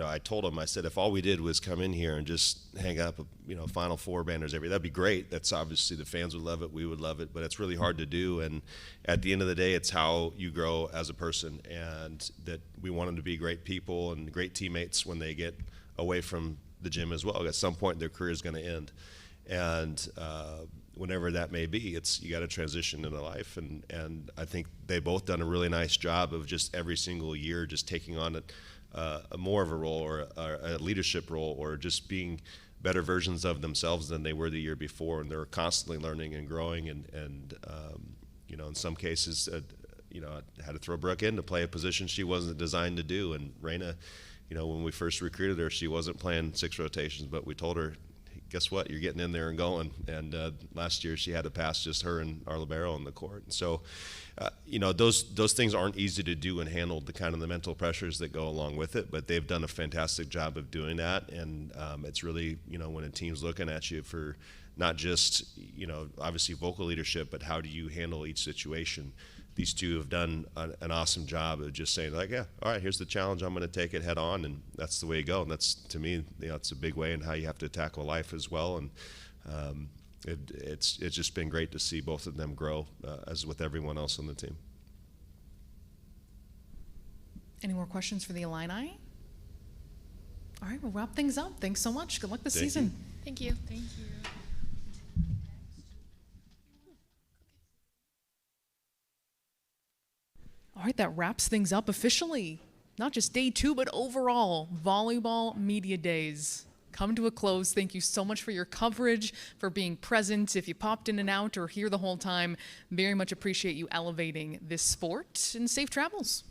I told him, I said, if all we did was come in here and just hang up, Final Four banners that'd be great. That's obviously the fans would love it, we would love it, but it's really hard to do. And at the end of the day, it's how you grow as a person, and that we want them to be great people and great teammates when they get away from the gym as well. At some point, their career is going to end. And whenever that may be, you got to transition into life, and I think they both done a really nice job of just every single year just taking on a more of a role or a leadership role, or just being better versions of themselves than they were the year before, and they're constantly learning and growing, and in some cases, I had to throw Brooke in to play a position she wasn't designed to do, and Raina, when we first recruited her, she wasn't playing 6 rotations, but we told her, guess what? You're getting in there and going. And last year she had to pass just her and our libero on the court. And so, those things aren't easy to do and handle, the kind of the mental pressures that go along with it. But they've done a fantastic job of doing that. And it's really, when a team's looking at you for not just, obviously vocal leadership, but how do you handle each situation? These two have done an awesome job of just saying, yeah, all right, here's the challenge. I'm going to take it head on, and that's the way you go. And that's, to me, it's a big way in how you have to tackle life as well. And it's just been great to see both of them grow, as with everyone else on the team. Any more questions for the Illini? All right, we'll wrap things up. Thanks so much. Good luck this season. Thank you. Thank you. All right, that wraps things up officially. Not just day 2, but overall volleyball media days. come to a close. Thank you so much for your coverage, for being present. If you popped in and out or here the whole time, very much appreciate you elevating this sport, and safe travels.